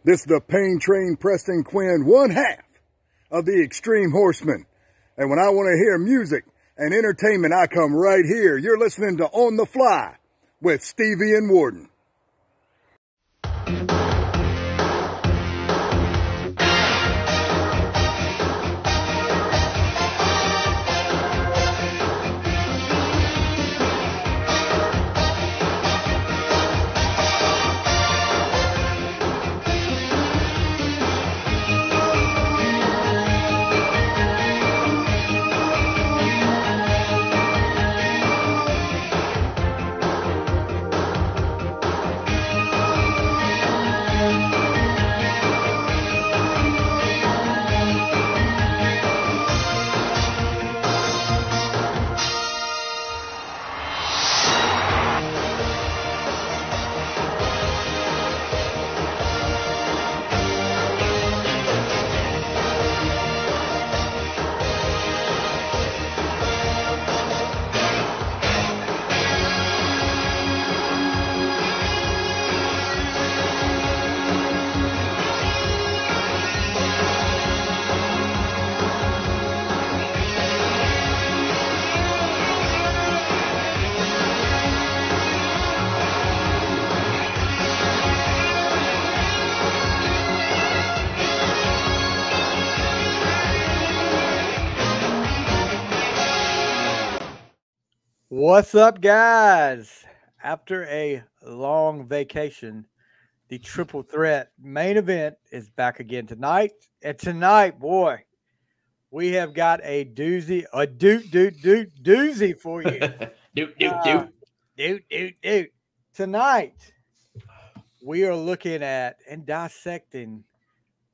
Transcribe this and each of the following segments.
This is the Pain Train Preston Quinn, one half of the Extreme Horsemen. And when I want to hear music and entertainment, I come right here. You're listening to On the Fly with Stevie and Worden. What's up, guys? After a long vacation, the Triple Threat main event is back again tonight. And tonight, boy, we have got a doozy, a doot, doot, doot, doozy for you. Doot, doot, doot. Doot, doot, doot. Tonight, we are looking at and dissecting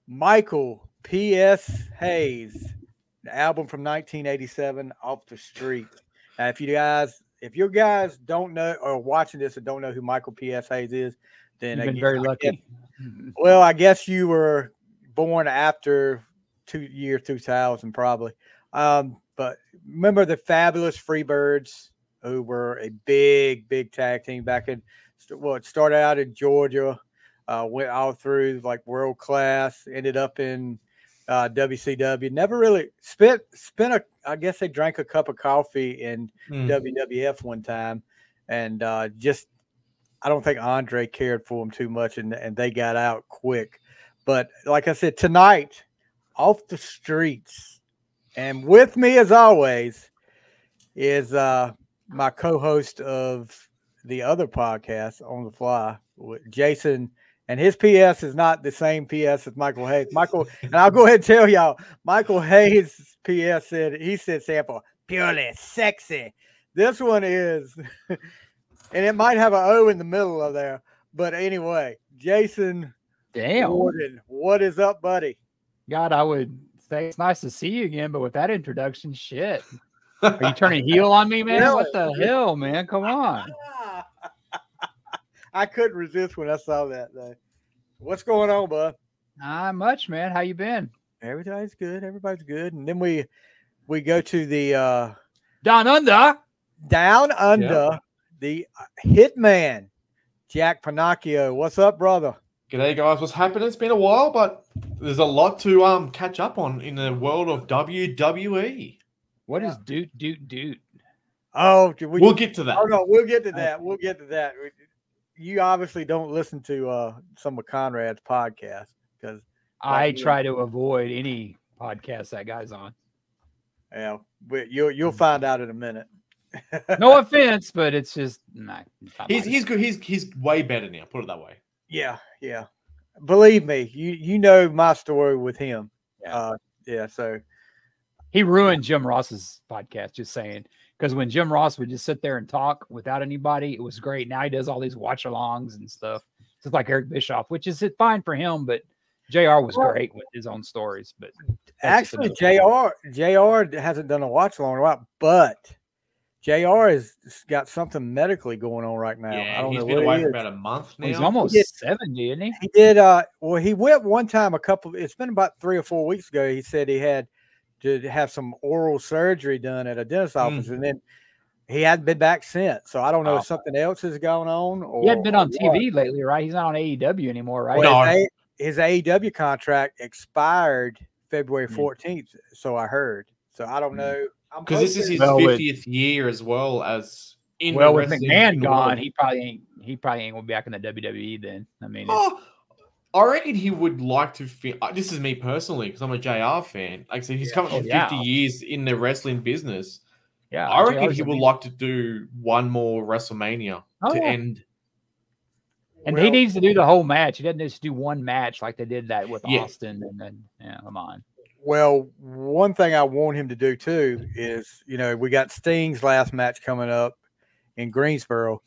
Michael P.S. Hayes, the album from 1987, Off the Street. Now, if you guys don't know or watching this and don't know who Michael P.S. Hayes is, then you've been very lucky. I guess you were born after 2000 probably. But remember the fabulous Freebirds, who were a big tag team back in, well, it started out in Georgia, went all through like world class, ended up in WCW. Never really spent I guess they drank a cup of coffee in WWF one time, and I don't think Andre cared for them too much, and they got out quick. But like I said, tonight, Off the Streets, and with me as always is my co-host of the other podcast, On the Fly, Jason. And his PS is not the same PS as Michael Hayes. And I'll go ahead and tell y'all, Michael Hayes' PS said sample, purely sexy. This one is, and it might have an O in the middle of there. But anyway, Jason Worden, what is up, buddy? God, I would say it's nice to see you again, but with that introduction, shit. Are you turning heel on me, man? What the hell, man? Come on. I couldn't resist when I saw that, though. What's going on, bud? Not much, man. How you been? Everybody's good. Everybody's good. And then we go to the Down Under, the Hitman, Jack Pennachio. What's up, brother? G'day, guys. What's happening? It's been a while, but there's a lot to catch up on in the world of WWE. What is Doot Doot Doot? Oh, we'll get to that. Oh no, we'll get to that. We'll get to that. You obviously don't listen to some of Conrad's podcasts because I try to avoid any podcast that guy's on. Yeah, you'll find out in a minute. No offense, but it's just he's good. He's way better now. Put it that way. Yeah. Believe me, you know my story with him. Yeah. So he ruined Jim Ross's podcast. Just saying. Because when Jim Ross would just sit there and talk without anybody, it was great. Now he does all these watch-alongs and stuff. Just like Eric Bischoff, which is fine for him, but JR was great with his own stories. But actually, JR hasn't done a watch-along in a while, but JR has got something medically going on right now. Yeah, I don't he's know been away for about a month now. He's almost 70, isn't he? He did. Well, he went one time it's been about 3 or 4 weeks ago. He said he had to have some oral surgery done at a dentist's office, and then he hadn't been back since. So I don't know if something else is going on. Or, he hadn't been on TV lately, right? He's not on AEW anymore, right? Well, his AEW contract expired February 14th. So I heard. So I don't know. Because this is his Well, 50th year as well as in Well, the with wrestling McMahon in the gone, world. he probably ain't going to be back in the WWE then. I mean, Oh, I reckon he would like to. This is me personally because I'm a JR fan. Like I said, he's coming for 50 years in the wrestling business. yeah, I reckon JR's he would amazing. like to do one more WrestleMania to end. And he needs to do the whole match. He doesn't just do one match like they did that with Yeah. Austin. And then, come on. Well, one thing I want him to do too is, we got Sting's last match coming up in Greensboro,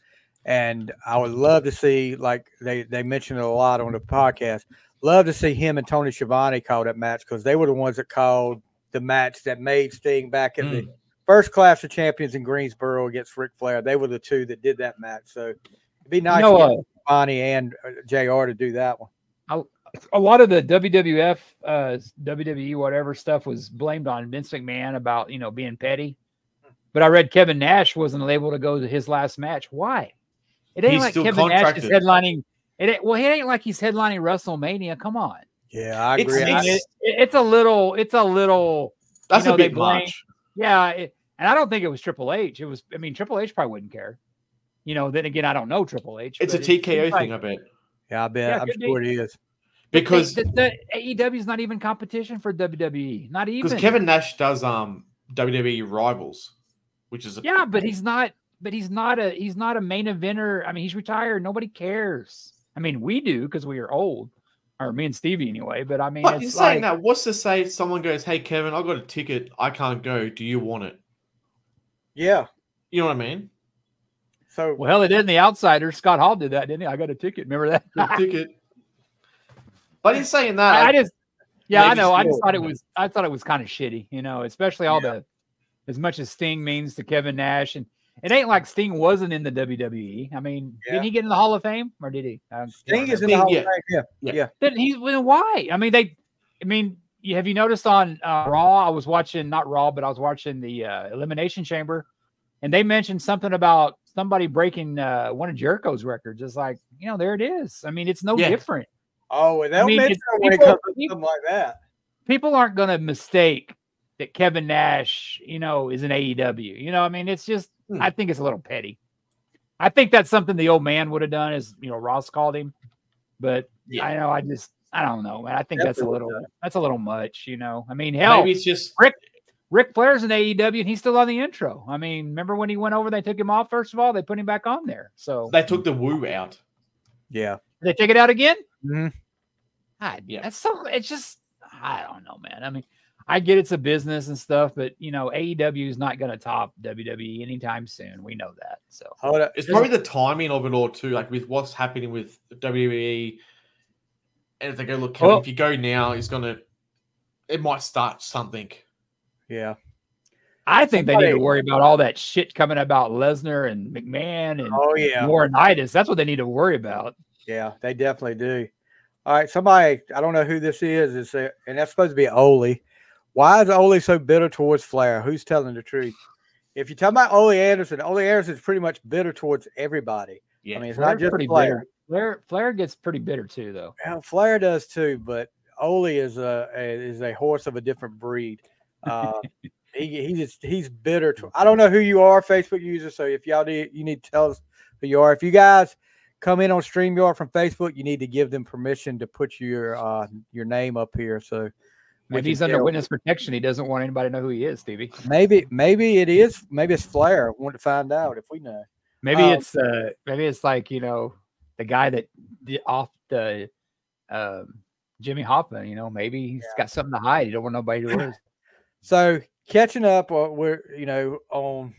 and I would love to see, like they mentioned it a lot on the podcast, love to see him and Tony Schiavone call that match because they were the ones that called the match that made Sting back in the first Clash of Champions in Greensboro against Ric Flair. They were the two that did that match. So it'd be nice for Schiavone and JR to do that one. A lot of the WWF, WWE, whatever stuff was blamed on Vince McMahon about, being petty. But I read Kevin Nash wasn't able to go to his last match. Why? It ain't like Kevin Nash is headlining. It ain't like he's headlining WrestleMania. Come on. Yeah, I agree. It's a little. That's a bit much. Yeah, and I don't think it was Triple H. It was. I mean, Triple H probably wouldn't care. Then again, I don't know Triple H. It's a TKO thing, I bet. Yeah, I bet. Yeah, I'm sure it is. Because the AEW is not even competition for WWE. Not even. Because Kevin Nash does WWE Rivals, which is but he's not. But he's not a main eventer. I mean, he's retired. Nobody cares. I mean, we do because we are old, or me and Stevie anyway. But I mean, but it's saying that. What's to say someone goes, "Hey, Kevin, I got a ticket. I can't go. Do you want it?" Yeah, you know what I mean. So well, hell, they did in The Outsiders. Scott Hall did that, didn't he? I got a ticket. Remember that? The ticket. But he's saying that. I know. I thought it was kind of shitty, especially all as much as Sting means to Kevin Nash, and it ain't like Sting wasn't in the WWE. I mean, didn't he get in the Hall of Fame, or did he? Sting is in the Hall of Fame. Yeah. Then why? I mean, have you noticed on Raw? I was watching not Raw, but I was watching the Elimination Chamber, and they mentioned something about somebody breaking one of Jericho's records. It's like, there it is. I mean, it's no different. Oh, and when it comes to something like that. People aren't going to mistake that Kevin Nash, is an AEW. I mean, it's just, I think it's a little petty. I think that's something the old man would have done, as Ross called him. But I don't know, man. I think that's a little much. I mean, hell, maybe it's just Ric Flair's in AEW and he's still on the intro. I mean, remember when he went over? They took him off. First of all, they put him back on there. So they took the woo out. Yeah, they take it out again. Mm-hmm. That's so. It's just, I don't know, man. I mean, I get it's a business and stuff, but AEW is not going to top WWE anytime soon. We know that. So it's probably the timing of it all too, like with what's happening with WWE. And if they go, look, Kevin, if you go now, it might start something. Yeah. I think they need to worry about all that shit coming about Lesnar and McMahon and Laurinaitis. That's what they need to worry about. Yeah, they definitely do. All right, somebody, I don't know who this is, and that's supposed to be Ole. Why is Ole so bitter towards Flair? Who's telling the truth? If you're talking about Ole Anderson's pretty much bitter towards everybody. Yeah, I mean, it's Flair's not just pretty Flair. Bitter. Flair gets pretty bitter too, though. Well, Flair does too, but Ole is a horse of a different breed. He's bitter. I don't know who you are, Facebook user. So if y'all you need to tell us who you are. If you guys come in on StreamYard from Facebook, you need to give them permission to put your name up here. So maybe he's under witness protection. He doesn't want anybody to know who he is, Stevie. Maybe it is. Maybe it's Flair. I want to find out if we know. Maybe it's like the guy that did off the Jimmy Hoffa. Maybe he's got something to hide. He don't want nobody to know. So catching up, we're on.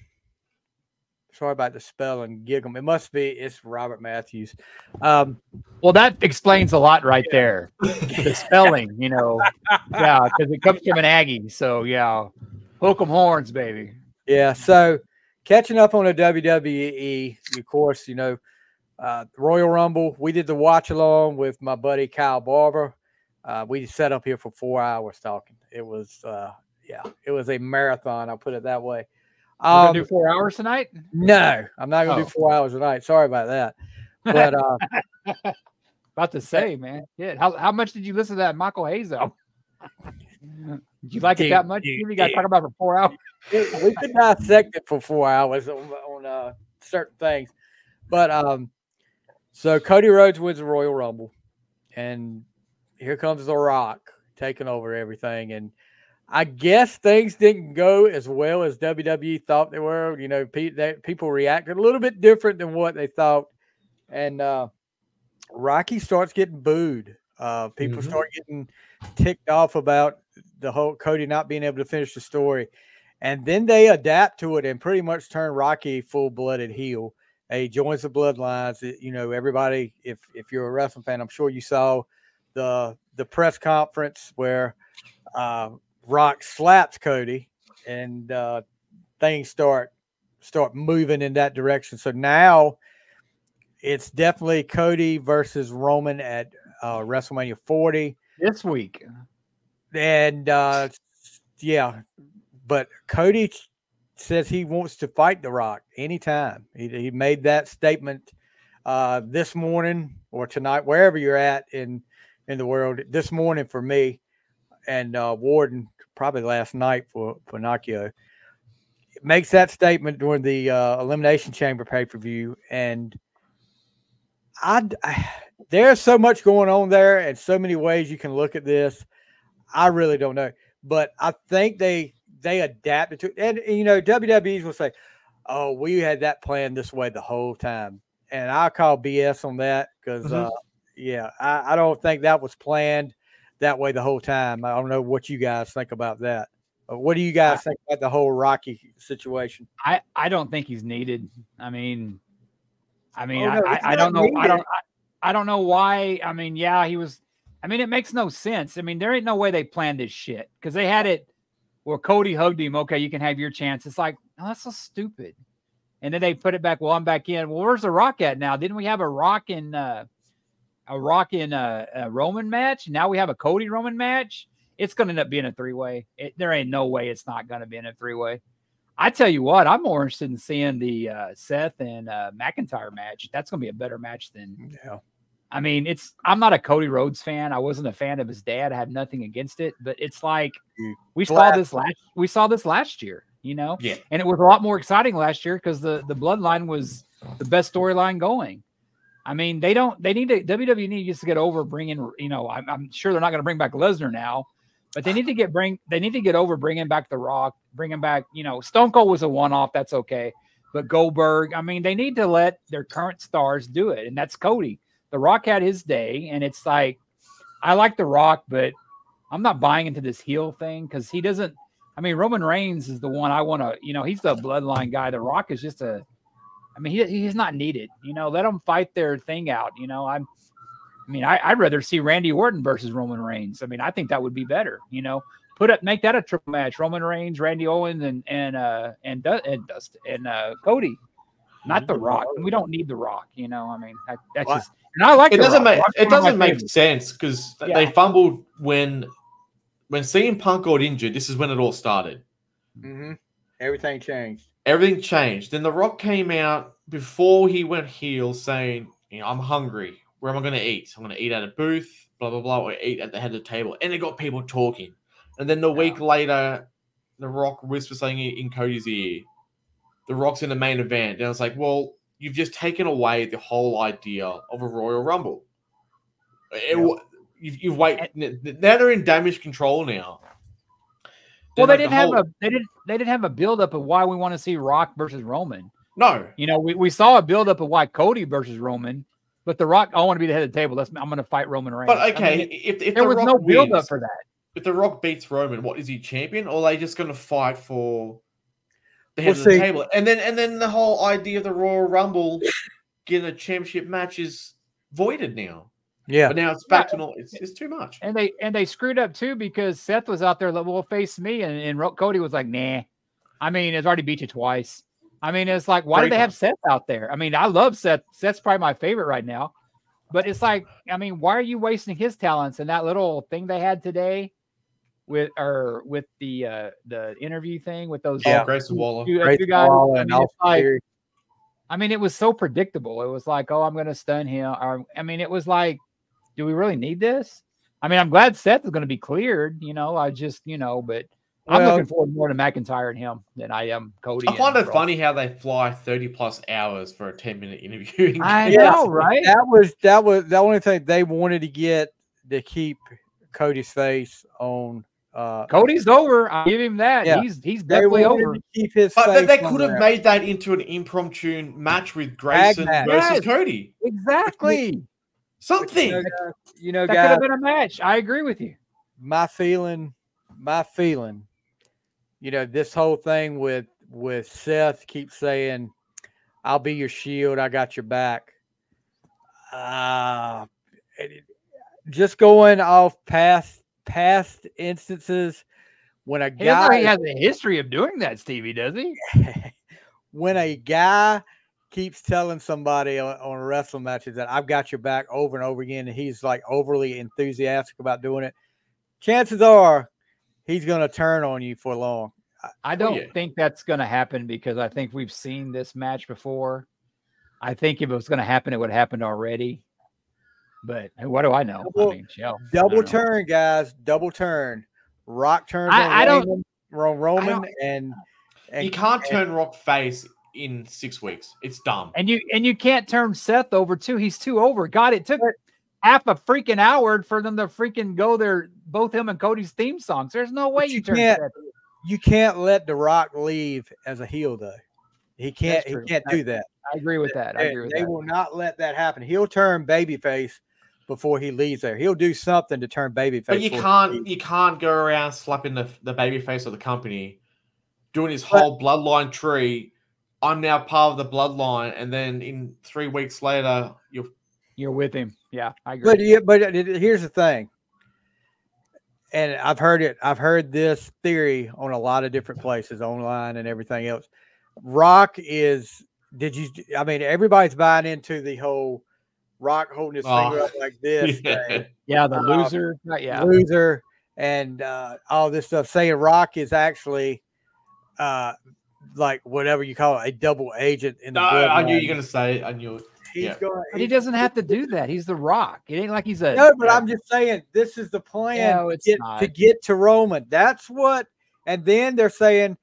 Sorry about the spelling, Gig'em. It's Robert Matthews. Well, that explains a lot right there. The spelling, because it comes from an Aggie. So hook 'em horns, baby. Yeah. So catching up on the WWE, of course, Royal Rumble. We did the watch along with my buddy Kyle Barber. We sat up here for 4 hours talking. It was it was a marathon. I'll put it that way. We're gonna do 4 hours tonight? No, I'm not gonna do 4 hours tonight. Sorry about that. But About to say, man. Yeah. How much did you listen to that Michael Hayes album? Did you like it that much? You got to talk about it for 4 hours. We could dissect it for 4 hours on certain things. But so Cody Rhodes wins the Royal Rumble, and here comes The Rock taking over everything. And I guess things didn't go as well as WWE thought they were. You know, people reacted a little bit different than what they thought. And Rocky starts getting booed. People start getting ticked off about the whole Cody not being able to finish the story. And then they adapt to it and pretty much turn Rocky full-blooded heel. He joins the Bloodlines. You know, everybody, if you're a wrestling fan, I'm sure you saw the press conference where Rock slaps Cody, and things start moving in that direction. So now it's definitely Cody versus Roman at WrestleMania 40 this week. And yeah, but Cody says he wants to fight The Rock anytime. He made that statement this morning or tonight, wherever you're at in the world. This morning for me, and Worden probably last night for Pennachio. Makes that statement during the Elimination Chamber pay-per-view, and there's so much going on there and so many ways you can look at this. I really don't know, but I think they adapted to it. And you know, WWE's will say, "Oh, we had that planned this way the whole time," and I call BS on that because, yeah, I don't think that was planned that way the whole time. I don't know what you guys think about that. What do you guys think about the whole Rocky situation? I don't think he's needed. I mean, Oh, no, I don't know. I don't know why. I mean, yeah, he was. I mean, it makes no sense. I mean, there ain't no way they planned this shit because they had it where Cody hugged him. Okay, you can have your chance. It's like, oh, that's so stupid. And then they put it back. Well, I'm back in. Well, where's the Rock at now? Didn't we have a Rock in a Roman match? Now we have a Cody Roman match. It's going to end up being a 3-way. There ain't no way it's not going to be in a 3-way. I tell you what, I'm more interested in seeing the Seth and McIntyre match. That's going to be a better match than. Yeah. I mean, I'm not a Cody Rhodes fan. I wasn't a fan of his dad. I had nothing against it, but it's like we saw this last year, you know? Yeah. And it was a lot more exciting last year because the bloodline was the best storyline going. I mean, WWE needs to get over bringing, you know, I'm sure they're not going to bring back Lesnar now, but they need to get over bringing back The Rock, bringing back, you know, Stone Cold was a one-off. That's okay. But Goldberg, I mean, they need to let their current stars do it. And that's Cody. The Rock had his day, and it's like, I like The Rock, but I'm not buying into this heel thing because he doesn't. I mean, Roman Reigns is the one I want to, you know, he's the bloodline guy. The Rock is just he's not needed. You know, let them fight their thing out. You know, I'd rather see Randy Orton versus Roman Reigns. I mean, I think that would be better. You know, make that a triple match: Roman Reigns, Randy Owens, and Cody. Not The Rock. We don't need The Rock. You know, I mean, that's just. And I like it. Doesn't make sense because they fumbled when CM Punk got injured. This is when it all started. Mm-hmm. Everything changed. Everything changed. Then The Rock came out before he went heel saying, you know, I'm hungry. Where am I going to eat? I'm going to eat at a booth, blah, blah, blah, or eat at the head of the table. And it got people talking. And then the week later, The Rock whispers something in Cody's ear. The Rock's in the main event. And I was like, well, you've just taken away the whole idea of a Royal Rumble. You've waited. Now they're in damage control now. Well, they didn't have a buildup of why we want to see Rock versus Roman. No, you know, we saw a buildup of why Cody versus Roman, but The Rock, I want to be the head of the table. I'm going to fight Roman Reigns. But okay, I mean, if there was no buildup for that. If The Rock beats Roman, what is he champion, or are they just going to fight for the head of the table? And then the whole idea of the Royal Rumble getting a championship match is voided now. Yeah, but now it's back to normal. It's too much. And they screwed up too because Seth was out there like, well, face me, and Cody was like, nah. I mean, it's already beat you twice. I mean, it's like, why did they have Seth out there? I mean, I love Seth. Seth's probably my favorite right now. But it's like, I mean, why are you wasting his talents? And that little thing they had today with the interview thing with those Grayson Waller, two guys. I mean, it was so predictable. It was like, oh, I'm going to stun him. Or, I mean, it was like, do we really need this? I mean, I'm glad Seth is going to be cleared. I just, but I'm looking forward more to McIntyre and him than I am Cody. I find it funny how they fly 30+ hours for a 10-minute interview. I know, right? That was the only thing they wanted to get to keep Cody's face on. Cody's over. I'll give him that. Yeah. He's definitely over. Keep his But they face could on have there. made that into an impromptu match with Grayson match. versus Yes. Cody. Exactly. Something. That That could guys, have been a match. I agree with you. my feeling, this whole thing with Seth keeps saying, "I'll be your shield. I got your back." Just going off past instances, when a He has guy a history of doing that, Stevie, does he? when a guy keeps telling somebody on wrestling matches that I've got your back over and over again, and he's like overly enthusiastic about doing it, chances are he's going to turn on you for long. I don't think that's going to happen because I think we've seen this match before. I think if it was going to happen, it would have happened already. But what do I know? Double turn, guys. Double turn. Rock turns on Roman, and you can't turn Rock face in 6 weeks. It's dumb. And you can't turn Seth over too. He's too over. God, it took half a freaking hour for them to freaking go there. Both him and Cody's theme songs. There's no way you turn Seth. You can't let The Rock leave as a heel, though. He can't. He can't do that. I agree with that. They will not let that happen. He'll turn babyface before he leaves there. He'll do something to turn babyface. But you can't go around slapping the babyface of the company, doing his whole bloodline tree. I'm now part of the bloodline, and then in 3 weeks later, you're with him. Yeah, I agree. But here's the thing, and I've heard this theory on a lot of different places, online and everything else. Rock is. Everybody's buying into the whole Rock holding his finger up like this. Yeah, the loser. Loser, and all this stuff, saying Rock is actually like whatever you call it, a double agent in the bloodline. I knew you were going to say it. I knew it. But he doesn't have to do that. He's The Rock. It ain't like he's a. No, but I'm just saying this is the plan to get to Roman. That's what. And then they're saying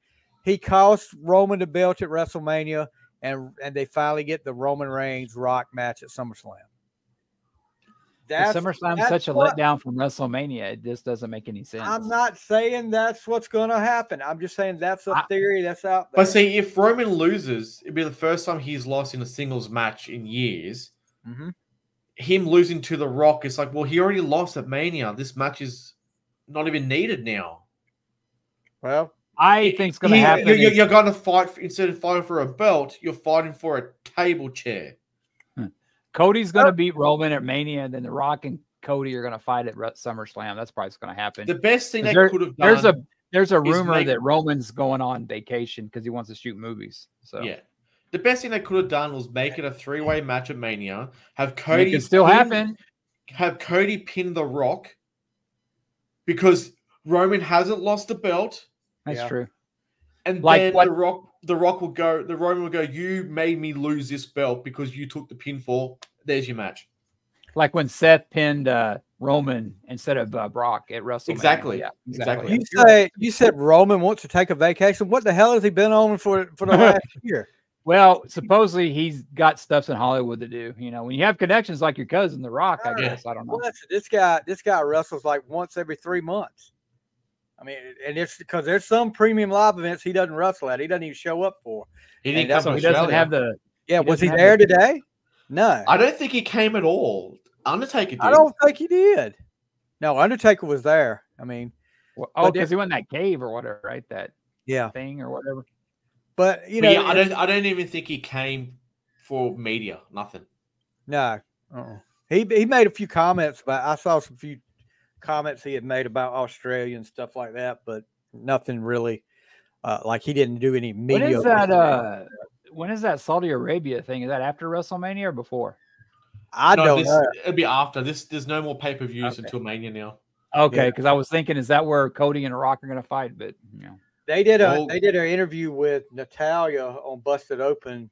he cost Roman the belt at WrestleMania, and they finally get the Roman Reigns Rock match at SummerSlam. SummerSlam is such a letdown from WrestleMania. It just doesn't make any sense. I'm not saying that's what's going to happen. I'm just saying that's a theory that's out there. But see, if Roman loses, it'd be the first time he's lost in a singles match in years. Mm-hmm. Him losing to The Rock, it's like, well, he already lost at Mania. This match is not even needed now. Well, I think it's going to happen. You're going to fight, instead of fighting for a belt, you're fighting for a table chair. Cody's going to beat Roman at Mania, and then The Rock and Cody are going to fight at SummerSlam. That's probably what's going to happen. The best thing they could have done. There's a rumor that Roman's going on vacation because he wants to shoot movies. So yeah, the best thing they could have done was make it a 3-way match at Mania. Have Cody happen. Have Cody pin The Rock because Roman hasn't lost the belt. That's true. And then The Rock will go. The Roman will go. You made me lose this belt because you took the pinfall. There's your match. Like when Seth pinned Roman instead of Brock at WrestleMania. Exactly. Yeah, exactly. You said Roman wants to take a vacation. What the hell has he been on for the last year? Well, supposedly he's got stuff in Hollywood to do. When you have connections like your cousin, The Rock, I guess. I don't know. Well, this guy wrestles like once every 3 months. I mean, and it's because there's some premium live events he doesn't wrestle at. He doesn't even show up for. He didn't come to Australia. Doesn't have the. Yeah, was he there today? No, I don't think he came at all. Undertaker did. I don't think he did. No, Undertaker was there. I mean, because he went in that cave or whatever, right? That thing or whatever. But I don't even think he came for media. Nothing. No, he made a few comments, but I saw some few comments he had made about Australia and stuff like that, but nothing really. Like he didn't do any media. When is that Saudi Arabia thing? Is that after WrestleMania or before? I don't know. It'll be after this. There's no more pay-per-views until Mania now. Okay, because I was thinking, is that where Cody and Rock are going to fight? But they did an interview with Natalia on Busted Open,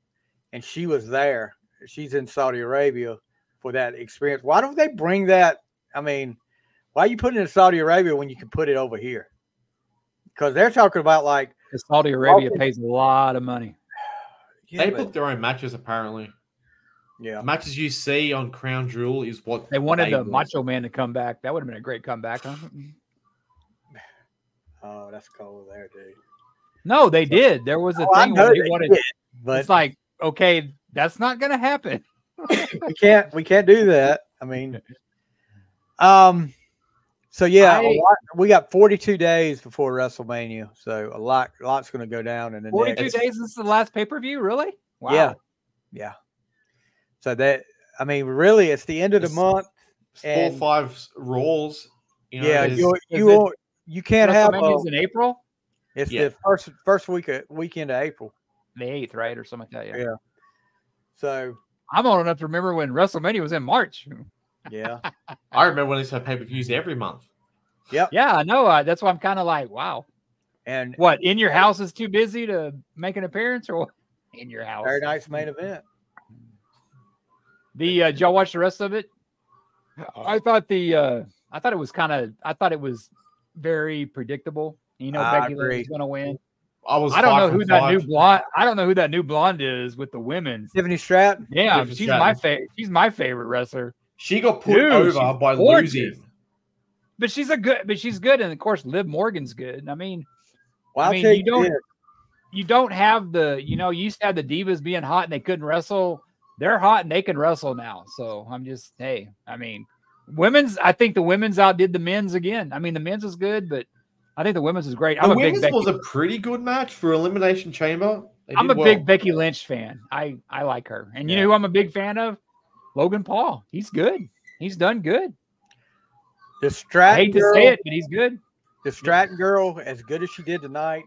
and she was there. She's in Saudi Arabia for that experience. Why don't they bring that? I mean, why are you putting it in Saudi Arabia when you can put it over here? Because they're talking about like Saudi Arabia pays a lot of money. Yeah, They book their own matches apparently. Yeah, The matches you see on Crown Jewel is what They wanted the want. Macho Man to come back. That would have been a great comeback, huh? Oh, that's cold there, dude. No, they did. There was a thing where they wanted, but it's like, okay, that's not going to happen. we can't do that. I mean, so yeah, we got 42 days before WrestleMania, so lot's going to go down in the 42 next. days is the last pay-per-view, really? Wow. Yeah. So that, I mean, really, it's the end of the month. 4 or 5 Raws. You know, yeah, you can't have WrestleMania's in April. It's the first weekend of April, the 8th, right, or something like that. Yeah. So I'm old enough to remember when WrestleMania was in March. Yeah, I remember when they used to have pay-per-views every month. Yep. Yeah, I know. That's why I'm kind of like, wow. And what, In Your House is too busy to make an appearance, or what? In Your House? Very nice main event. Did y'all watch the rest of it? I thought it was very predictable. You know, Becky Lynch is going to win. I don't know who that new blonde is with the women's. Tiffany Stratton. Yeah, she's my favorite wrestler. She got put over by losing. But she's good, and of course Liv Morgan's good. I mean, you don't have the, you used to have the divas being hot and they couldn't wrestle. They're hot and they can wrestle now. So I'm just, hey, I mean, I think the women's outdid the men's again. I mean, the men's was good, but I think the women's was great. The women's was a pretty good match for Elimination Chamber. I'm a big Becky Lynch fan. I like her. And you know who I'm a big fan of? Logan Paul. He's good. He's done good. The Stratton I hate to say it, but he's good. The Stratton girl, as good as she did tonight,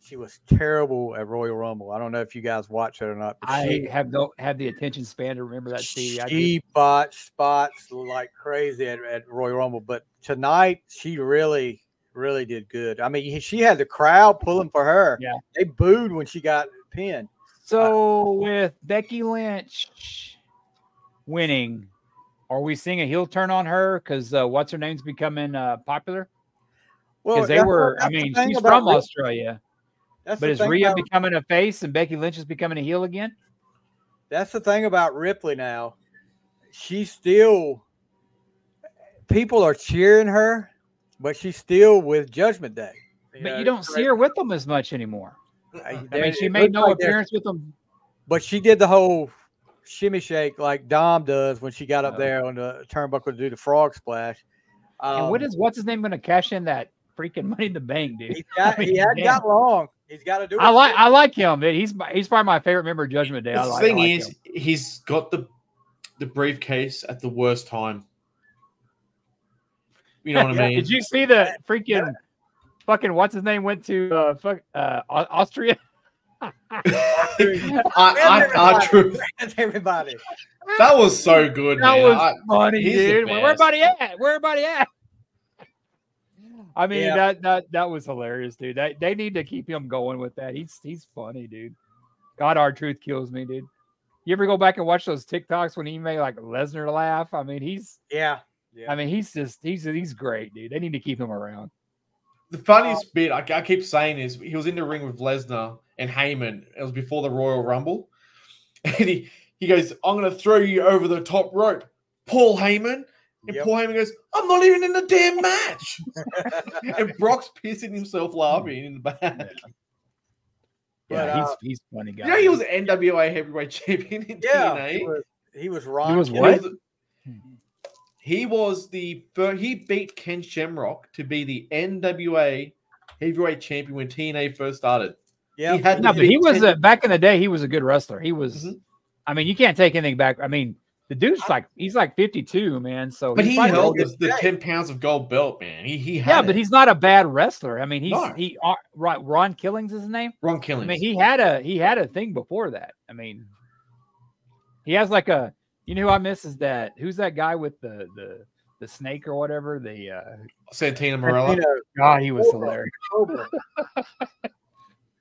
she was terrible at Royal Rumble. I don't know if you guys watched it or not. I don't have the attention span to remember that, Stevie. She botched spots like crazy at Royal Rumble, but tonight she really did good. I mean, she had the crowd pulling for her. Yeah, they booed when she got pinned. So with Becky Lynch winning, are we seeing a heel turn on her? Because what's her name's becoming popular? Well, she's from Australia. But is Rhea becoming a face and Becky Lynch is becoming a heel again? That's the thing about Ripley now. She's still, people are cheering her, but she's still with Judgment Day. You don't see her with them as much anymore. I mean, she made no appearance with them. But she did the whole shimmy shake like Dom does when she got up there on the turnbuckle to do the frog splash. And what's his name going to cash in that freaking Money in the Bank, dude? He hadn't got long. He's got to do it. I like him, dude. He's probably my favorite member of Judgment Day. The thing is, he's got the briefcase at the worst time. You know what I mean? Did you see the freaking fucking what's his name went to Austria? Everybody. That was so good. That was funny, dude. Where everybody at? I mean, that was hilarious, dude. They need to keep him going with that. He's funny, dude. God, R-Truth kills me, dude. You ever go back and watch those TikToks when he made like Lesnar laugh? I mean, he's great, dude. They need to keep him around. The funniest bit I keep saying is he was in the ring with Lesnar and Heyman. It was before the Royal Rumble, and he goes, "I'm going to throw you over the top rope, Paul Heyman." And Paul Heyman goes, "I'm not even in the damn match." And Brock's pissing himself laughing in the back. Yeah, he's a funny guy. You know, he was an NWA heavyweight champion in TNA. He was Ron. He was what? He beat Ken Shamrock to be the NWA heavyweight champion when TNA first started. Yeah, but he was back in the day. He was a good wrestler. He was. I mean, you can't take anything back. I mean, the dude's he's like 52, man. So, but he held the 10 pounds of gold belt, man. He had but he's not a bad wrestler. I mean, Ron Killings is his name. Ron Killings. I mean, he had a thing before that. I mean, he has like a. You know who I miss is that who's that guy with the snake or whatever? The Santino Marella. God, he was hilarious.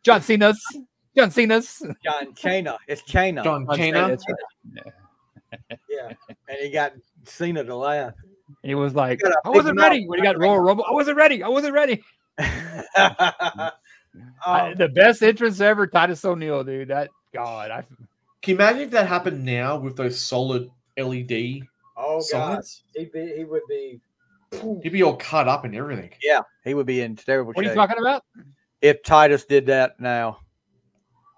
John Cena's. John Cena. It's Cena. John Cena. That's right. Yeah, and he got Cena to laugh. And he was like, Got a I wasn't big ready. mouth. When he got Royal Rumble, I wasn't ready. The best entrance ever, Titus O'Neil, dude. That God, Can you imagine if that happened now with those solid LED oh God, signs? he would be. He'd be all cut up and everything. Yeah, he would be in terrible what are shape. you talking about? If Titus did that now,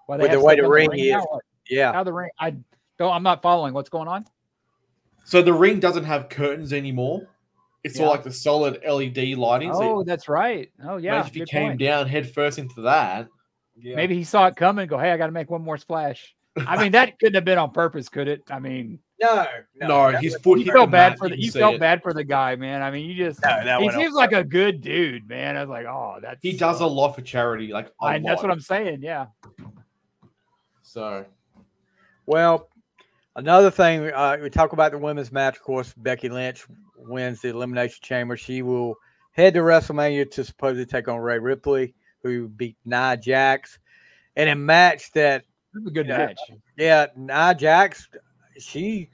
Why with have the way stuff the in ring is, now? What? yeah, How the ring? I'm not following. What's going on? So the ring doesn't have curtains anymore. It's all Yeah. like the solid LED lighting. Oh, that's right. Oh, yeah. Imagine if he good came point. down head first into that. yeah. Maybe he saw it coming and go, hey, I got to make one more splash. I mean, that couldn't have been on purpose, could it? I mean, No, that his would- foot. you hit felt the bad mat, for the you you see felt it. bad for the guy, man. I mean, you just No, that he went seems off. like a good dude, man. I was like, oh, that's He does a lot for charity, like a that's what lot. I'm saying. Yeah. So Well, another thing we talk about the women's match. Of course, Becky Lynch wins the Elimination Chamber. She will head to WrestleMania to supposedly take on Rhea Ripley, who beat Nia Jax, in a match that It was a good Yeah. match. yeah, Nia Jax, she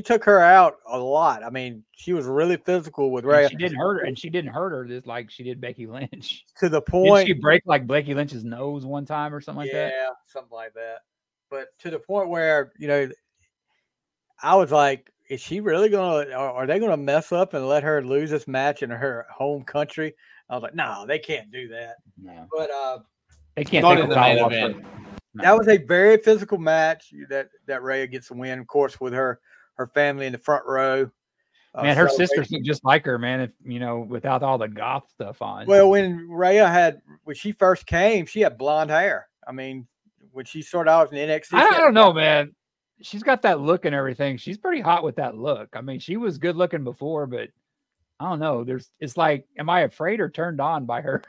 took her out a lot. I mean, she was really physical with And Rhea she didn't hurt her, and she didn't hurt her just like she did Becky Lynch. to the Did point. she break like Becky Lynch's nose one time or something like that? Yeah, something like that. But to the point where, I was like, is she really are they gonna mess up and let her lose this match in her home country? I was like, no, they can't do that. No. But They can't not take in a the main foul off event. her. No. that was a very physical match that Rhea gets the win, of course, with her family in the front row. Man, her celebrating. sisters look just like her, man. If without all the goth stuff on. Well, when she first came, she had blonde hair. I mean, when she started out in NXT, I don't know, man. She's got that look and everything. She's pretty hot with that look. I mean, she was good looking before, but I don't know. It's like, am I afraid or turned on by her?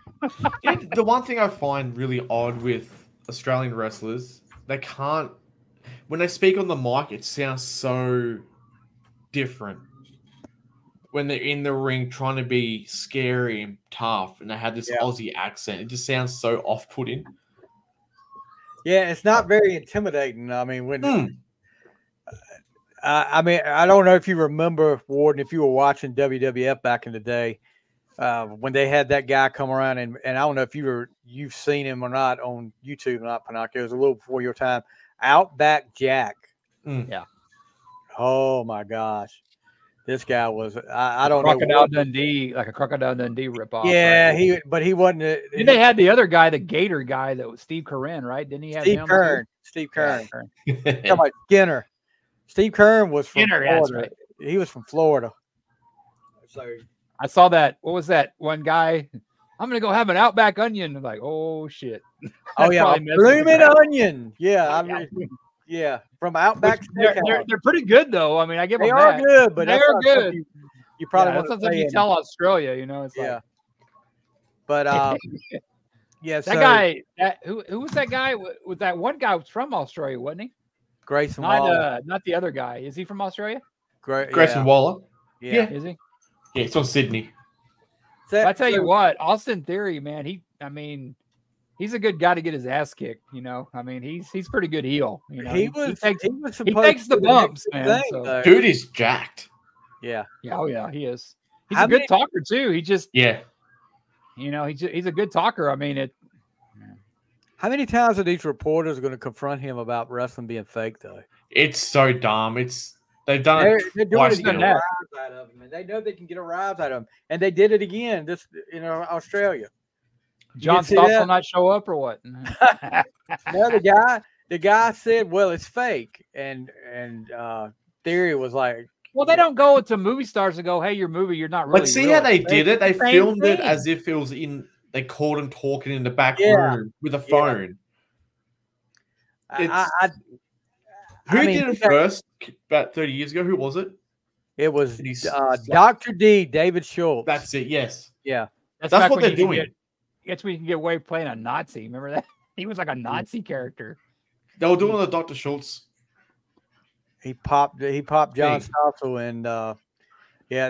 The one thing I find really odd with Australian wrestlers, they can't, when they speak on the mic, it sounds so different. When they're in the ring trying to be scary and tough, and they have this Aussie accent, it just sounds so off-putting. Yeah, it's not very intimidating. I mean, when I don't know if you remember, Worden, if you were watching WWF back in the day, when they had that guy come around, and I don't know if you've seen him or not on YouTube, not Pennachio. It was a little before your time. Outback Jack. Yeah. Oh my gosh, this guy was I don't Crocodile know. Dundee, like a Crocodile Dundee ripoff. Yeah, right? but he wasn't. Then they had the other guy, the Gator guy, that was Steve Curran, right? Didn't he have Steve him? Kern. Steve Yeah, Kern. Kern. Talking about Skinner. Steve Kern was from Skinner, Florida. that's right. He was from Florida. So I saw that. What was that one guy? I'm gonna go have an Outback onion. I'm like, oh shit. oh yeah, probably messed blooming with the crowd. onion. Yeah, from Outback. They're pretty good though. I mean, I give They them are that. good, but They're that's not good. something You probably That's want to something say you tell Australia. It's yeah. like But yeah, that guy. Who was that guy? Was that one guy was from Australia, wasn't he? Grayson Waller. Not the other guy. Is he from Australia? Grayson Waller. Yeah. Is he? Yeah, it's on Sydney. I tell you what, Austin Theory, man, he's a good guy to get his ass kicked. I mean, he's pretty good heel. He takes the bumps, man. So. Dude is jacked. Yeah. Oh yeah, he is. He's a good talker too. He just he's a good talker. I mean, How many times are these reporters going to confront him about wrestling being fake though? It's so dumb. They've done it They're doing twice it to get a now. rise out of him, and they know they can get a rise out of him, and they did it again. This in Australia. John Stoss will not show up or what? No, the guy said, "Well, it's fake," and Theory was like, "Well, they don't go to movie stars and go, hey, your movie, you're not really." But see how they did it? They Same filmed it thing. as if it was they caught him talking in the back room with a phone. Who did it first about 30 years ago? Who was it? It was Dr. D, David Schultz. That's it, yes. Yeah. That's what they're doing. Guess we can get away playing a Nazi. Remember that? He was like a Nazi character. They were doing the Dr. Schultz. He popped John Stossel and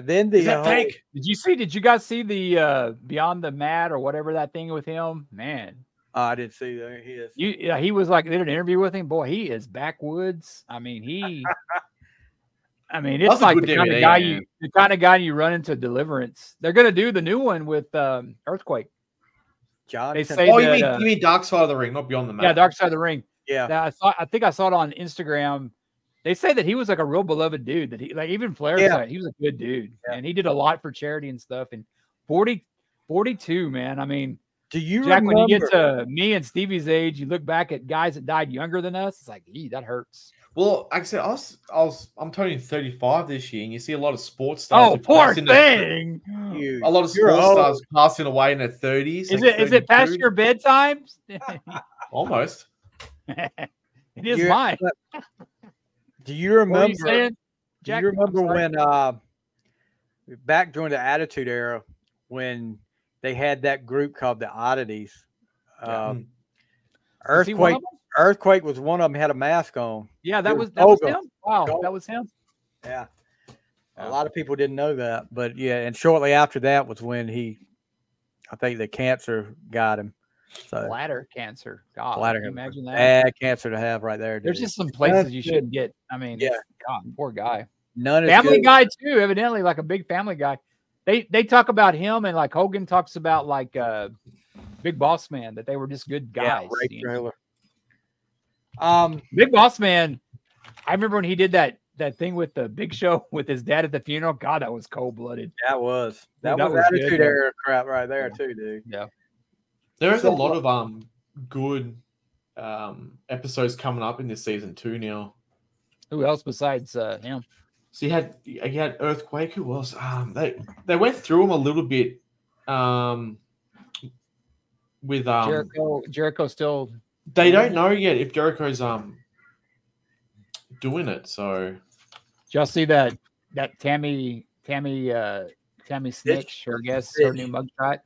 then the Is that fake? Did you guys see the Beyond the Mat or whatever that thing with him? Man. I didn't see that. He is. He was like, they did an interview with him. Boy, he is backwoods. I mean, it's That's a like good the kind of DVD, guy man. the kind of guy you run into Deliverance. They're gonna do the new one with Earthquake. John. They say Oh, that, you mean Dark Side of the Ring, not Beyond the Map? yeah, Dark Side of the Ring. Yeah. Now, I think I saw it on Instagram. They say that he was like a real beloved dude. That he like even Flair said he was a good dude, and he did a lot for charity and stuff. And 42, man. I mean, do you Jack, remember when you get to me and Stevie's age, you look back at guys that died younger than us. It's like, that hurts. Well, like I said, I'm turning 35 this year, and you see a lot of sports stars. Oh, who poor pass in thing. A lot of sports stars passing away in their 30s. Is it past your bedtime? Almost. It is mine. Do you remember? Jack, do you remember when back during the Attitude Era when they had that group called the Oddities? Earthquake was one of them. Had a mask on. Yeah, that was him. Wow, that was him. Yeah. A lot of people didn't know that, but yeah. And shortly after that was when I think the cancer got him. So Bladder cancer. God, bladder can you imagine that? Bad cancer to have right there. Dude. There's just some places you shouldn't get. I mean, God, poor guy. Family guy too, evidently, like a big family guy. They talk about him, and like Hogan talks about like Big Boss Man, that they were just good guys. Yeah, Big Boss Man. I remember when he did that thing with the Big Show with his dad at the funeral. God, that was cold blooded. That was Attitude Era crap right there too, dude. Yeah. There's a lot of good episodes coming up in this season too now. Who else besides him? So you had Earthquake. Who else? They went through them a little bit. With Jericho still. They don't know yet if Jericho's doing it. So did y'all see that Tammy Snitch, or I guess her new mugshot?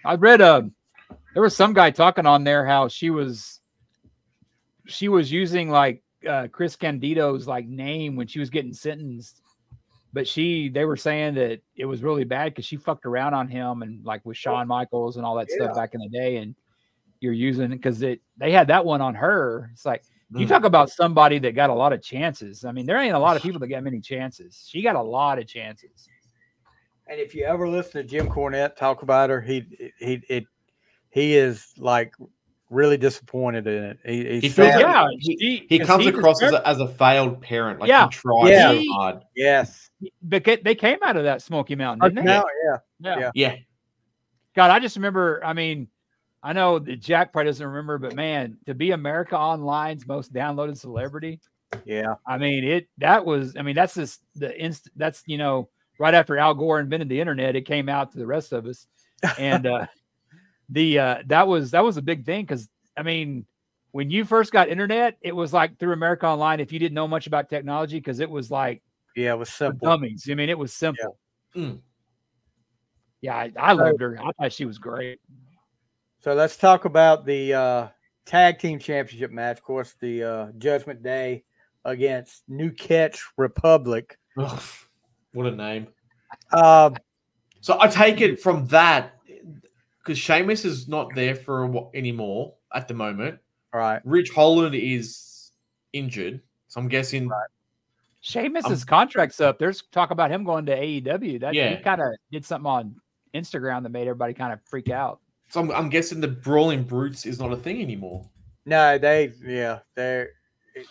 I read there was some guy talking on there how she was using like Chris Candido's like name when she was getting sentenced, but they were saying that it was really bad because she fucked around on him and like with Shawn Michaels and all that stuff back in the day, and you're using it because they had that one on her. It's like you talk about somebody that got a lot of chances. I mean, there ain't a lot of people that got many chances. She got a lot of chances. And if you ever listen to Jim Cornette talk about her, he is like really disappointed in it. He feels he comes across as a failed parent. Like he tried so hard. Yes. But they came out of that Smoky Mountain, didn't they? Yeah. God, I just remember, I mean, I know that Jack probably doesn't remember, but man, to be America Online's most downloaded celebrity. Yeah. I mean, that's just that's, right after Al Gore invented the internet, it came out to the rest of us. And that was a big thing. Cause I mean, when you first got internet, it was like through America Online. If you didn't know much about technology, cause it was like, it was simple. Dummies. I mean, it was simple. Yeah. I loved her. I thought she was great. So let's talk about the tag team championship match. Of course, the Judgment Day against New Catch Republic. Oh, what a name. So I take it from that, because Sheamus is not there anymore at the moment. All right. Ridge Holland is injured. So I'm guessing. Right. Sheamus's contract's up. There's talk about him going to AEW. He kind of did something on Instagram that made everybody kind of freak out. So I'm guessing the Brawling Brutes is not a thing anymore. No, they're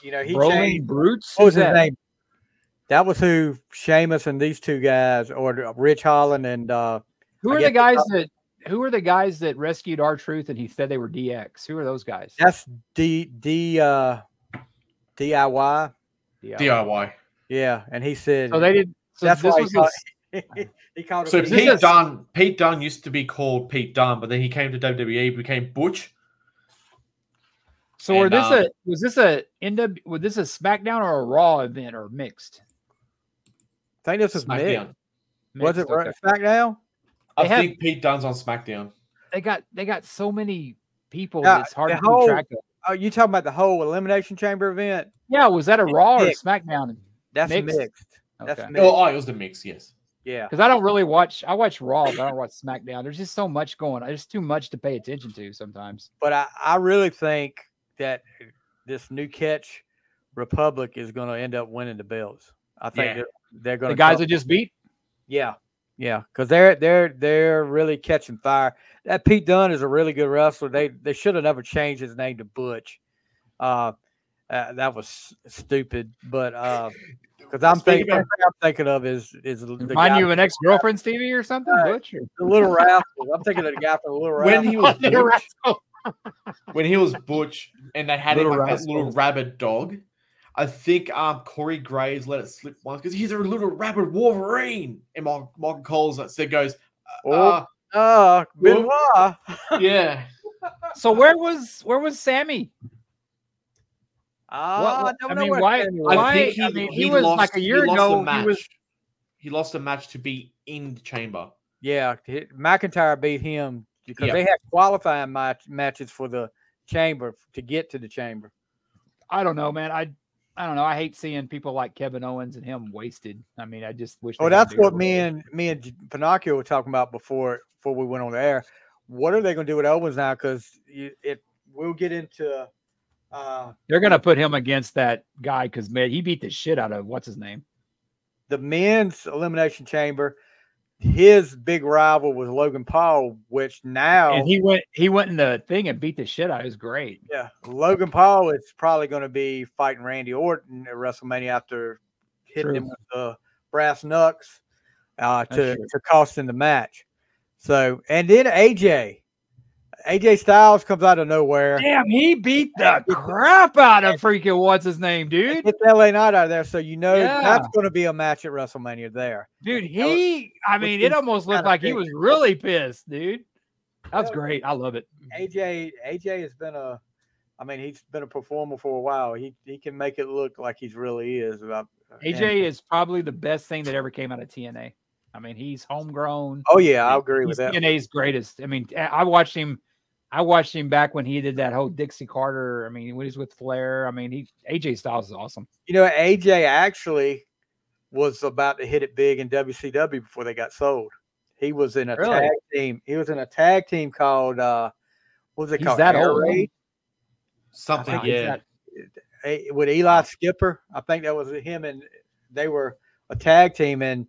he Brawling changed. Brutes? What was his name? That was who Sheamus and these two guys, or Rich Holland and who are the guys that rescued R-Truth and he said they were DX? Who are those guys? That's DIY. DIY. Yeah, and he said so they did. So that's this why was he called it. So Pete Dunne used to be called Pete Dunne, but then he came to WWE, became Butch. So was this a SmackDown or a Raw event or mixed? I think this was SmackDown. Was it SmackDown? I think Pete Dunne's on SmackDown. They got so many people it's hard to keep track of. Oh, you talking about the whole Elimination Chamber event? Yeah, was that a Raw or SmackDown? That's mixed. Okay. That's mixed. Oh, it was the mix, yes. Yeah. Because I don't really watch. I watch Raw, but I don't watch SmackDown. There's just so much going on. There's too much to pay attention to sometimes. But I really think that this New Catch Republic is going to end up winning the belts. I think they're going to. The guys that just beat. Yeah, because they're really catching fire. That Pete Dunne is a really good wrestler. They should have never changed his name to Butch. That was stupid, but because I'm thinking of is the remind you of an ex-girlfriend, Stevie, or something? Butch or? The Little Rascals. I'm thinking of the guy from the Little Rascals. When he was Butch and they had him like that little rabid dog, I think Corey Graves let it slip once because he's a little rabid Wolverine. And Michael Cole's goes, Benoit. Yeah. So where was Sammy? I don't know where why? Sammy was. I think he was lost, like a year ago. He lost a match to be in the chamber. Yeah, McIntyre beat him because they had qualifying matches for the chamber to get to the chamber. I don't know, man. I don't know. I hate seeing people like Kevin Owens and him wasted. I mean, I just wish. Oh, that's what me and Pennachio were talking about before we went on the air. What are they going to do with Owens now? Because we'll get into. They're going to put him against that guy because he beat the shit out of what's his name. The men's elimination chamber. His big rival was Logan Paul, which now and he went in the thing and beat the shit out. It was great. Yeah, Logan Paul is probably going to be fighting Randy Orton at WrestleMania after hitting him with the brass knucks to cost him the match. So, and then AJ Styles comes out of nowhere. Damn, he beat the crap out of freaking what's his name, dude. Get LA Knight out of there, so that's going to be a match at WrestleMania there. Dude, it almost looked like he was really pissed, dude. That's great. I love it. AJ has been he's been a performer for a while. He can make it look like he really is. AJ is probably the best thing that ever came out of TNA. I mean, he's homegrown. Oh yeah, I agree with that. TNA's greatest. I mean, I watched him back when he did that whole Dixie Carter. I mean, when he's with Flair. I mean, AJ Styles is awesome. You know, AJ actually was about to hit it big in WCW before they got sold. He was in a tag team. He was in a tag team called what was it called? That old something, yeah. With Eli Skipper, I think that was him, and they were a tag team. And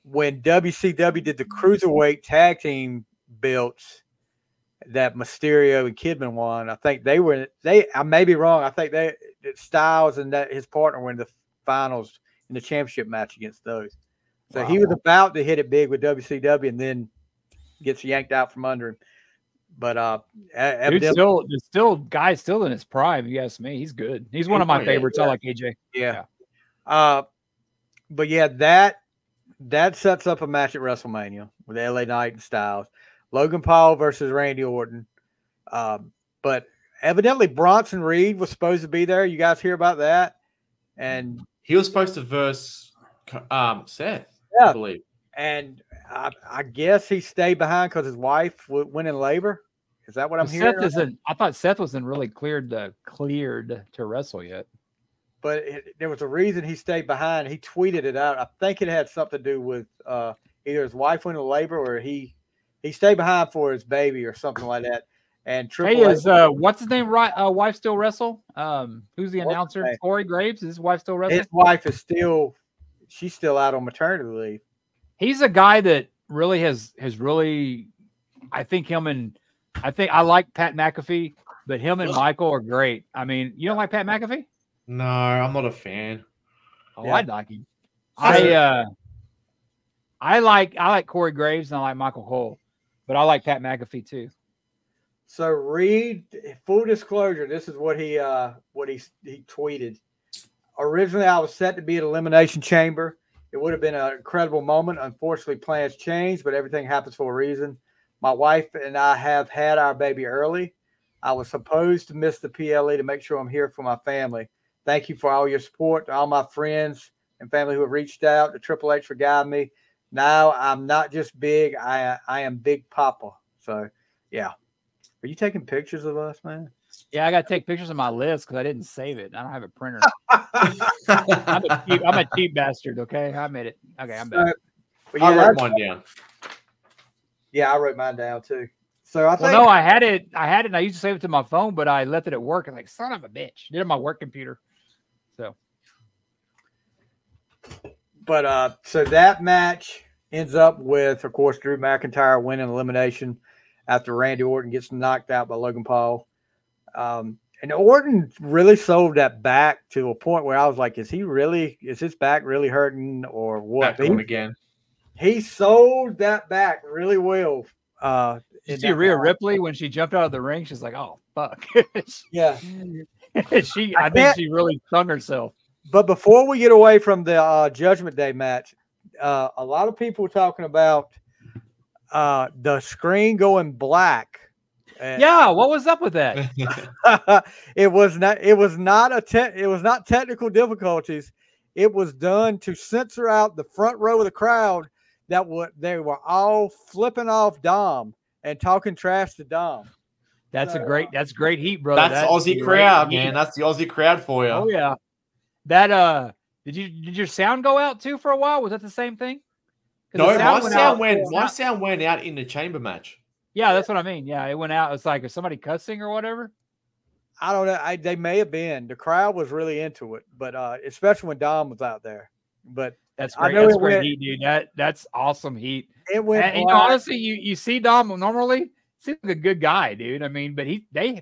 when WCW did the cruiserweight tag team belts that Mysterio and Kidman won, I think I may be wrong. I think Styles and his partner were in the finals in the championship match against those. So he was about to hit it big with WCW and then gets yanked out from under him. But guy's still in his prime. You ask me, he's good. He's one of my favorites. I like AJ. Yeah. But yeah, that sets up a match at WrestleMania with LA Knight and Styles. Logan Paul versus Randy Orton. But evidently Bronson Reed was supposed to be there. You guys hear about that? And he was supposed to verse Seth, I believe. And I guess he stayed behind because his wife went in labor. Is that what I'm hearing? I thought Seth wasn't really cleared to wrestle yet. But there was a reason he stayed behind. He tweeted it out. I think it had something to do with either his wife went into labor or he stayed behind for his baby or something like that. And what's his name? Wife still wrestle? Who's the announcer? Corey Graves. Is his wife still wrestle? His wife is she's still out on maternity leave. He's a guy that really has really. I I like Pat McAfee, but him and Michael are great. I mean, you don't like Pat McAfee? No, I'm not a fan. Oh, yeah. I like him. I like Corey Graves and I like Michael Cole, but I like Pat McAfee too. So Reed, full disclosure, this is what he tweeted. Originally, I was set to be at Elimination Chamber. It would have been an incredible moment. Unfortunately, plans changed, but everything happens for a reason. My wife and I have had our baby early. I was supposed to miss the PLE to make sure I'm here for my family. Thank you for all your support, to all my friends and family who have reached out, to Triple H for guiding me. Now I'm not just big, I am Big Papa. So, yeah. Are you taking pictures of us, man? Yeah, I got to take pictures of my list because I didn't save it. I don't have a printer. I'm a cheap bastard, okay? I made it. Okay, I'm back. But I yeah, wrote mine down. Yeah, I wrote mine down too. So I think Well, no, I had it, and I used to save it to my phone, but I left it at work. I'm like, son of a bitch. Did it on my work computer. So, but so that match ends up with, of course, Drew McIntyre winning elimination after Randy Orton gets knocked out by Logan Paul. And Orton really sold that back to a point where I was like, is his back really hurting or what? Back on again. He sold that back really well. Did you see Rhea Ripley when she jumped out of the ring? She's like, "Oh fuck!" Yeah, I think she really stung herself. But before we get away from the Judgment Day match, a lot of people were talking about the screen going black. Yeah, what was up with that? It was not technical difficulties. It was done to censor out the front row of the crowd they were all flipping off Dom and talking trash to Dom. That's great heat, brother. That's Aussie crowd, man. That's the Aussie crowd for you. Oh yeah. That did your sound go out too for a while? Was that the same thing? No, my sound went out in the chamber match. Yeah, that's what I mean. Yeah, it went out. It's like, is somebody cussing or whatever? I don't know. They may have been. The crowd was really into it, but especially when Dom was out there. But that's great. That's great heat, dude. That's awesome heat. It went. And honestly, you see Dom normally seems like a good guy, dude. I mean, but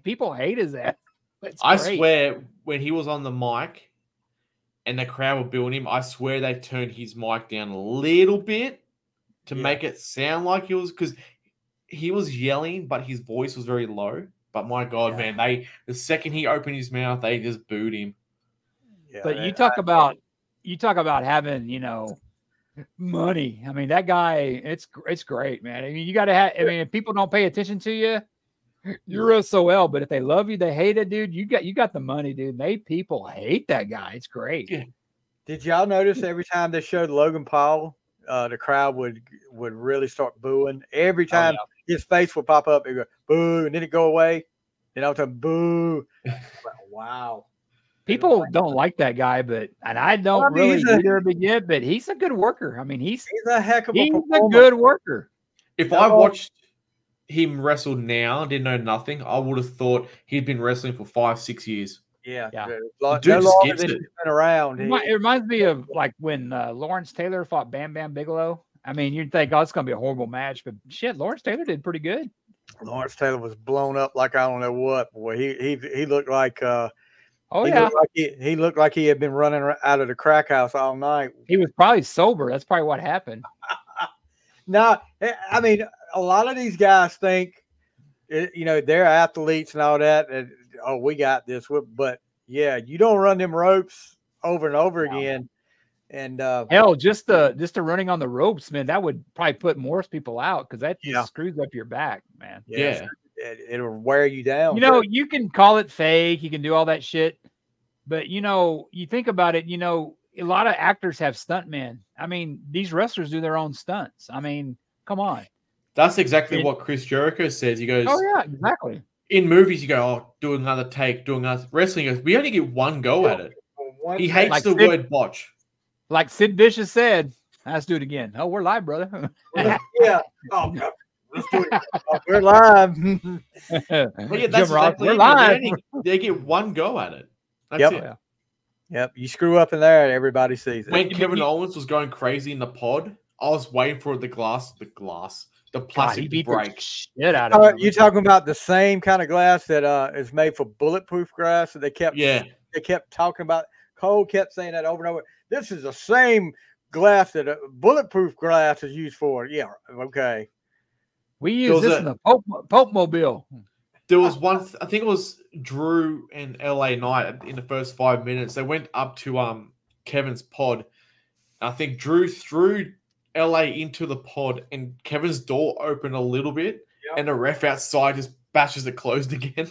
people hate his ass. I swear, when he was on the mic and the crowd were booing him, I swear they turned his mic down a little bit to make it sound like he was, because he was yelling, but his voice was very low. But my God, man, the second he opened his mouth, they just booed him. Yeah, but you talk about having, money. I mean, that guy, it's great, man. I mean, you got to have. I mean, if people don't pay attention to you, you're SOL. But if they love you, they hate it, dude. You got the money, dude. People hate that guy. It's great. Yeah. Did y'all notice every time they showed Logan Paul, the crowd would really start booing every time his face would pop up? It go boo, and then it go away. Then all the time boo. Wow. People don't like that guy, and I don't really either. But he's a good worker. I mean, he's a heck of a good worker. If I watched him wrestle now, didn't know nothing, I would have thought he'd been wrestling for 5-6 years. Yeah. The dude skips it. Been around. It reminds me of like when Lawrence Taylor fought Bam Bam Bigelow. I mean, you'd think, it's going to be a horrible match, but shit, Lawrence Taylor did pretty good. Lawrence Taylor was blown up like I don't know what. Boy, he looked like he looked like he had been running out of the crack house all night. He was probably sober. That's probably what happened. No, I mean, a lot of these guys think, they're athletes and all that. And, we got this. But yeah, you don't run them ropes over and over again. And hell, just the running on the ropes, man, that would probably put more people out because that just screws up your back, man. Yeah. It'll wear you down. You can call it fake, you can do all that shit, but you think about it, a lot of actors have stuntmen. I mean, these wrestlers do their own stunts. I mean, come on. That's exactly what Chris Jericho says. He goes, "Oh yeah, exactly." In movies, you go, do another take, do another. Wrestling goes, we only get one go at it. He hates the word botch. Like Sid Vicious said, let's do it again. Oh, we're live, brother. Yeah. Oh, God. Let's do it. We're live. That's exactly we're live. They get one go at it. That's it. Yep. You screw up in there, everybody sees it. When Kevin Owens was going crazy in the pod, I was waiting for the plastic to break. Shit out of it. You're talking about the same kind of glass that is made for bulletproof glass that they kept talking about. Cole kept saying that over and over. This is the same glass that bulletproof glass is used for. Yeah, okay. We use this in the Pope Mobile. There was one, I think it was Drew and LA Knight in the first 5 minutes. They went up to Kevin's pod. I think Drew threw LA into the pod and Kevin's door opened a little bit and the ref outside just bashes it closed again.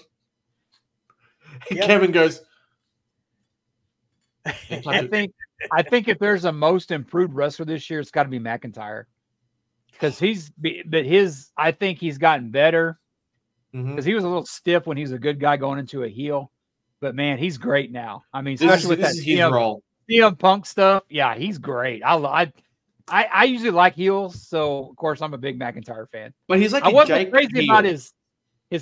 And Kevin goes, I think if there's a most improved wrestler this year, it's got to be McIntyre, because I think he's gotten better because he was a little stiff when he was a good guy going into a heel, but man, he's great now. I mean, especially with that CM Punk stuff. Yeah, he's great. I usually like heels, so of course I'm a big McIntyre fan. But he's like I a wasn't Jake crazy heel. about his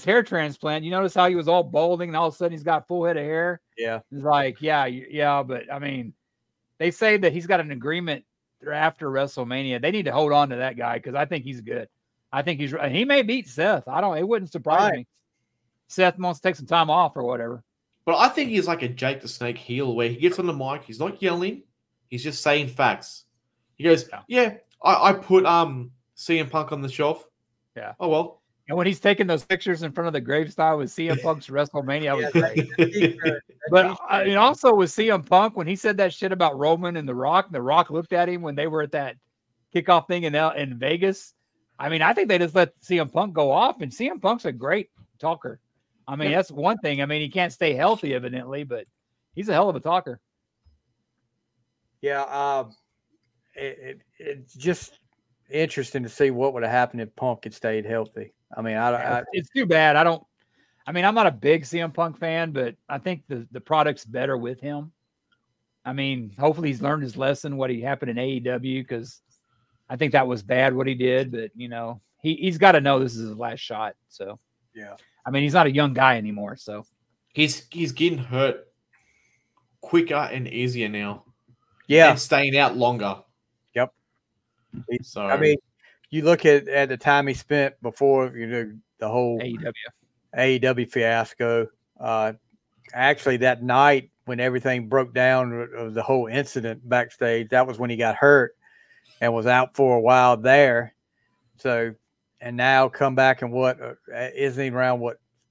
hair transplant. You notice how he was all balding, and all of a sudden he's got a full head of hair. Yeah. It's like, yeah, but I mean, they say that he's got an agreement after WrestleMania. They need to hold on to that guy because I think he's good. I think he may beat Seth. It wouldn't surprise me. Seth wants to take some time off or whatever. But I think he's like a Jake the Snake heel where he gets on the mic, he's not yelling, he's just saying facts. He goes, yeah, I put CM Punk on the shelf. Yeah. Oh, well. And when he's taking those pictures in front of the gravestone with CM Punk's WrestleMania, was great. But I mean, also with CM Punk, when he said that shit about Roman and The Rock looked at him when they were at that kickoff thing in Vegas. I mean, I think they just let CM Punk go off, and CM Punk's a great talker. I mean, that's one thing. I mean, he can't stay healthy, evidently, but he's a hell of a talker. Yeah, it's just interesting to see what would have happened if Punk had stayed healthy. I mean, it's too bad. I'm not a big CM Punk fan, but I think the product's better with him. I mean, hopefully he's learned his lesson, what happened in AEW, because I think that was bad what he did. But, you know, he's got to know this is his last shot. So, yeah. I mean, he's not a young guy anymore. So he's getting hurt quicker and easier now. Yeah. And staying out longer. Yep. So, I mean, you look at the time he spent before, you know, the whole AEW fiasco. Actually, that night when everything broke down of the whole incident backstage, that was when he got hurt and was out for a while there. So, and now come back and isn't he around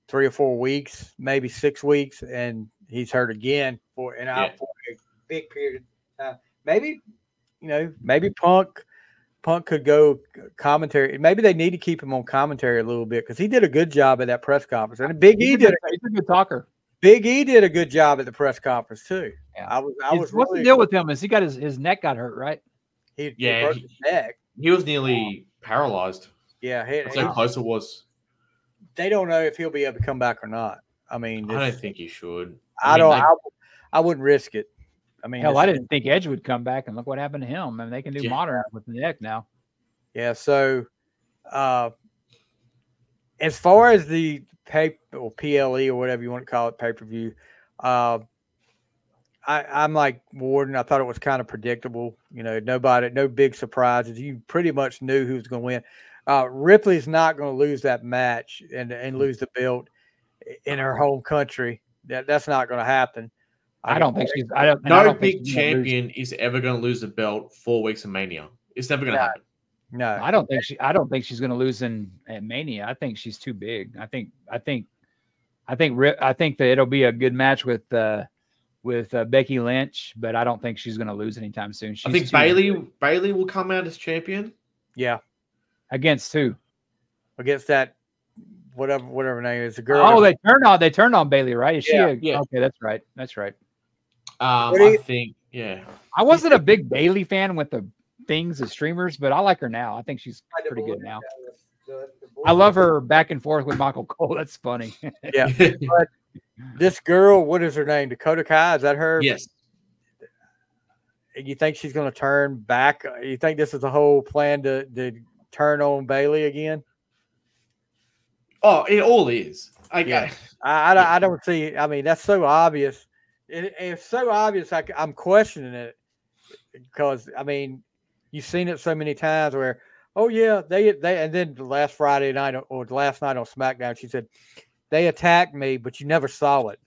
3 or 4 weeks, maybe 6 weeks, and he's hurt again out for a big period of time. Maybe Punk could go commentary. Maybe they need to keep him on commentary a little bit because he did a good job at that press conference. And he's a good talker. Big E did a good job at the press conference too. Yeah. What's the deal with him? Is he got his neck got hurt, right? He broke his neck. He was nearly paralyzed. Yeah, that's how close it was. They don't know if he'll be able to come back or not. I mean, I don't think he should. I wouldn't risk it. I mean, hell, I didn't think Edge would come back, and look what happened to him. I mean, they can do modern with the neck now. Yeah. So, as far as the PLE or whatever you want to call it, pay-per-view, I'm like Worden. I thought it was kind of predictable. You know, no big surprises. You pretty much knew who was going to win. Ripley's not going to lose that match and lose the belt in her home country. That's not going to happen. I don't think she's. No big champion is ever going to lose the belt 4 weeks of Mania. It's never going to happen. No, I don't think she's going to lose at Mania. I think she's too big. I think that it'll be a good match with Becky Lynch, but I don't think she's going to lose anytime soon. I think Bayley will come out as champion. Yeah, against who? Against that whatever her name is, the girl. Oh, they turned on Bayley, right? Is she? Yeah. Okay, that's right. I think, yeah. I wasn't a big Bayley fan with the things as streamers, but I like her now. I think she's pretty good now. I love her back and forth with Michael Cole. That's funny. Yeah. But this girl, what is her name? Dakota Kai, is that her? Yes. You think she's going to turn back? You think this is the whole plan to turn on Bayley again? Oh, it all is. I don't see. I mean, that's so obvious. It's so obvious. I'm questioning it because I mean, you've seen it so many times where, oh yeah, they and then last Friday night or last night on SmackDown, she said they attacked me, but you never saw it.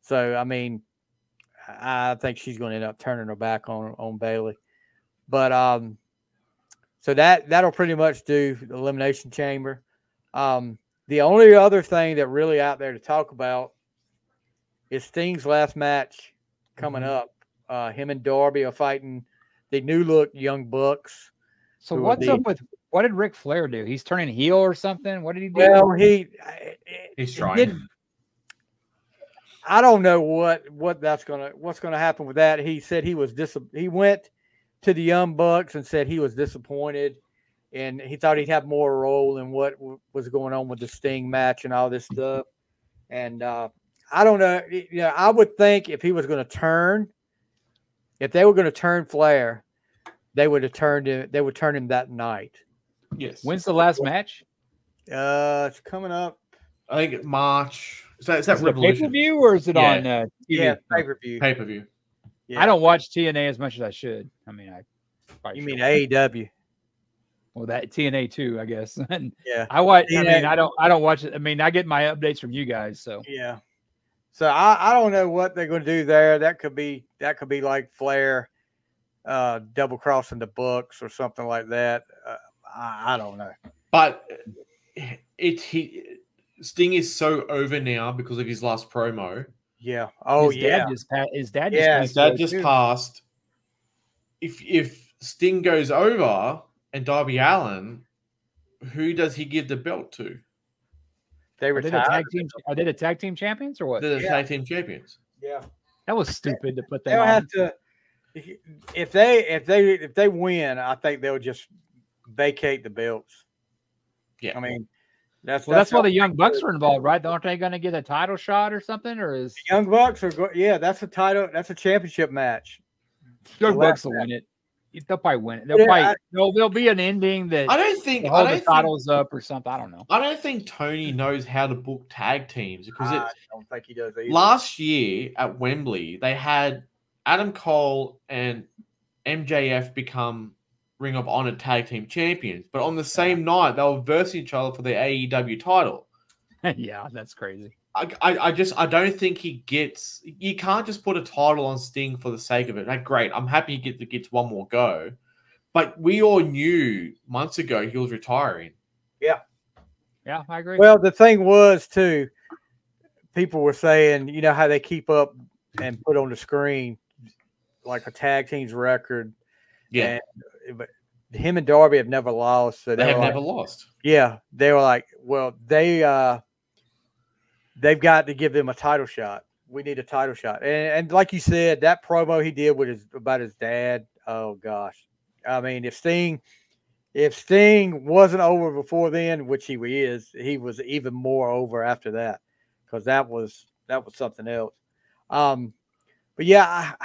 So I mean, I think she's going to end up turning her back on Bayley. But so that'll pretty much do the Elimination Chamber. The only other thing that really out there to talk about is Sting's last match coming up. Him and Darby are fighting the new look Young Bucks. So what's up with what did Ric Flair do? He's turning heel or something? What did he do? Well, he's trying. I don't know what's gonna happen with that. He said he went to the Young Bucks and said he was disappointed. And he thought he'd have more role in what was going on with the Sting match and all this stuff. And I don't know. You know, I would think if they were going to turn Flair, they would turn him that night. Yes. When's the last match? It's coming up. I think March. Is that Is it a Revolution? pay-per-view or is it Yeah. on TV? Yeah, pay-per-view. Pay-per-view. Yeah. I don't watch TNA as much as I should. I mean, You mean AEW? Well, that TNA too, I guess. Yeah. I watch. I TNA. mean, I don't watch it. I mean, I get my updates from you guys. So Yeah. So I don't know what they're going to do there. That could be like Flair double crossing the books or something like that. I don't know. But Sting is so over now because of his last promo. Yeah. Oh, his dad just passed. If Sting goes over and Darby Allin, who does he give the belt to? They Are they the tag team champions or what? They're the tag team champions. Yeah. That was stupid to put that They'll on. have to. If they win, I think they'll just vacate the belts. Yeah. I mean, that's why the Young Bucks are involved, right? Aren't they going to get a title shot or something? Or is Young Bucks that's a title. That's a championship match. Young Bucks will win it? They'll probably win it. There'll be an ending that I don't think the titles up or something. I don't know. I don't think Tony knows how to book tag teams because I don't think he does either. Last year at Wembley they had Adam Cole and MJF become Ring of Honor tag team champions, but on the same night they were versing each other for the AEW title. Yeah, that's crazy. I don't think he gets. You can't just put a title on Sting for the sake of it. Like, great, I'm happy he gets one more go, but we all knew months ago he was retiring. Yeah, I agree. Well, the thing was too, people were saying, you know how they keep up and put on the screen like a tag team's record. Yeah, but him and Darby have never lost. So they have never lost. Yeah, they were like, well, they've got to give them a title shot. We need a title shot. And like you said, that promo he did about his dad. Oh gosh. I mean, if Sting wasn't over before then, which he is, he was even more over after that. Because that was something else. But yeah,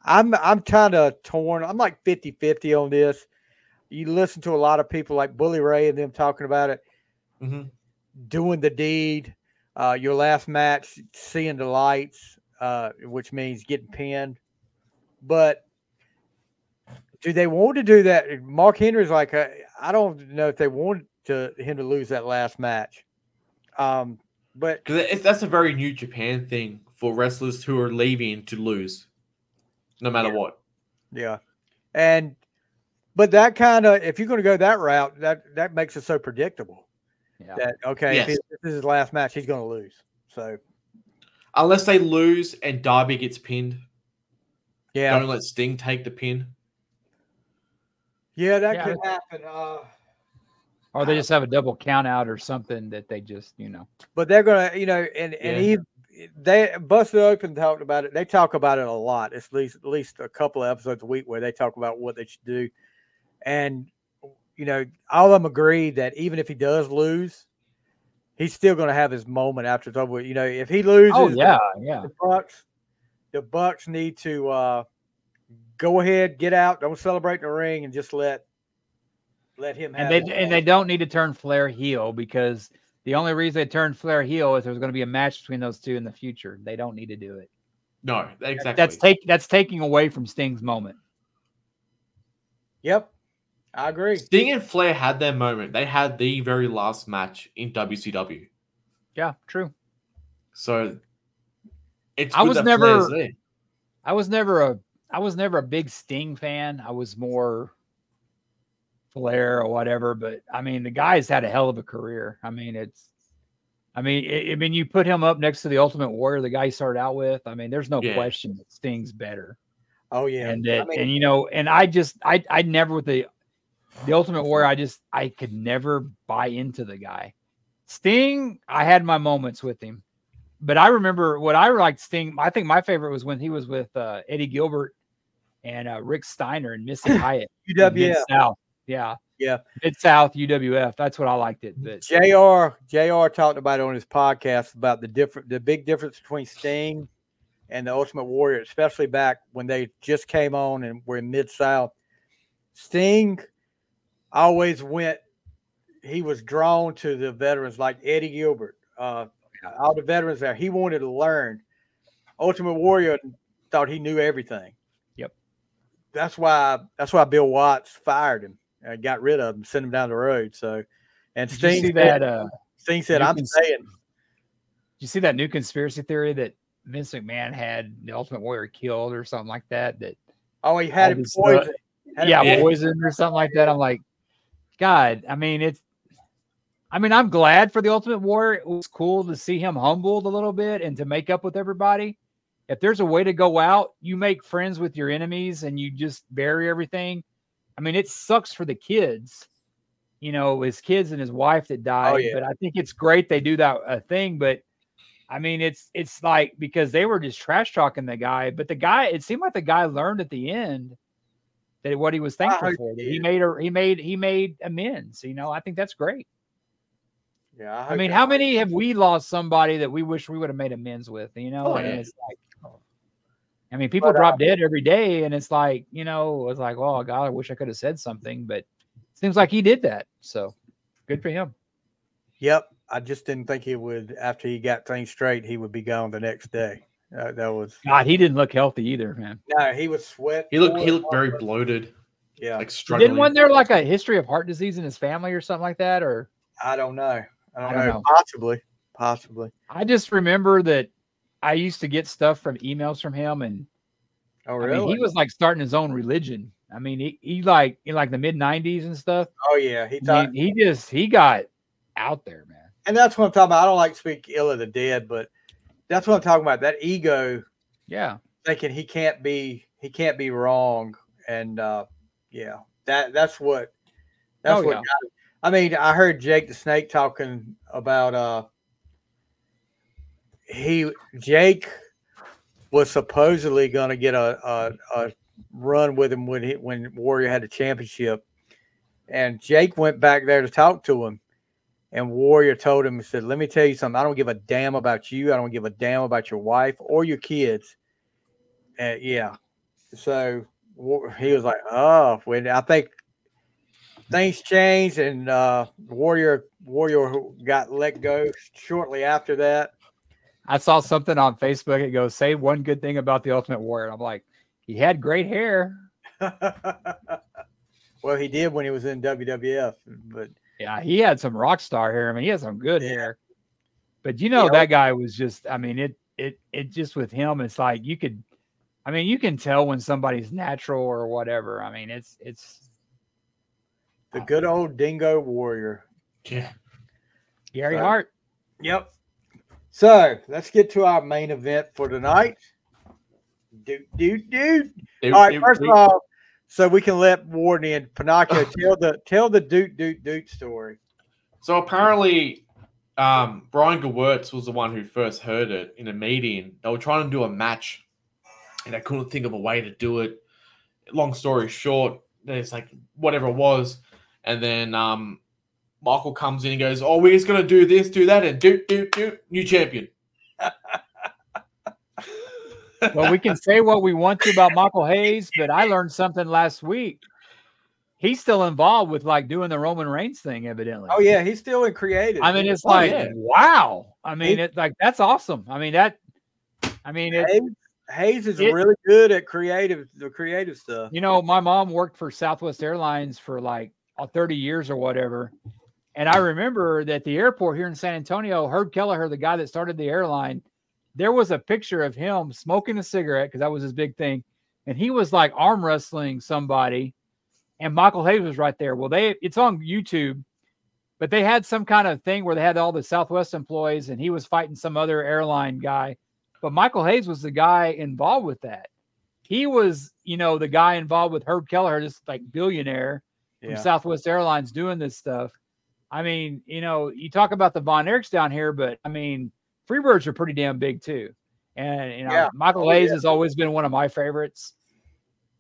I'm kind of torn. I'm like 50-50 on this. You listen to a lot of people like Bully Ray and them talking about it, doing the deed. Your last match, seeing the lights, which means getting pinned. But do they want to do that? Mark Henry's like, I don't know if they want him to lose that last match. But because that's a very New Japan thing for wrestlers who are leaving to lose, no matter what. Yeah, but that kind of, if you're going to go that route, that makes it so predictable. Yeah. That if this is his last match, he's going to lose. So unless they lose and Darby gets pinned, don't let Sting take the pin. Yeah, that could happen. Or they just have a double count out or something that they just, But they're gonna, and they busted open talked about it. They talk about it a lot. It's at least a couple of episodes a week where they talk about what they should do, and all of them agree that even if he does lose, he's still going to have his moment after it's over. If he loses, the Bucks need to go ahead, get out, don't celebrate in the ring, and just let him have. And they don't need to turn Flair heel, because the only reason they turned Flair heel is there's going to be a match between those two in the future. They don't need to do it. No, exactly. That's taking away from Sting's moment. Yep. I agree. Sting and Flair had their moment. They had the very last match in WCW. Yeah, true. So it's I good was that never Flair's there. I was never a big Sting fan. I was more Flair or whatever, but I mean, the guy's had a hell of a career. I mean, you put him up next to the Ultimate Warrior, the guy he started out with. I mean, there's no question that Sting's better. Oh yeah. And I never with the Ultimate Warrior, I could never buy into the guy. Sting, I had my moments with him, but I remember what I liked Sting. I think my favorite was when he was with Eddie Gilbert and Rick Steiner and Missy Hyatt. UWF. South. Yeah. Mid-South UWF. That's what I liked it. But JR talked about it on his podcast about the big difference between Sting and the Ultimate Warrior, especially back when they just came on and were in Mid-South. Sting always went. He was drawn to the veterans like Eddie Gilbert. All the veterans there. He wanted to learn. Ultimate Warrior thought he knew everything. Yep. That's why Bill Watts fired him and got rid of him, sent him down the road. So, and Sting said, "I'm staying." Did you see that new conspiracy theory that Vince McMahon had the Ultimate Warrior killed or something like that? That he had him poisoned. Poisoned or something like that. I'm like, God. I mean, I'm glad for the Ultimate Warrior. It was cool to see him humbled a little bit and to make up with everybody. If there's a way to go out, you make friends with your enemies and you just bury everything. I mean, it sucks for the kids, his kids and his wife that died. Oh, yeah. But I think it's great they do that thing. But I mean, it's like, because they were just trash talking the guy, but it seemed like the guy learned at the end that what he was thankful for. That he made amends. I think that's great. Yeah, I mean, how many have we lost somebody that we wish we would have made amends with? It's like, I mean, people drop dead every day, and it's like, it's like, oh God, I wish I could have said something, but it seems like he did that. So good for him. Yep, I just didn't think he would. After he got things straight, he would be gone the next day. That was God. He didn't look healthy either, man. No, he was sweating. He looked very bloated. Yeah, like struggling. Wasn't there like a history of heart disease in his family or something like that? Or I don't know. I don't know. Possibly. I just remember that I used to get stuff from emails from him, and really? I mean, he was like starting his own religion. I mean, he like in like the mid-90s and stuff. Oh yeah, he got out there, man. And that's what I'm talking about. I don't like to speak ill of the dead, but that's what I'm talking about. That ego, thinking he can't be wrong, and that's what got it. I mean, I heard Jake the Snake talking about Jake was supposedly going to get a run with him when Warrior had the championship, and Jake went back there to talk to him, and Warrior told him, he said, "Let me tell you something. I don't give a damn about you. I don't give a damn about your wife or your kids." So he was like, "Oh, when I think." Things changed, and Warrior got let go shortly after that. I saw something on Facebook. It goes, "Say one good thing about the Ultimate Warrior." I'm like, he had great hair. Well, he did when he was in WWF, but yeah, he had some rock star hair. I mean, he had some good hair. But that guy was just. I mean, it just with him, it's like you can tell when somebody's natural or whatever. I mean, it's. The good old Dingo Warrior. Yeah. Gary Hart. Yep. So let's get to our main event for tonight. Doot, doot, doot. All right, first of all, so we can let Worden and Pennachio tell the Doot Doot Doot story. So apparently, Brian Gewirtz was the one who first heard it in a meeting. They were trying to do a match, and they couldn't think of a way to do it. Long story short, it's like whatever it was. And then Michael comes in and goes, "Oh, we're just going to do this, do that, and doot, doot, doot, new champion." Well, we can say what we want to about Michael Hayes, but I learned something last week. He's still involved with like doing the Roman Reigns thing, evidently. Oh, yeah. He's still in creative. I mean, it's wow. I mean, it's like, that's awesome. I mean, Hayes is really good at the creative stuff. My mom worked for Southwest Airlines for like 30 years or whatever. And I remember that the airport here in San Antonio, Herb Kelleher, the guy that started the airline, there was a picture of him smoking a cigarette because that was his big thing. And he was like arm wrestling somebody. And Michael Hayes was right there. Well, it's on YouTube, but they had some kind of thing where they had all the Southwest employees and he was fighting some other airline guy. But Michael Hayes was the guy involved with that. He was, the guy involved with Herb Kelleher, this like billionaire from Southwest Airlines doing this stuff. I mean, you talk about the Von Erichs down here, but I mean, Freebirds are pretty damn big too. And, Michael Hayes has always been one of my favorites.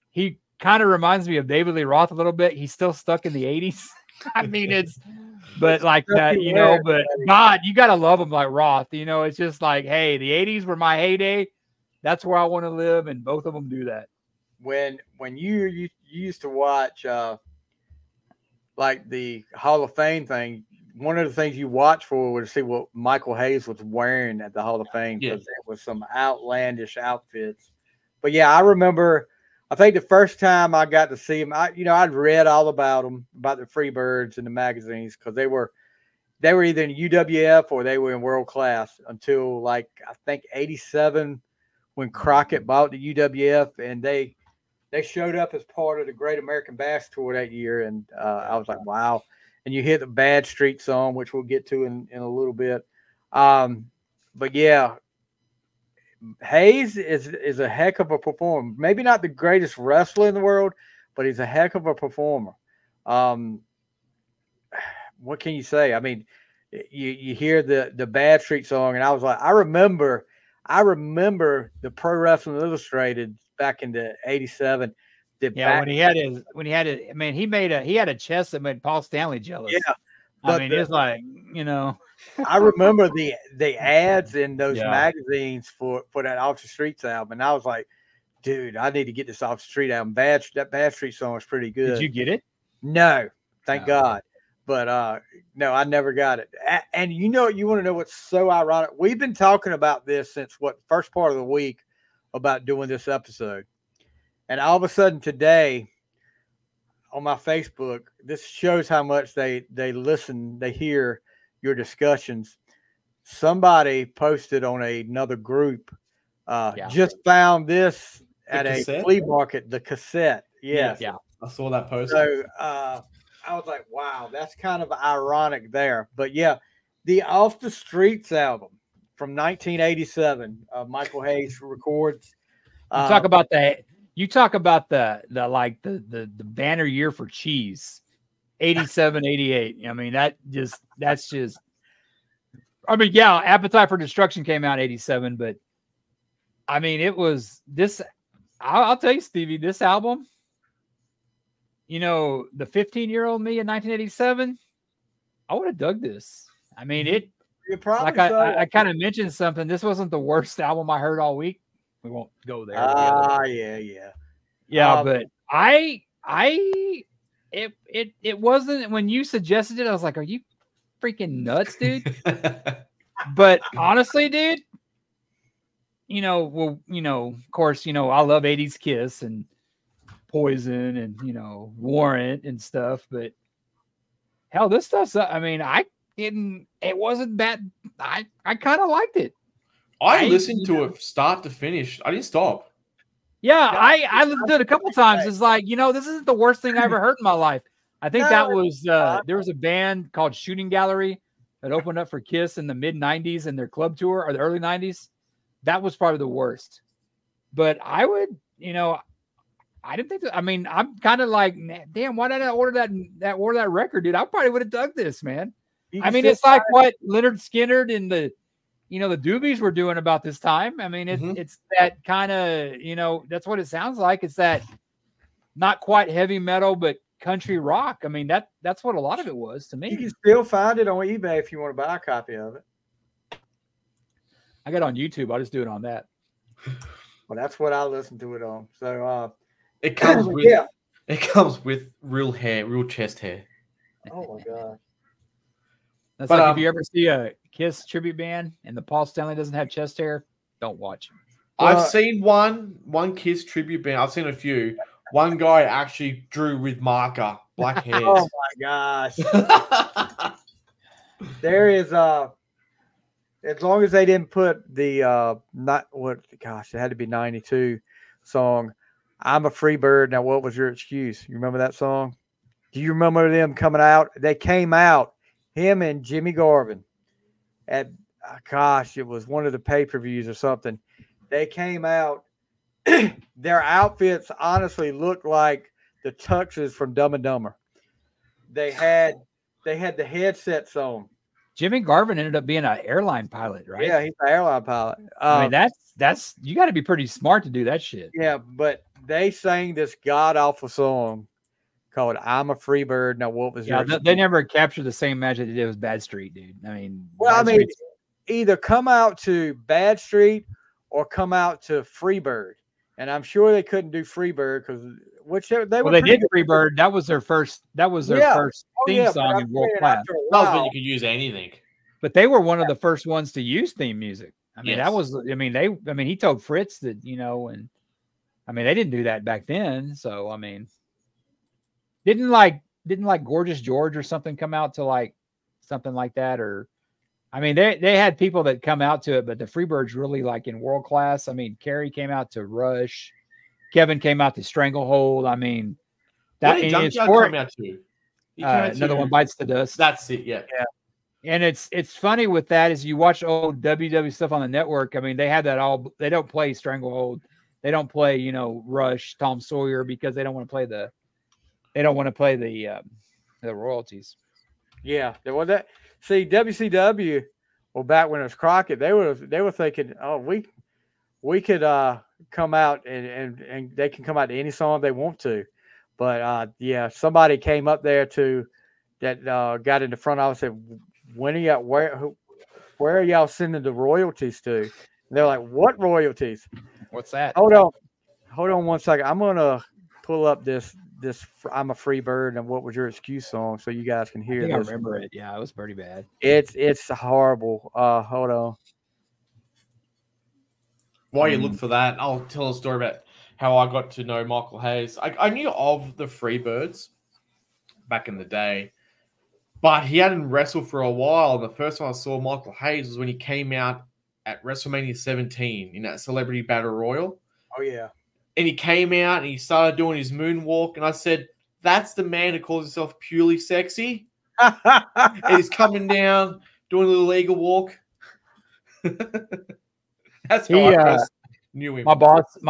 He kind of reminds me of David Lee Roth a little bit. He's still stuck in the 80s. I mean, but like that, but God, you got to love him like Roth. It's just like, hey, the 80s were my heyday. That's where I want to live. And both of them do that. When you you used to watch like the Hall of Fame thing, one of the things you watch for was to see what Michael Hayes was wearing at the Hall of Fame, because there was some outlandish outfits. But yeah, I remember, I think the first time I got to see him, I'd read all about them, about the Freebirds in the magazines, because they were either in UWF or they were in world class until like, I think 87 when Crockett bought the UWF, and they showed up as part of the Great American Bash Tour that year. And I was like, wow. And you hear the Bad Street song, which we'll get to in a little bit. But yeah, Hayes is a heck of a performer. Maybe not the greatest wrestler in the world, but he's a heck of a performer. What can you say? I mean, you hear the Bad Street song, and I was like, I remember the Pro Wrestling Illustrated back in the 87. When he had his, I mean, he had a chest that made Paul Stanley jealous. Yeah. I mean, it's like, I remember the ads in those magazines for that Off the Streets album. And I was like, dude, I need to get this Off the Street album. That Bad Street song is pretty good. Did you get it? No, thank God. But no, I never got it. And you want to know what's so ironic? We've been talking about this since first part of the week about doing this episode. And all of a sudden today on my Facebook, this shows how much they listen, they hear your discussions. Somebody posted on another group, just found this at a flea market, the cassette. Yes. Yeah. I saw that post. So I was like, wow, that's kind of ironic there. But yeah, the Off the Streets album from 1987, Michael Hayes records. You talk about the banner year for cheese, 87, 88. I mean, that's just, I mean, yeah, Appetite for Destruction came out in 87, but I mean, it was this, I'll tell you, Stevie, this album, the 15-year-old me in 1987, I would have dug this. I mean, I kind of mentioned something. This wasn't the worst album I heard all week. We won't go there. Yeah. But it wasn't, when you suggested it, I was like, are you freaking nuts, dude? But honestly, dude, of course, I love 80s Kiss and Poison and, Warrant and stuff, but hell, this stuff's, I mean, it wasn't bad. I kind of liked it. I listened to it start to finish. I didn't stop. Yeah, I listened to it a couple times. It's like, this isn't the worst thing I ever heard in my life. I think that was there was a band called Shooting Gallery that opened up for Kiss in the mid 90s in their club tour, or the early 90s. That was probably the worst. But I would, I didn't think that. I mean, I'm kind of like, damn, why did I order that record, dude? I probably would have dug this, man. I mean, it's like what Leonard Skinner and the Doobies were doing about this time. I mean, it's that kind of, that's what it sounds like. It's that not quite heavy metal, but country rock. I mean, that's what a lot of it was to me. You can still find it on eBay if you want to buy a copy of it. I got it on YouTube. I'll just do it on that. Well, that's what I listen to it on. So it comes with real hair, real chest hair. Oh my God. That's like if you ever see a Kiss tribute band and the Paul Stanley doesn't have chest hair, don't watch. I've seen one Kiss tribute band. I've seen a few. One guy actually drew with marker black hairs. Oh my gosh. There is as long as they didn't put the it had to be 92 song, I'm a Free Bird. Now what was your excuse? You remember that song? Do you remember them coming out? They came out, him and Jimmy Garvin, at it was one of the pay-per-views or something. They came out. Their outfits honestly looked like the tuxes from Dumb and Dumber. They had the headsets on. Jimmy Garvin ended up being an airline pilot, right? Yeah, he's an airline pilot. I mean, that's you got to be pretty smart to do that shit. Yeah, but they sang this god-awful song called "I'm a Free Bird." Now, what was they never captured the same magic they did with Bad Street, dude. I mean, either come out to Bad Street or come out to Free Bird. And I'm sure they couldn't do Free Bird because which they Well, were they pretty did Freebird. That was their first. That was their Yeah. first Oh, theme yeah, but song I'm in world saying class. after a That was when while- you could use anything. But they were one of the first ones to use theme music. I mean, Yes. that was. I mean, he told Fritz that, and I mean, they didn't do that back then. So I mean, didn't like Gorgeous George or something come out to like something like that? Or I mean, they had people that come out to it, but the Freebirds really like in world class. I mean, Carrie came out to Rush, Kevin came out to Stranglehold. I mean, What that did and it's Junkyard come out to? He came out another to- one bites the dust. That's it. Yeah. And it's funny with that is you watch old WW stuff on the network. I mean, they have that all. They don't play Stranglehold. They don't play, Rush, Tom Sawyer, because they don't want to play the. They don't want to play the royalties. Yeah, there was that. See, WCW, well, back when it was Crockett, they were thinking, oh, we could come out and they can come out to any song they want to, but yeah, somebody came up there that got in the front office and said, when are y'all where are y'all sending the royalties to? And they're like, what royalties? What's that? Hold on 1 second. I'm gonna pull up this I'm a Free Bird and What Was Your Excuse song so you guys can hear I think this. I remember it. Yeah, it was pretty bad. It's horrible. Hold on. While you look for that, I'll tell a story about how I got to know Michael Hayes. I knew of the Freebirds back in the day, but he hadn't wrestled for a while. And the first time I saw Michael Hayes was when he came out at WrestleMania 17 in that Celebrity Battle Royal. Oh yeah. And he came out and he started doing his moonwalk. And I said, that's the man who calls himself purely sexy. And he's coming down, doing a little eagle walk. That's how I first knew him. My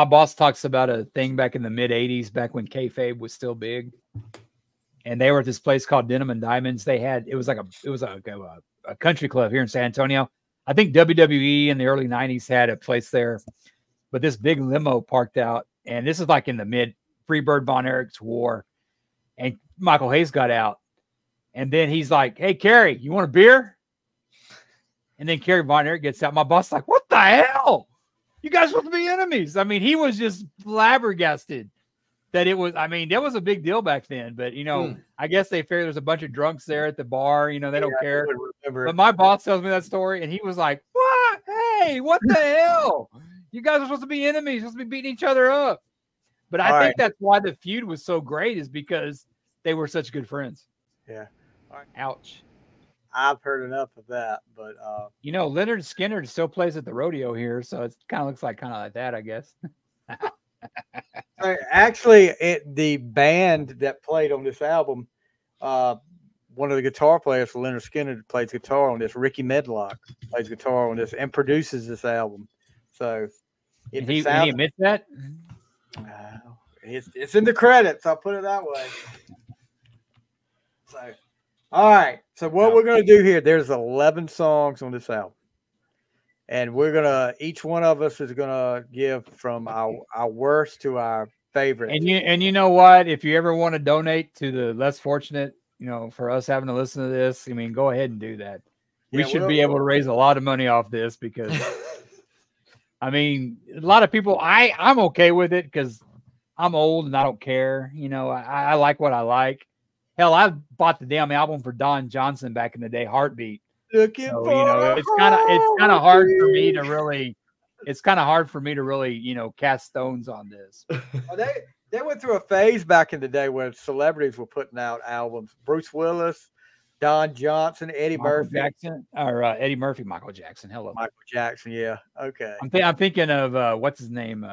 boss talks about a thing back in the mid '80s, back when kayfabe was still big, and they were at this place called Denim and Diamonds. It was a country club here in San Antonio. I think WWE in the early '90s had a place there, but this big limo parked out, and this is like in the mid Freebird Von Erich's war, and Michael Hayes got out, and then he's like, "Hey, Carrie, you want a beer?" And then Carrie Von Erich gets out. My boss is like, what the hell? You guys supposed to be enemies. I mean, he was just flabbergasted that it was. I mean, that was a big deal back then. But, I guess they figured there's a bunch of drunks there at the bar. They don't care. But my boss tells me that story, and he was like, what? Hey, what the hell? You guys are supposed to be enemies, supposed to be beating each other up. But I think that's why the feud was so great, is because they were such good friends. Yeah. Ouch. I've heard enough of that, but Leonard Skinner still plays at the rodeo here, so it kind of looks like that, I guess. Actually, the band that played on this album, one of the guitar players for Leonard Skinner plays guitar on this. Ricky Medlock plays guitar on this and produces this album. So, if he admits that, it's in the credits. I'll put it that way. So. All right. So what we're going to do here, there's 11 songs on this album. And each one of us is going to give from our worst to our favorite. And you know what? If you ever want to donate to the less fortunate, for us having to listen to this, I mean, go ahead and do that. We should be able to raise a lot of money off this because, I mean, a lot of people, I'm okay with it because I'm old and I don't care. I like what I like. Hell, I bought the damn album for Don Johnson back in the day, Heartbeat. It's kind of hard for me to really, cast stones on this. Well, they went through a phase back in the day where celebrities were putting out albums. Bruce Willis, Don Johnson, Eddie Murphy. Eddie Murphy, Michael Jackson. Hello. Michael Jackson, yeah. Okay. I'm thinking of what's his name?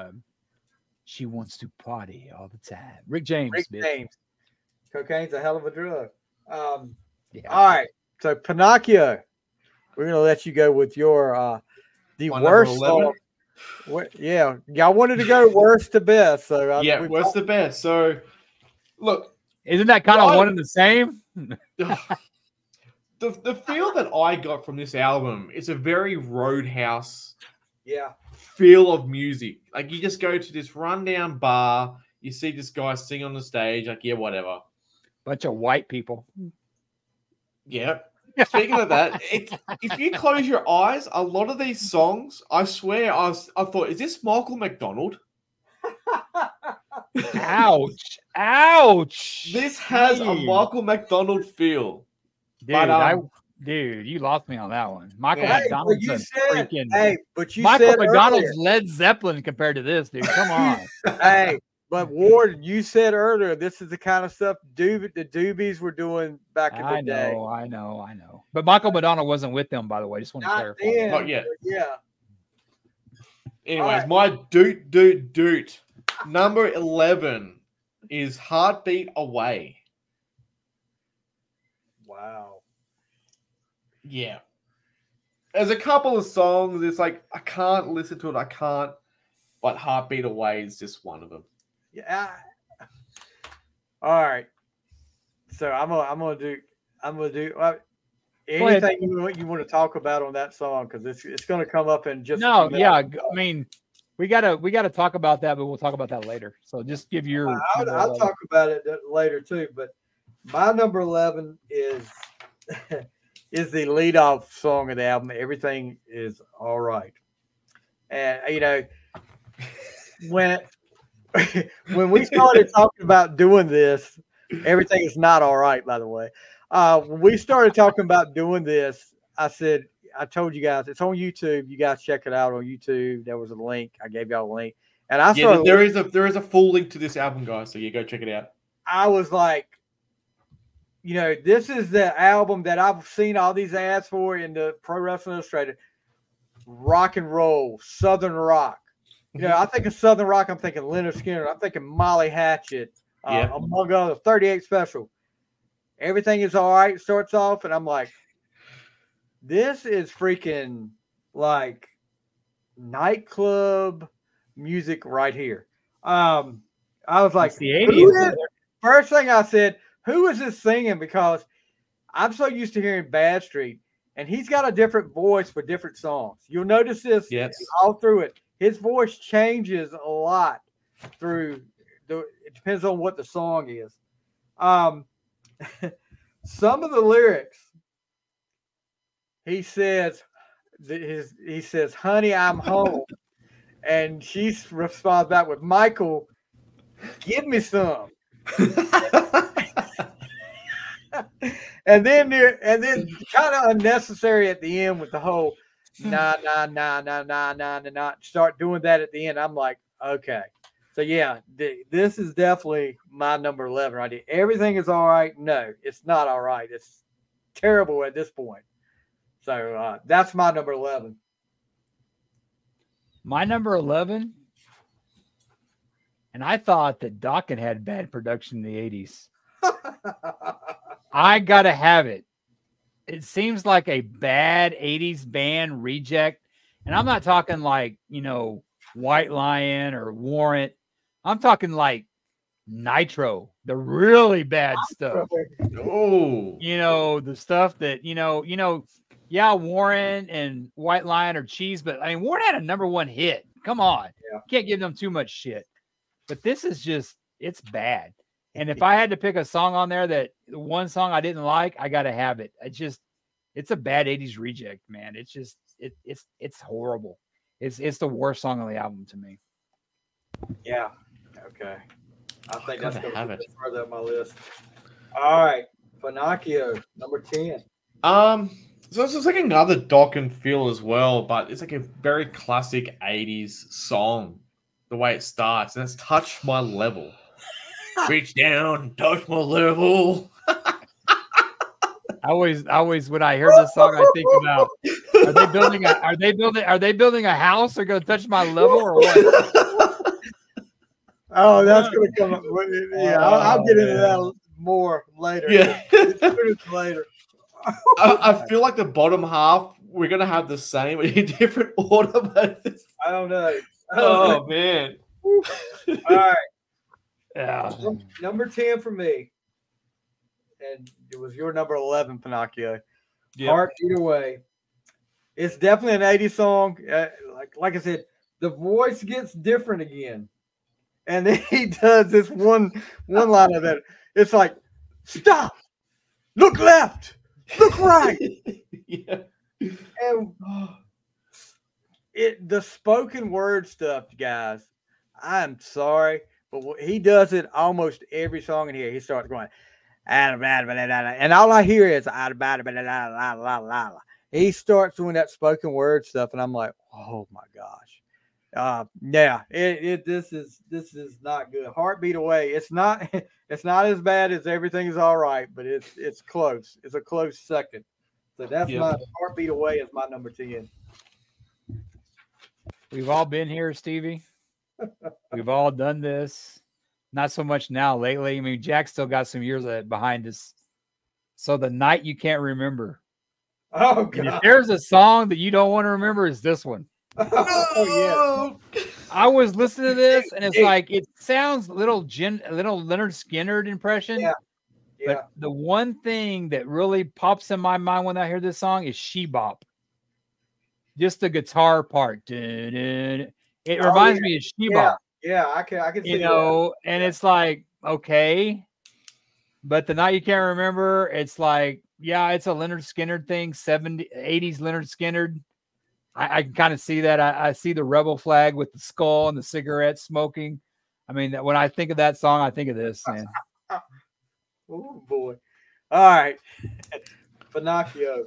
She wants to party all the time. Rick James. James. Cocaine's a hell of a drug. All right. So Pennachio, we're gonna let you go with your the worst song. Yeah, y'all wanted to go worst to best. So worst to best. So look, isn't that kind of one and the same? The feel that I got from this album is a very Roadhouse feel of music. Like you just go to this rundown bar, you see this guy sing on the stage, like whatever. Bunch of white people. Yeah. Speaking of that, if you close your eyes, a lot of these songs, I swear, I thought, is this Michael McDonald? Ouch. Ouch. This has a Dude. Michael McDonald feel. Dude, But, dude, you lost me on that one. Michael Yeah. Hey, but McDonald's you a said, freaking hey, but you Michael said McDonald's earlier, Led Zeppelin compared to this, dude. Come on. hey, but Ward, you said earlier, this is the kind of stuff the Doobies were doing back in the day. I know. But Michael McDonald wasn't with them, by the way. Just want to Not clarify. then, Not yet. but yeah. Anyways, my Doot Doot Doot number 11 is Heartbeat Away. Wow. Yeah. There's a couple of songs, it's like, I can't listen to it, I can't. But Heartbeat Away is just one of them. Yeah. All right. So I'm gonna do anything you want to talk about on that song, because it's gonna come up in just No, yeah. I mean, we gotta talk about that, but we'll talk about that later. So just give your. I'll talk about it later too. But my number 11 is is the leadoff song of the album. Everything is all right, and you know when we started talking about doing this, everything is not all right. By the way, when we started talking about doing this, I told you guys it's on YouTube. You guys check it out on YouTube. There was a link. I gave y'all a link, and there is a full link to this album, guys. So you go check it out. I was like, you know, this is the album that I've seen all these ads for in the Pro Wrestling Illustrated. Rock and roll, Southern rock. You know, I think of Southern rock. I'm thinking Leonard Skinner. I'm thinking Molly Hatchet. Among others, 38 Special. Everything is all right. Starts off, and I'm like, this is freaking like nightclub music right here. I was like, it's the 80s. First thing I said, who is this singing? Because I'm so used to hearing Bad Street, and he's got a different voice for different songs. You'll notice this all through it. His voice changes a lot through it depends on what the song is. Some of the lyrics, he says, honey, I'm home. And she responds back with, Michael, give me some. and then kind of unnecessary at the end with the whole nah. Start doing that at the end. I'm like, okay. So yeah, this is definitely my number 11 right here. Everything is all right. No, it's not all right. It's terrible at this point. So that's my number 11. My number 11, and I thought that Dokken had bad production in the 80s. I gotta have it. It seems like a bad 80s band reject. And I'm not talking like, you know, White Lion or Warrant. I'm talking like Nitro, the really bad stuff. Oh, you know, the stuff that, you know, yeah, Warren and White Lion are cheese, but I mean, Warren had a #1 hit. Come on. Yeah. Can't give them too much shit. But this is just, it's bad. And if I had to pick a song on there that one song I didn't like, I got to have it. It's a bad 80s reject, man. It's just, it's horrible. It's the worst song on the album to me. Yeah. Okay. I think that's going to be further up my list. All right. Pennachio, number 10. So it's just like another Dokken feel as well, but it's like a very classic 80s song, the way it starts, and it's Touch My Level. Reach down, touch my level. I always when I hear this song, I think about are they building a house? They're gonna touch my level or what? Oh, that's gonna come up. Yeah, I'll get into that more later. Yeah, later. I feel like the bottom half we're gonna have the same in different order, but I don't know. Oh man! All right. Yeah. Number 10 for me, and it was your number 11, Pennachio. Yep. Heartbeat Away. It's definitely an 80s song. Like I said, the voice gets different again, and then he does this one line of it. It's like, stop, look left, look right. Yeah. And the spoken word stuff, guys. I'm sorry. but he does it almost every song in here. He starts going, and all I hear is he starts doing that spoken word stuff, and I'm like, oh my gosh. Yeah, this is not good. Heartbeat Away. It's not as bad as Everything Is All Right, but it's close. It's a close second. So that's my Heartbeat Away is my number 10. We've all been here, Stevie. We've all done this. Not so much now lately. I mean, Jack still got some years of it behind us. So The Night You Can't Remember. Oh, God. And if there's a song that you don't want to remember, is this one. Oh, yeah. I was listening to this, and it's like, it sounds little Leonard Skinner impression. Yeah. But the one thing that really pops in my mind when I hear this song is She Bop. Just the guitar part. It reminds me of She Bop. Yeah, I can see that. And it's like, okay. But The Night You Can't Remember, it's like, yeah, it's a Leonard Skinner thing, 80s Leonard Skinner. I can kind of see that. I see the rebel flag with the skull and the cigarette smoking. I mean, when I think of that song, I think of this, man. Oh, boy. All right. Pennachio.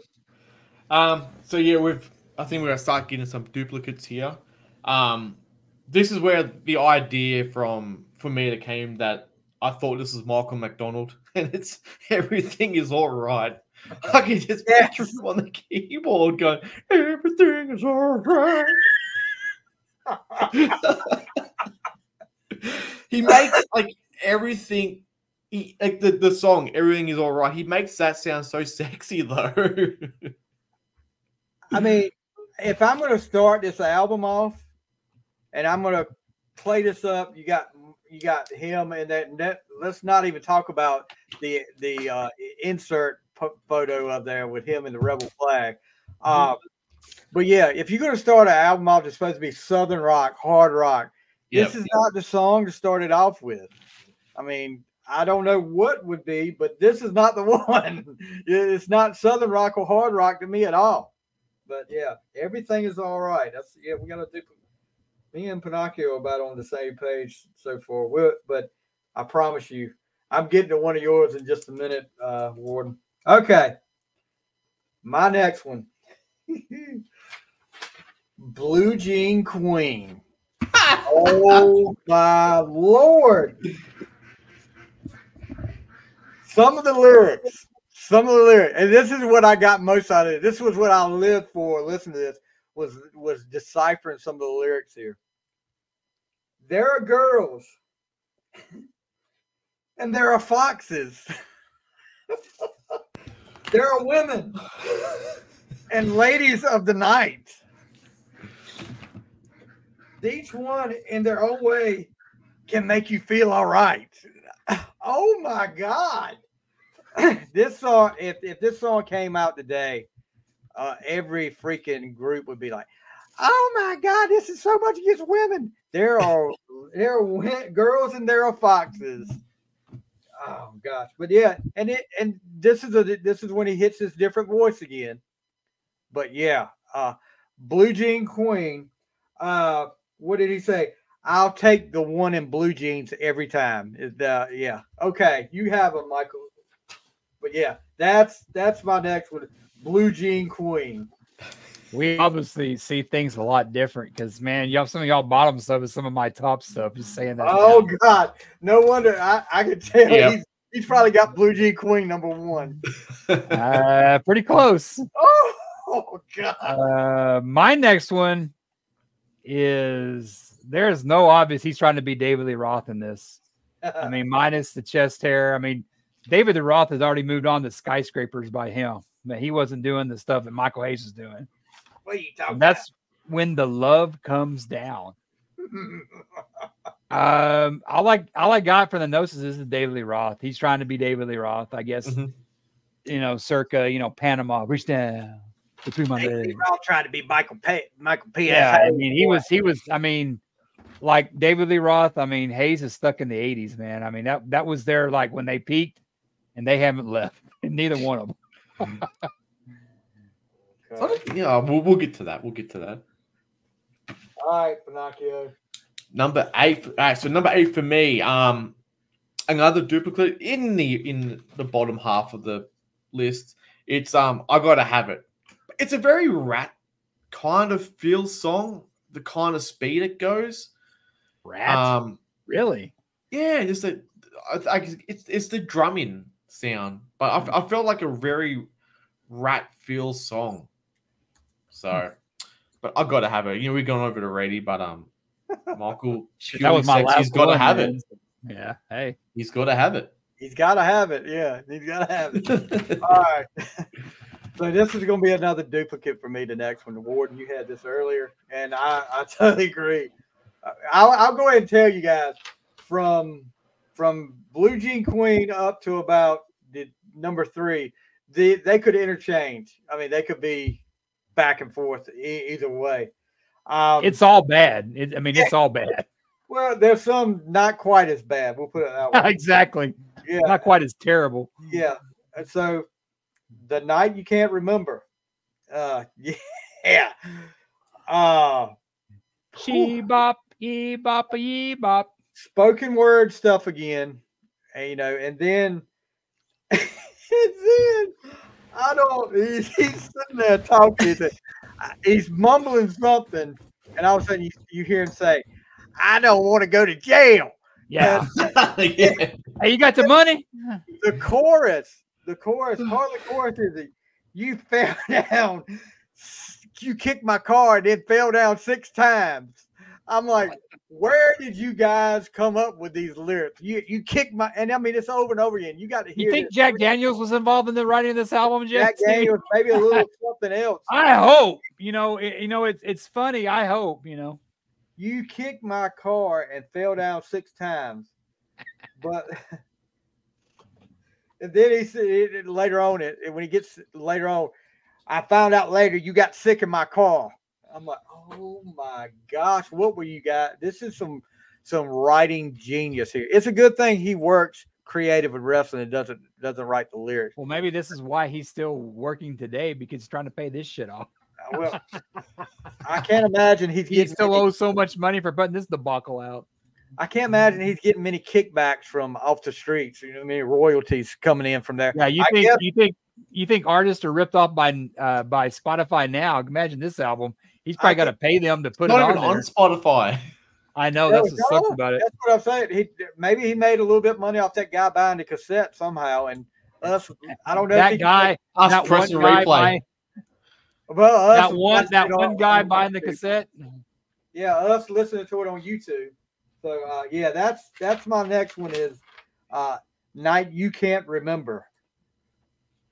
So, yeah, I think we're going to start getting some duplicates here. This is where the idea for me that came that I thought this was Michael McDonald, and it's Everything Is All Right. I can just picture him on the keyboard going, everything is all right. He makes like everything, like the song, Everything Is All Right. He makes that sound so sexy though. I mean, if I'm going to start this album off and I'm going to play this up, you got him and that. Let's not even talk about the insert photo up there with him and the rebel flag. But yeah, if you're going to start an album off, it's supposed to be Southern rock, hard rock. This is not the song to start it off with. I mean, I don't know what would be, but this is not the one. It's not Southern rock or hard rock to me at all. But yeah, Everything Is All Right. We got to do. Me and Pennachio are about on the same page so far. But I promise you, I'm getting to one of yours in just a minute, Warden. Okay. My next one. Blue Jean Queen. Oh, my Lord. Some of the lyrics. And this is what I got most out of it. This was what I lived for. Listen to this. Was deciphering some of the lyrics here. There are girls and there are foxes. There are women and ladies of the night. Each one in their own way can make you feel all right. Oh my God. This song, if this song came out today, every freaking group would be like, oh my God, this is so much against women. There are girls and there are foxes. Oh gosh, but yeah, and this is when he hits his different voice again. But yeah, Blue Jean Queen. What did he say? I'll take the one in blue jeans every time. Yeah, okay, you have them, Michael. But yeah, that's my next one. Blue Jean Queen. We obviously see things a lot different because, man, some of y'all bottom stuff is some of my top stuff. Just saying that. Oh God, no wonder I could tell he's probably got Blue Jean Queen number 1. Pretty close. Oh God. My next one is there's no obvious. He's trying to be David Lee Roth in this. I mean, minus the chest hair. I mean, David Lee Roth has already moved on to Skyscrapers by him. But he wasn't doing the stuff that Michael Hayes is doing. What are you talking about? That's When the Love Comes Down. I like God for the Gnosis is David Lee Roth. He's trying to be David Lee Roth, I guess. Mm-hmm. Circa, Panama, reach down between my legs. We're all trying to be Michael P. Yeah, I mean, he was. I mean, like David Lee Roth. I mean, Hayes is stuck in the '80s, man. I mean, that was their like when they peaked, and they haven't left. Neither one of them. Yeah, we'll get to that. All right, Pennachio. Number 8. All right, so number 8 for me. Another duplicate in the bottom half of the list. It's I Gotta Have It. It's a very Rat kind of feel song. The kind of speed it goes. Rat? Really? Yeah, just it's the drumming sound, but I felt like a very Rat feel song. So, but I Gotta Have It. You know, we're going over to Rady, but Michael, that was my last. He's got to have it. Yeah, hey, he's got to have it. He's got to have it. Yeah, he's got to have it. All right. So this is going to be another duplicate for me. The next one, Warden, you had this earlier, and I totally agree. I'll go ahead and tell you guys from Blue Jean Queen up to about the number 3, they could interchange. I mean, they could be back and forth either way. It's all bad. It's all bad. Well, there's some not quite as bad. We'll put it that way. Exactly. Yeah. Not quite as terrible. Yeah. And so The Night You Can't Remember. Yeah. She bop, ye bop, ye bop. Spoken word stuff again. And then I don't, he's sitting there talking. He's mumbling something, and all of a sudden you hear him say, "I don't want to go to jail." Yeah. Yeah. Hey, you got the money? The chorus, part of the chorus is, "You fell down, you kicked my car, and then fell down 6 times." I'm like, where did you guys come up with these lyrics? You kicked my, and I mean, it's over and over again. You got to hear. You think Jack Daniels was involved in the writing of this album, Jack Daniels, maybe a little something else. I hope. It's funny. I hope. You kicked my car and fell down 6 times, but and then he said later on when he gets later on, I found out later you got sick in my car. I'm like, oh my gosh, what were you guys? This is some writing genius here. It's a good thing he works creative with wrestling and doesn't write the lyrics. Well, maybe this is why he's still working today, because he's trying to pay this shit off. Well, I can't imagine he still owes so much money for putting this debacle out. I can't imagine he's getting many kickbacks from off the streets. Many royalties coming in from there. Yeah, you think artists are ripped off by Spotify now? Imagine this album. He's probably got to pay them to put it on there. On Spotify. I know, that's what sucks about it. That's what I'm saying. Maybe he made a little bit of money off that guy buying the cassette somehow, and us. I don't know. That guy, that one guy buying. Well, that one guy buying the cassette. Yeah, us listening to it on YouTube. So yeah, that's my next one is Night You Can't Remember.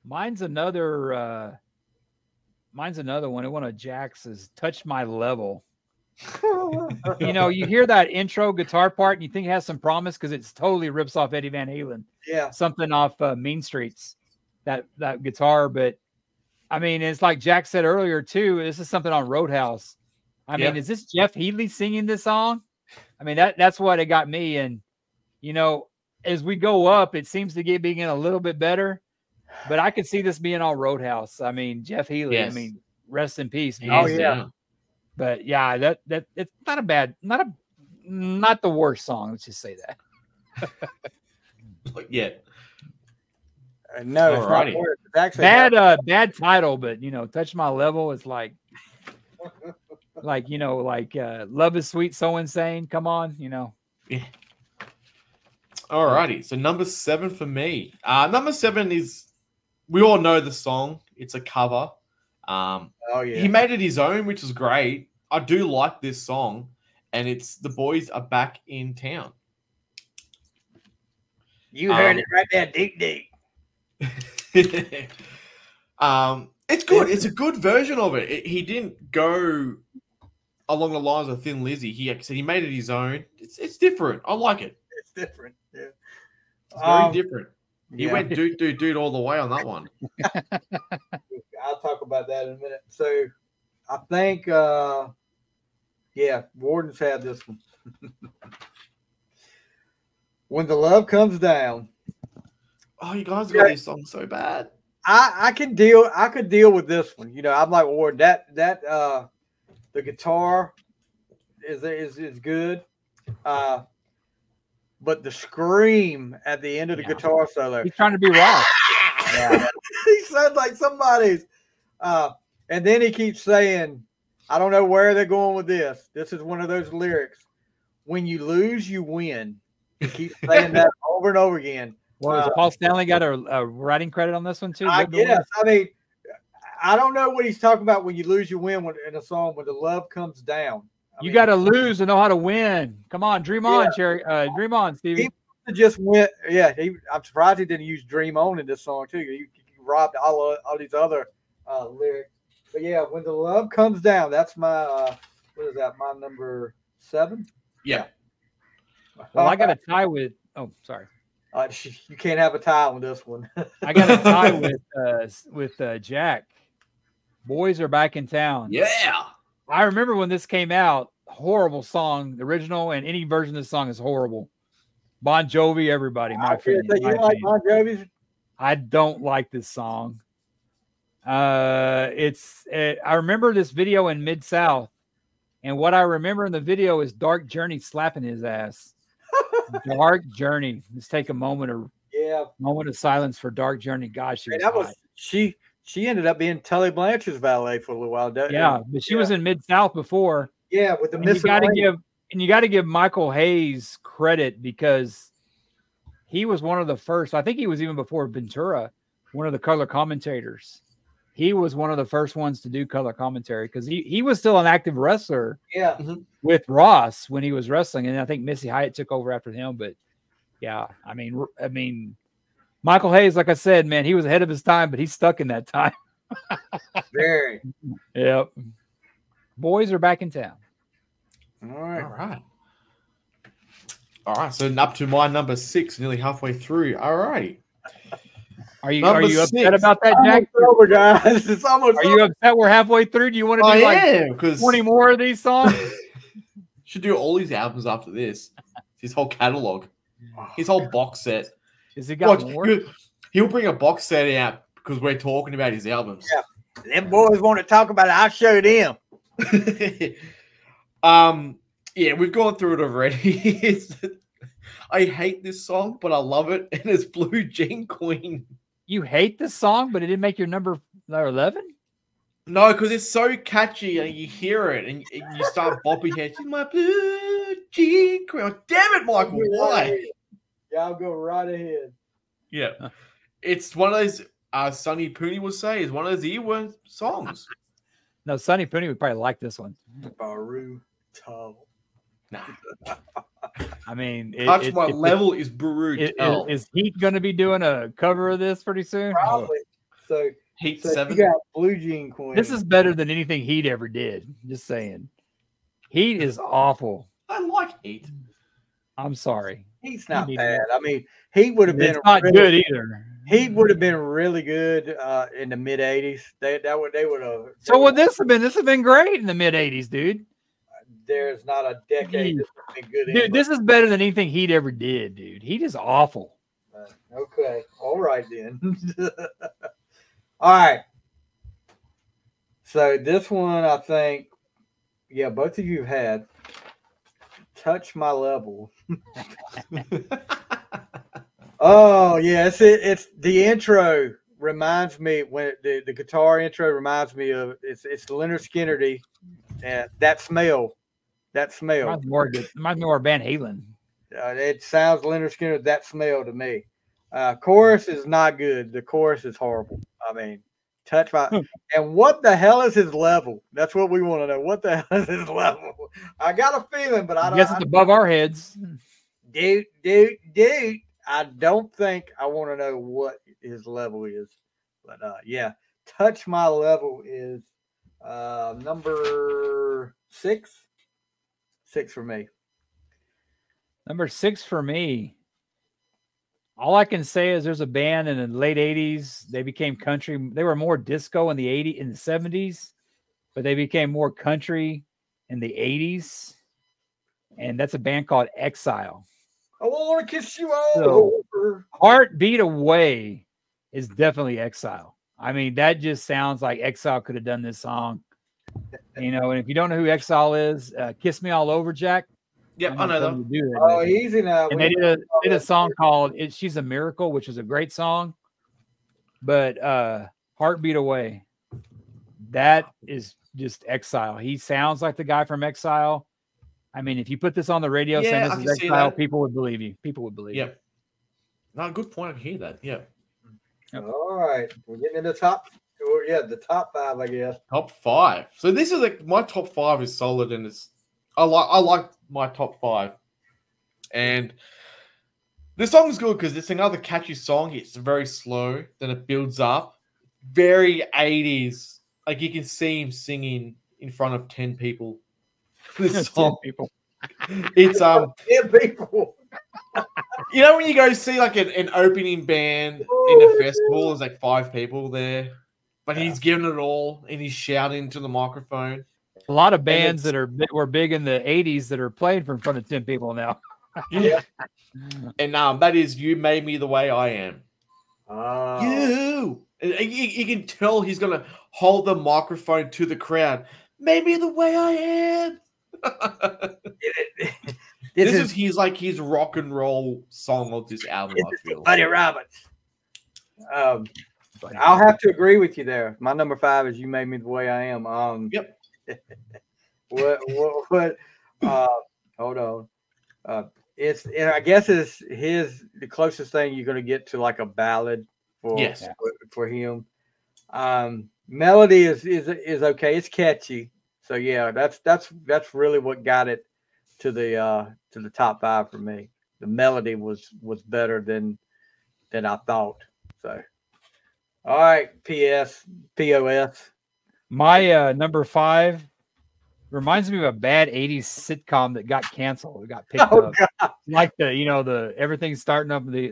Mine's another one. One of Jack's is Touch My Level. You hear that intro guitar part and you think it has some promise because it's totally rips off Eddie Van Halen. Yeah. Something off Mean Streets, that guitar. But I mean, it's like Jack said earlier too, this is something on Roadhouse. I mean, is this Jeff Healey singing this song? I mean, that's what it got me. And, as we go up, it seems to get being a little bit better. But I could see this being all Roadhouse. I mean, Jeff Healey. Yes. I mean, rest in peace. Oh yeah. But yeah, that it's not a bad, not the worst song. Let's just say that. Yeah. No, it's not worse. It's actually bad title, but Touch My Level is like Love Is Sweet, So Insane. Come on, Yeah. Alrighty. So number 7 for me. Number 7 is, we all know the song. It's a cover. Oh yeah. He made it his own, which is great. I do like this song, and it's The Boys Are Back in Town. You heard it right there, deep. It's good. It's a good version of it. He didn't go along the lines of Thin Lizzy. He actually made it his own. It's different. I like it. It's different. Yeah. It's very different. He went Doot Doot Doot all the way on that one. I'll talk about that in a minute. So I think Warden's had this one. When the Love Comes Down. Oh, you guys got this song so bad. I could deal with this one. I'm like Warden. That the guitar is good. But the scream at the end of the guitar solo. He's trying to be rock. Yeah, he sounds like somebody's. And then he keeps saying, I don't know where they're going with this. This is one of those lyrics. When you lose, you win. He keeps saying that over and over again. Well, has Paul Stanley got a writing credit on this one too? I guess. I mean, I don't know what he's talking about when you lose, you win in a song when the love comes down. You got to lose to know how to win. Come on, dream on, Cherry. Dream on, Stevie. He just went. Yeah, I'm surprised he didn't use "Dream On" in this song too. He robbed all these other lyrics. But yeah, when the love comes down, that's my what is that? My number 7. Yeah. Well, I got a tie with. Oh, sorry. You can't have a tie on this one. I got a tie with Jack. Boys Are Back in Town. Yeah. I remember when this came out. Horrible song, the original, and any version of the song is horrible. Bon Jovi, everybody. My opinion. You like Bon Jovi? I don't like this song. I remember this video in Mid-South, and what I remember in the video is Dark Journey slapping his ass. Dark Journey. Let's take a moment of silence for Dark Journey. Gosh, she ended up being Tully Blanchard's valet for a little while. Yeah, but she was in Mid-South before. Yeah, with the you got to give Michael Hayes credit because he was one of the first. I think he was even before Ventura, one of the color commentators. He was one of the first ones to do color commentary because he was still an active wrestler. Yeah, with Ross when he was wrestling, and I think Missy Hyatt took over after him. But yeah, I mean, Michael Hayes, like I said, man, he was ahead of his time, but he's stuck in that time. Very. Yep. Boys Are Back in Town. All right. So up to my number 6, nearly halfway through. All right. Are you upset about that, Jack? Over, guys. It's almost. Are you upset? We're halfway through. Do you want to do 20 more of these songs? Should do all these albums after this. His whole catalog, his whole box set. Has he got more? He'll bring a box set out because we're talking about his albums. Yeah, them boys want to talk about it. I'll show them. Yeah, we've gone through it already. I hate this song, but I love it, and it's Blue Jean Queen. You hate this song, but it didn't make your number 11? No, because it's so catchy, and you hear it, and you start bopping heads. My Blue Jean Queen. Oh, damn it, Michael! Why? Yeah, I'll go right ahead. Yeah, it's one of those. Sonny Pooney would say is one of those earworm songs. No, Sonny Pooney would probably like this one. Baruto. Nah. I mean, my level is brutal. Is Heat going to be doing a cover of this pretty soon? Probably. So Heat so 7. You got Blue Jean Queen. This is better than anything Heat ever did. Just saying. Heat is awful. I like Heat. I'm sorry. Heat's not bad. I mean, Heat would have been not good either. Heat would have been really good in the mid '80s. They would have. So would this have been? This have been great in the mid '80s, dude. There's not a decade that's been good. Dude, this is better than anything Heat ever did, dude. Heat is awful. Okay, all right then. All right. So this one, I think, yeah, both of you have had Touch My Level. Oh yes, it's the intro reminds me when the guitar intro reminds me of it's Leonard Skinnerty and that smell. Reminds me more of Van Halen. It sounds Leonard Skinner, that smell to me. Chorus is not good. The chorus is horrible. I mean, touch my and what the hell is his level? That's what we want to know. What the hell is his level? I got a feeling, but I don't. Guess it's above our heads. Dude. I don't think I want to know what his level is, but yeah, Touch My Level is number 6. 6 for me. Number 6 for me. All I can say is there's a band in the late 80s. They became country. They were more disco in the 70s, but they became more country in the 80s. And that's a band called Exile. I want to kiss you all over. Heartbeat Away is definitely Exile. I mean, that just sounds like Exile could have done this song. You know, and if you don't know who Exile is, Kiss Me All Over, Jack. Yep, I'm I not know telling that. you to do that. Oh, but- easy now. and they did a song called "She's a Miracle," which is a great song. But "Heartbeat Away," that is just Exile. He sounds like the guy from Exile. I mean, if you put this on the radio saying Yeah, this I is can see Exile, that. people would believe you. People would believe you. Yep. No, good point. I can hear that. Yeah. All right, we're getting into the top 5, I guess. Top 5. So this is like my top 5 is solid, and I like my top 5. And the song's good because it's another catchy song. It's very slow, then it builds up. Very 80s. Like you can see him singing in front of 10 people. This song. People. It's 10 people. you know when you go see like an opening band in a festival, there's like 5 people there. But he's giving it all and he's shouting to the microphone. A lot of bands that were big in the 80s that are playing in front of 10 people now. Yeah. And that is You Made Me the Way I Am. Oh. You. You can tell he's going to hold the microphone to the crowd. Made me the way I am. This is his rock and roll song of this album, I feel. Buddy Roberts. I'll have to agree with you there. My number 5 is You Made Me the Way I Am. Yep. What hold on. I guess it's the closest thing you're gonna get to like a ballad for him. Melody is okay. It's catchy. So yeah, that's really what got it to the top 5 for me. The melody was better than I thought. So all right, POS. My number 5 reminds me of a bad 80s sitcom that got canceled. It got picked up. God. Like the everything's starting up the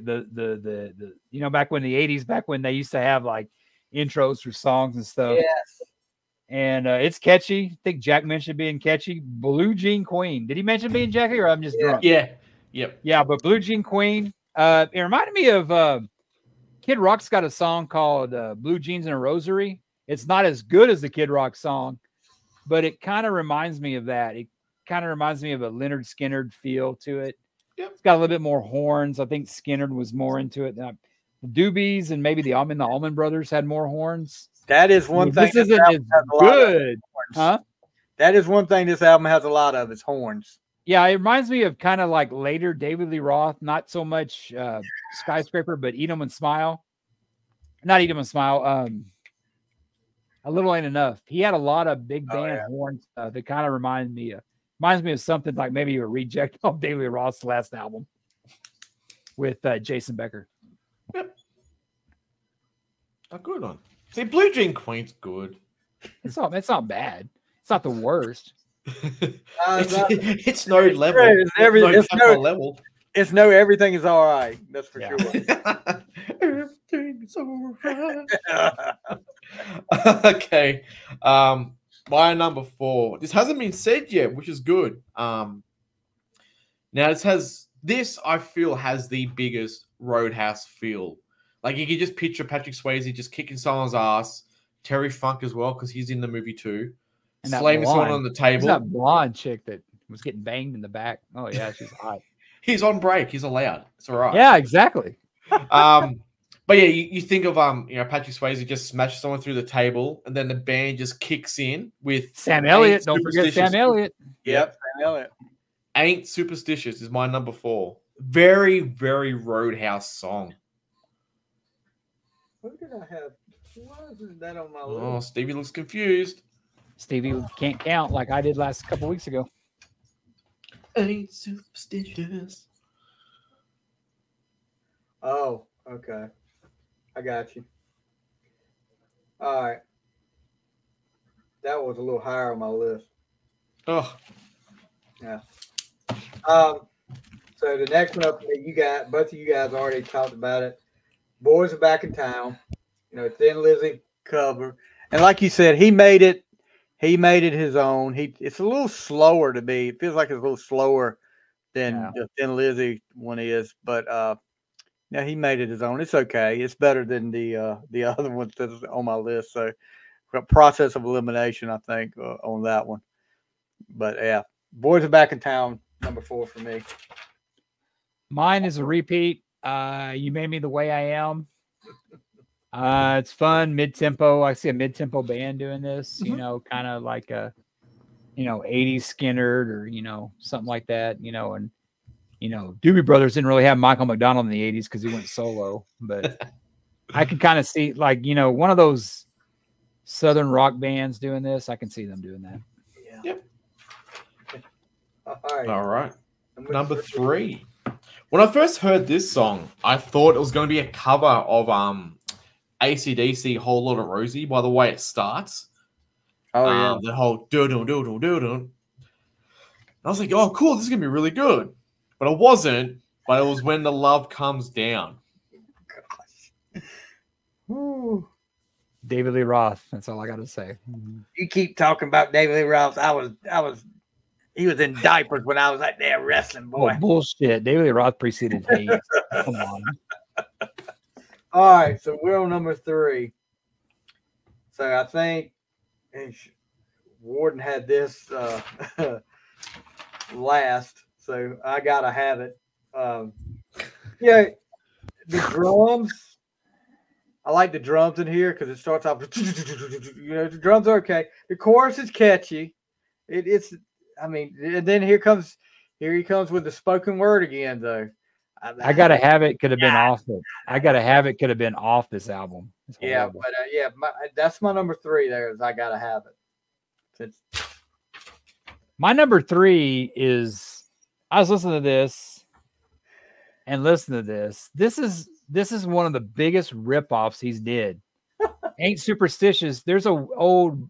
back when the 80s, back when they used to have like intros for songs and stuff. Yes. And it's catchy. I think Jack mentioned being catchy. Blue Jean Queen. Did he mention being Jackie, or I'm just drunk? Yeah. Yep. Yeah, but Blue Jean Queen. It reminded me of Kid Rock's got a song called Blue Jeans and a Rosary. It's not as good as the Kid Rock song, but it kind of reminds me of that. It kind of reminds me of a Leonard Skinner feel to it. Yep. It's got a little bit more horns. I think Skinner was more into it. The Doobies and maybe the Allman Brothers had more horns. That is one thing. This isn't as good, huh? That is one thing this album has a lot of, is horns. Yeah, it reminds me of kind of like later David Lee Roth, not so much Skyscraper, but Eat 'em and Smile. Not Eat 'em and Smile. A Little Ain't Enough. He had a lot of big band horns that kind of reminds me of something like maybe a reject of David Lee Roth's last album with Jason Becker. Yep. A good one. See, Blue Jean Queen's good. It's not bad. It's not the worst. It's no level. Level. It's no everything is all right. That's for sure. Everything's all right. Okay. My number 4. This hasn't been said yet, which is good. Now this I feel has the biggest Roadhouse feel. Like you can just picture Patrick Swayze just kicking someone's ass. Terry Funk as well, because he's in the movie too. And slamming someone on the table. That blonde chick that was getting banged in the back. Oh yeah, she's hot. He's on break. He's allowed. It's all right. Yeah, exactly. But yeah, you think of Patrick Swayze just smashed someone through the table, and then the band just kicks in with Sam Elliott. Don't forget Sam Elliott. Yep, Sam Elliott. Ain't Superstitious is my number 4. Very, very Roadhouse song. What did I have? Why isn't that on my list? Oh, Stevie looks confused. Stevie can't count like I did last couple weeks ago. Ain't superstitious. Oh, okay. I got you. All right. That was a little higher on my list. Oh. Yeah. So the next one up that both of you guys already talked about it. Boys Are Back in Town. Thin Lizzy cover. And like you said, he made it his own. It's a little slower to me. It feels like it's a little slower than the Thin Lizzy one is, but he made it his own. It's okay. It's better than the other ones that's on my list. So process of elimination, I think, on that one. But yeah, Boys Are Back in Town. number 4 for me. Mine is a repeat. You Made Me the Way I Am. It's fun, mid-tempo. I see a mid-tempo band doing this, you know, kind of like a, you know, 80s Skinnerd or, you know, something like that, you know, and, you know, Doobie Brothers didn't really have Michael McDonald in the 80s because he went solo, but I can kind of see, like, you know, one of those Southern rock bands doing this. I can see them doing that. Yeah. Yep. All right. Number 3. When I first heard this song, I thought it was going to be a cover of AC/DC Whole Lot of Rosie by the way it starts. Oh, yeah. The whole do-do-do-do-do-do. I was like, oh, cool, this is going to be really good. But it wasn't. But it was When the Love Comes Down. Ooh. David Lee Roth. That's all I got to say. You keep talking about David Lee Roth. He was in diapers when I was out there wrestling, boy. Oh, bullshit. David Lee Roth preceded Hayes. Come on. All right, so we're on number 3. So I think Worden had this last, so I gotta have it. Yeah, the drums. I like the drums in here because it starts off. You know, the drums are okay. The chorus is catchy. It's. I mean, and then here he comes with the spoken word again, though. I Gotta Have It could have been off it. I Gotta Have It could have been off this album. Yeah, but that's my number 3 there is I Gotta Have It. My number 3 is I was listening to this and listening to this. This is one of the biggest ripoffs he's did. Ain't Superstitious. There's a old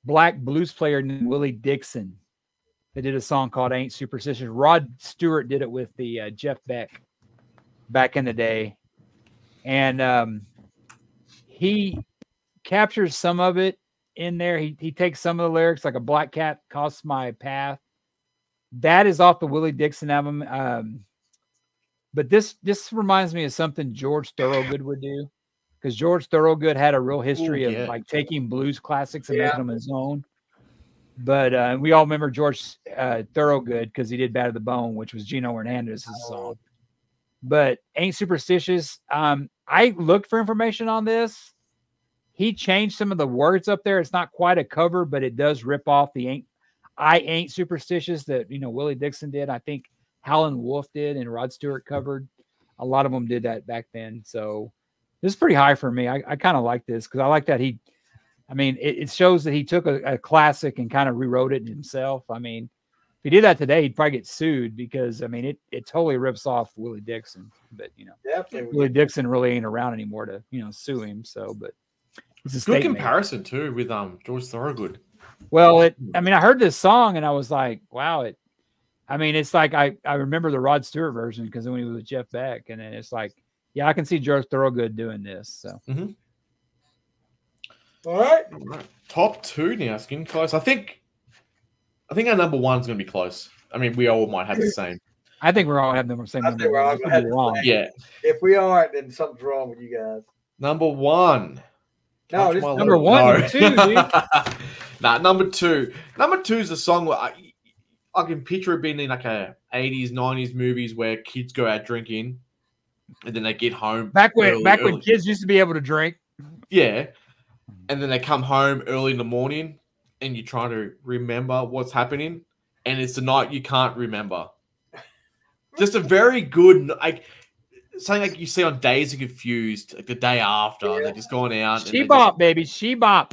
black blues player named Willie Dixon that did a song called Ain't Superstitious. Rod Stewart did it with the Jeff Beck back in the day. And he captures some of it in there. He takes some of the lyrics, like a black cat crossed my path. That is off the Willie Dixon album. But this reminds me of something George Thorogood would do, because George Thorogood had a real history of like taking blues classics and making them his own. But we all remember George Thorogood because he did Bad to the Bone, which was Gino Hernandez's song. But Ain't Superstitious. I looked for information on this. He changed some of the words up there. It's not quite a cover, but it does rip off the I Ain't Superstitious that, you know, Willie Dixon did. I think Howlin' Wolf did and Rod Stewart covered. A lot of them did that back then. So this is pretty high for me. I kind of like this because I like that it shows that he took a classic and kind of rewrote it himself. I mean, if he did that today, he'd probably get sued because, I mean, it totally rips off Willie Dixon. But, you know, Willie Dixon really ain't around anymore to, you know, sue him. So, but it's a good comparison too with George Thorogood. Well, I heard this song and I was like, wow, it's like I remember the Rod Stewart version because when he was with Jeff Beck, and then it's like, yeah, I can see George Thorogood doing this. So, All right. Top 2 now, skin close. I think our number 1 is going to be close. I mean, we all might have the same. I think we're all having the same number. We're all gonna have the same. Yeah. If we aren't, then something's wrong with you guys. Number 1. No, this number 1, number 2, dude. Nah, number 2. Number 2 is a song where I can picture it being in like a 80s, 90s movies where kids go out drinking and then they get home. Back when kids used to be able to drink. Yeah. And then they come home early in the morning and you try to remember what's happening. And it's the night you can't remember. Just a very good, like, something like you see on Days of Confused, like the day after. They're just going out. She-bop, baby. She-bop.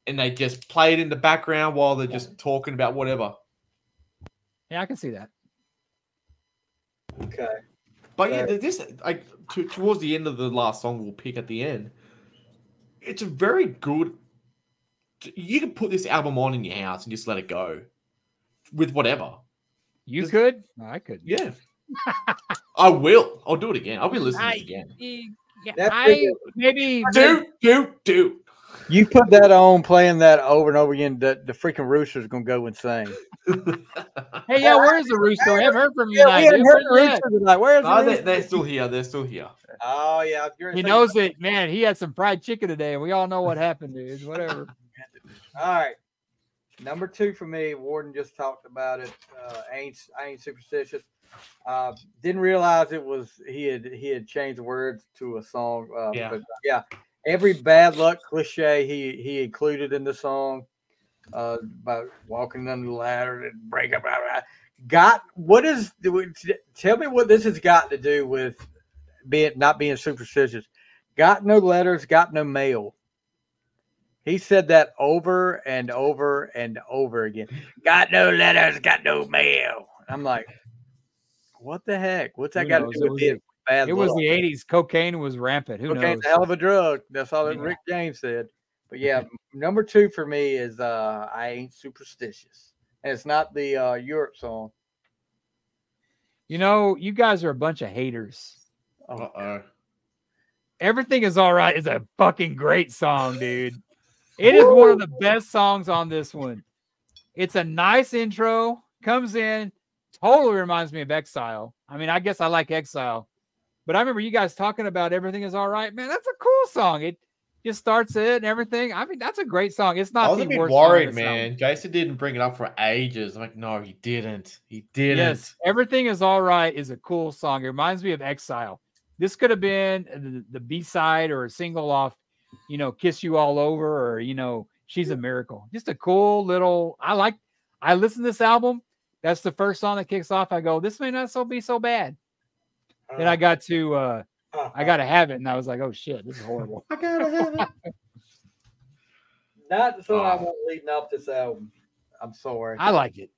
And they just play it in the background while they're just talking about whatever. Yeah, I can see that. Okay. But yeah, this towards the end of the last song we'll pick at the end, it's a very good. You can put this album on in your house and just let it go with whatever. You could? No, I could. Yeah. I will. I'll do it again. I'll be listening again. Maybe do. You put that on, playing that over and over again, the freaking rooster's gonna go insane. Hey, yeah, where's the rooster? I haven't heard from you tonight. We haven't heard the rooster tonight. Where's the rooster? They're still here. They're still here. Oh yeah, he knows that, man. He had some fried chicken today, and we all know what happened, dude. Whatever. All right. Number 2 for me, Worden just talked about it. I ain't superstitious. Didn't realize it was he had changed the words to a song. But yeah, every bad luck cliche he included in the song about walking under the ladder and break up. Tell me what this has got to do with not being superstitious. Got no letters, got no mail. He said that over and over and over again. Got no letters, got no mail. I'm like, what the heck? What's that got to do with it? It was the 80s. Cocaine was rampant. Who knows? Cocaine's a hell of a drug. That's all that Rick James said. But yeah, number 2 for me is I Ain't Superstitious. And it's not the Europe song. You know, you guys are a bunch of haters. Uh-oh. Everything Is All Right is a fucking great song, dude. It is one of the best songs on this one. It's a nice intro. Comes in. Totally reminds me of Exile. I mean, I guess I like Exile. But I remember you guys talking about Everything Is All Right. Man, that's a cool song. It just starts it and everything. I mean, that's a great song. It's not I was a bit worried, man. Jason didn't bring it up for ages. I'm like, no, he didn't. He didn't. Yes, Everything Is All Right is a cool song. It reminds me of Exile. This could have been the B-side or a single off, Kiss You All Over or, She's a Miracle. Just a cool little, I listen to this album. That's the first song that kicks off. I go, this may not be so bad. Then I got to, I got to have it. And I was like, oh shit, this is horrible. I got to have it. Not the song I want leading up this album. I'm sorry. I like it.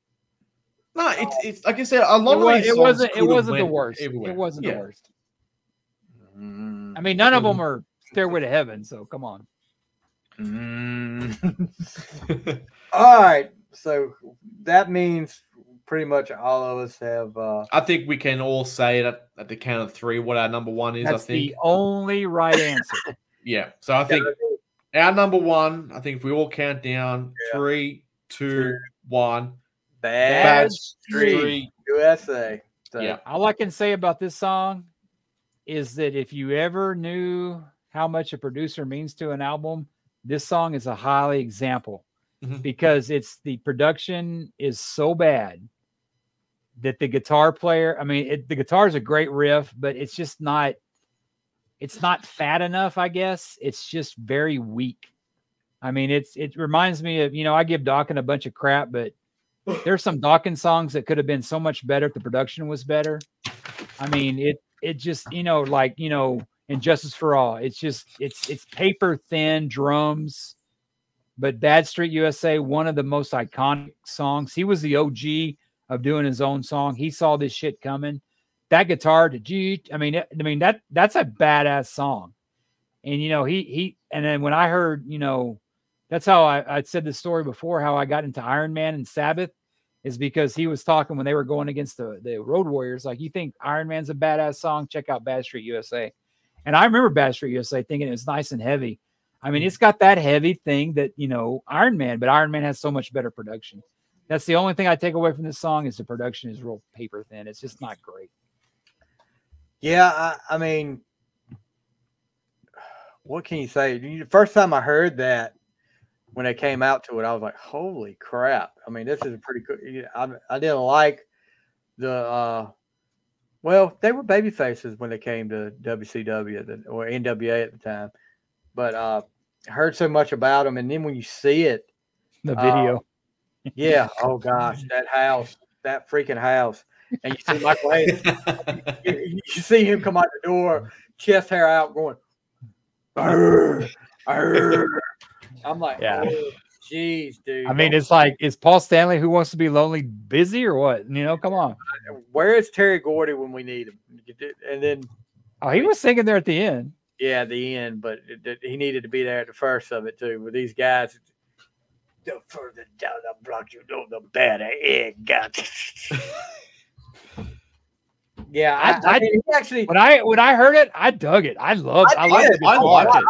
No, it's like I said, a lot of these songs it wasn't the worst. Everywhere. It wasn't the worst. I mean, none of them are Stairway to Heaven, so come on. All right, so that means pretty much all of us have. I think we can all say that at the count of 3 what our number 1 is. That's I think the only right answer. Yeah, so I think our number 1. I think if we all count down 3, 2, 1. Bad Street USA. So, yeah. All I can say about this song is that if you ever knew how much a producer means to an album, this song is a highly example because the production is so bad that the guitar player, the guitar is a great riff, but it's just not, it's not fat enough, I guess. It's just very weak. I mean, it reminds me of, I give Dawkins a bunch of crap, but there's some Dawkins songs that could have been so much better if the production was better. I mean, it just, and Justice for All, it's just, it's paper thin drums, but Bad Street USA, one of the most iconic songs. He was the OG of doing his own song. He saw this shit coming. That guitar that's a badass song. And, and then when I heard, that's how I said the story before, how I got into Iron Man and Sabbath, is because he was talking when they were going against the Road Warriors. Like, you think Iron Man's a badass song? Check out Bad Street USA. And I remember Bad Street USA thinking it was nice and heavy. I mean, it's got that heavy thing that, Iron Man, but Iron Man has so much better production. That's the only thing I take away from this song is the production is real paper thin. It's just not great. Yeah, I mean, what can you say? The first time I heard that, when they came out to it, I was like, holy crap. I mean, this is a pretty good. I didn't like the, they were baby faces when they came to WCW or NWA at the time. But I heard so much about them. And then when you see it, the video. Yeah. Oh, gosh, that freaking house. And you see Michael Hayes. you see him come out the door, chest hair out, going, arr, arr. I'm like, yeah, jeez, dude. I mean, it's like, is Paul Stanley Who Wants to Be Lonely busy or what? Come on. Where is Terry Gordy when we need him? And then, he was singing there at the end. Yeah, at the end, but he needed to be there at the first of it too. With these guys, the further down the block you go, the better it got. Yeah, I mean, actually, when I heard it, I dug it. I loved it. I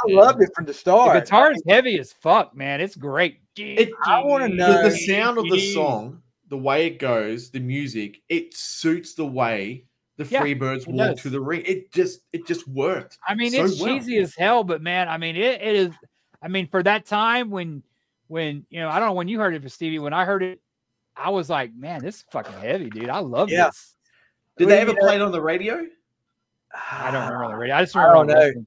loved it from the start. The guitar is heavy as fuck, man. It's great. I want to know the sound of the song, the way it goes, the music. It suits the way the Freebirds walk to the ring. It just worked. I mean, it's cheesy as hell, but man, I mean, it is. I mean, for that time when when I don't know when you heard it for Stevie. When I heard it, I was like, man, this is fucking heavy, dude. I love this. Did they ever play it on the radio? I don't remember the radio. I just I remember don't know. listening.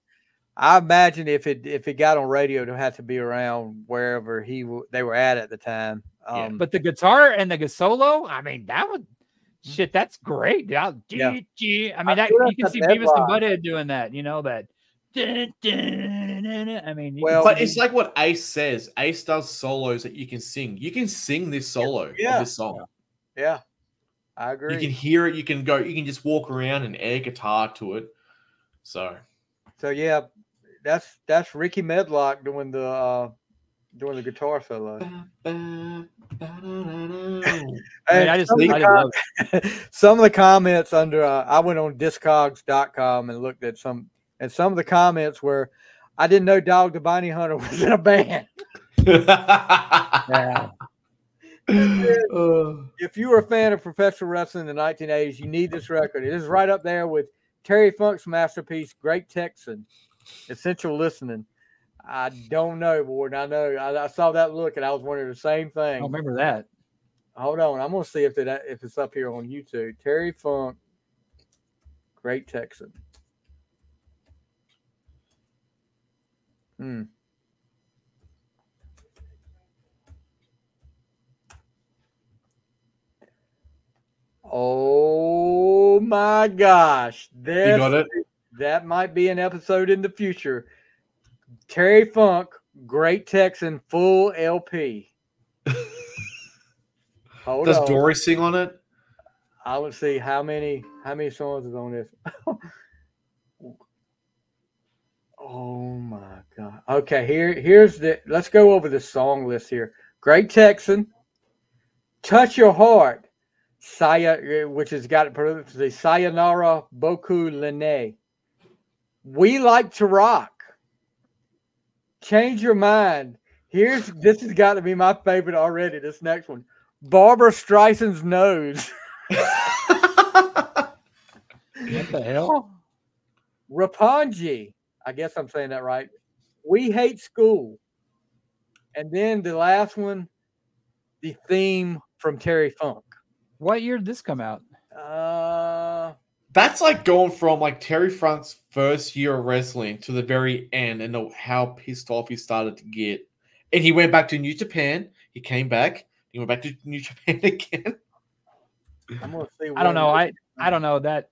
I imagine if it got on radio, it'd have to be around wherever they were at the time. But the guitar and the solo, I mean, that would shit. That's great. I mean, that you can see Beavis and Butthead doing that. That. I mean, but it's like what Ace says. Ace does solos that you can sing. You can sing this solo of this song. Yeah, I agree. You can hear it. You can just walk around and air guitar to it. So yeah, that's Ricky Medlock doing the guitar solo. Some of the comments under I went on discogs.com and looked at some of the comments were, I didn't know Dog the Bounty Hunter was in a band. Yeah. If you were a fan of professional wrestling in the 1980s, you need this record. It is right up there with Terry Funk's masterpiece, Great Texan, Essential Listening. I don't know, Worden. I know. I saw that look, and I was wondering the same thing. I remember that. Hold on. I'm going to see if it's up here on YouTube. Terry Funk, Great Texan. Oh my gosh. You got it? That might be an episode in the future. Terry Funk, Great Texan, full LP. Does Dory sing on it? I would see how many songs is on this. Oh my God. Okay, here's let's go over the song list here. Great Texan, Touch Your Heart, which has got the Sayonara Boku Lene. We Like to Rock. Change Your Mind. This has got to be my favorite already, this next one. Barbara Streisand's Nose. What the hell? Rapunji. I guess I'm saying that right. We Hate School. And then the last one, the theme from Terry Funk. What year did this come out? That's like going from like Terry Funk's first year of wrestling to the very end and how pissed off he started to get. And he went back to New Japan. He came back. He went back to New Japan again. I'm gonna see. I don't know. I don't know that.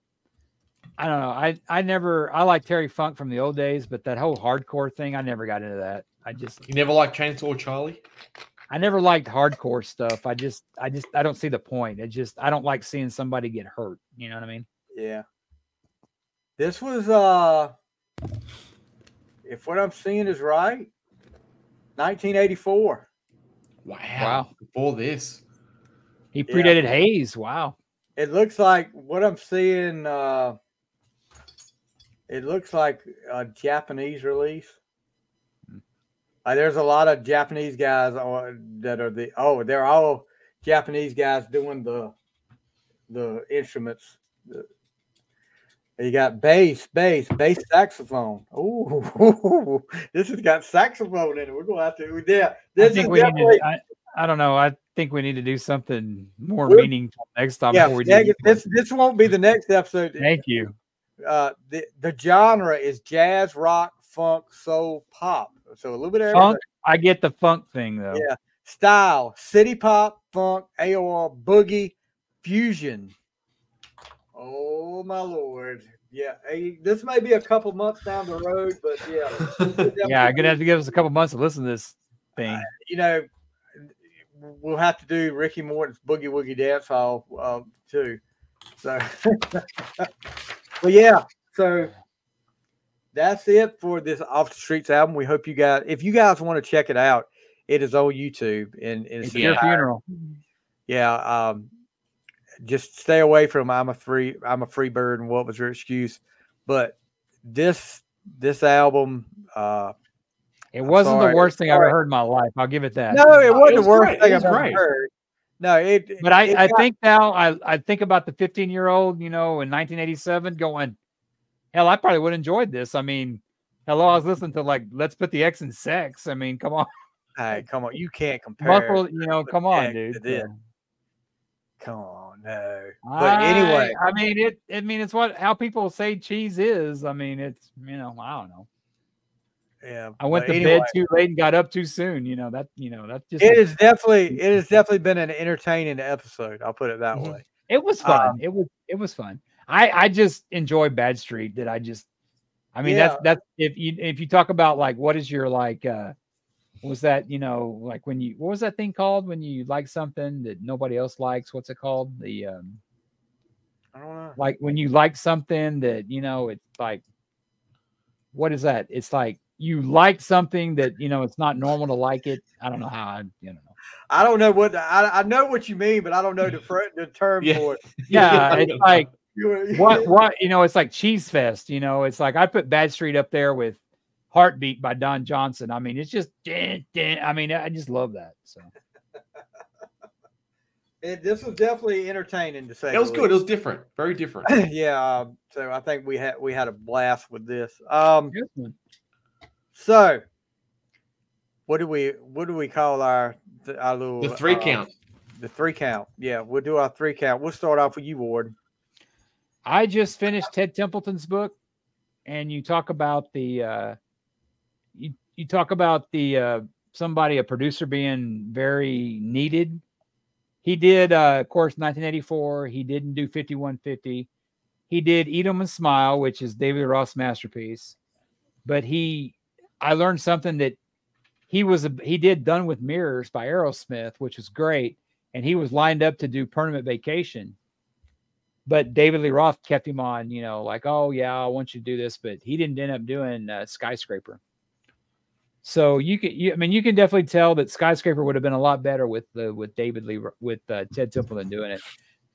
I don't know. I like Terry Funk from the old days, but that whole hardcore thing, I never got into that. You never liked Chainsaw Charlie? I never liked hardcore stuff. I don't see the point. I don't like seeing somebody get hurt. You know what I mean? Yeah. This was if what I'm seeing is right, 1984. Wow. Before this. He predated Hayes. Wow. It looks like what I'm seeing it looks like a Japanese release. There's a lot of Japanese guys that are they're all Japanese guys doing the instruments. You got bass saxophone. Ooh, this has got saxophone in it. We're gonna have to. I don't know. I think we need to do something more meaningful next time. Yeah, this won't be the next episode. Thank you. The genre is jazz, rock, funk, soul, pop. So a little bit of funk. I get the funk thing though. Yeah. Style: city pop, funk, AOR, boogie, fusion. Oh my Lord! Yeah, this may be a couple months down the road, but yeah. Yeah, I'm gonna have to give us a couple months to listen to this thing. We'll have to do Ricky Morton's Boogie Woogie Dance Hall too. So, but yeah, so that's it for this Off the Streets album. We hope you guys, if you guys want to check it out, it is on YouTube and it's your funeral. Yeah, just stay away from I'm a free bird and What Was Your Excuse. But this album, it wasn't the worst thing I've ever heard in my life. I'll give it that. No, it wasn't the worst thing I've ever heard. No, but I think now I think about the 15-year-old, in 1987 going, hell, I probably would have enjoyed this. I mean, hello, I was listening to like Let's Put the X in Sex. I mean, come on. Hey, come on, you can't compare. Muscle, you know, come on, dude. Yeah. Come on, no. But anyway, I mean it's how people say cheese is. I mean, it's, you know, I don't know. Yeah, I went to bed too late and got up too soon. You know, that's just. It has definitely been an entertaining episode. I'll put it that way. It was fun. It was fun. I just enjoy Bad Street. I mean, that's if you talk about like, what is your like, was that, you know, like what was that thing called when you like something that nobody else likes? What's it called? I don't know. Like when you like something that, you know, it's like, what is that? It's like you like something that, you know, it's not normal to like it. I don't know how I don't know what I know what you mean, but I don't know the term for it. Yeah, it's like what you know, it's like Cheese Fest. You know, it's like I put Bad Street up there with Heartbeat by Don Johnson. I mean, it's just I mean, I just love that. So this was definitely entertaining to say. It was good. It was different, very different. Yeah. So I think we had a blast with this. So what do we call our little the 3 count? The 3 count. Yeah, we'll do our 3 count. We'll start off with you, Ward. I just finished Ted Templeton's book, and you talk about the you talk about the a producer being very needed. He did, of course, 1984. He didn't do 5150. He did Eat 'Em and Smile, which is David Lee Roth's masterpiece. But I learned something that he did Done with Mirrors by Aerosmith, which was great. And he was lined up to do Permanent Vacation. But David Lee Roth kept him on, you know, like, oh, yeah, I want you to do this. But he didn't end up doing Skyscraper. So you can definitely tell that Skyscraper would have been a lot better with David Lee, with Ted Templeton doing it.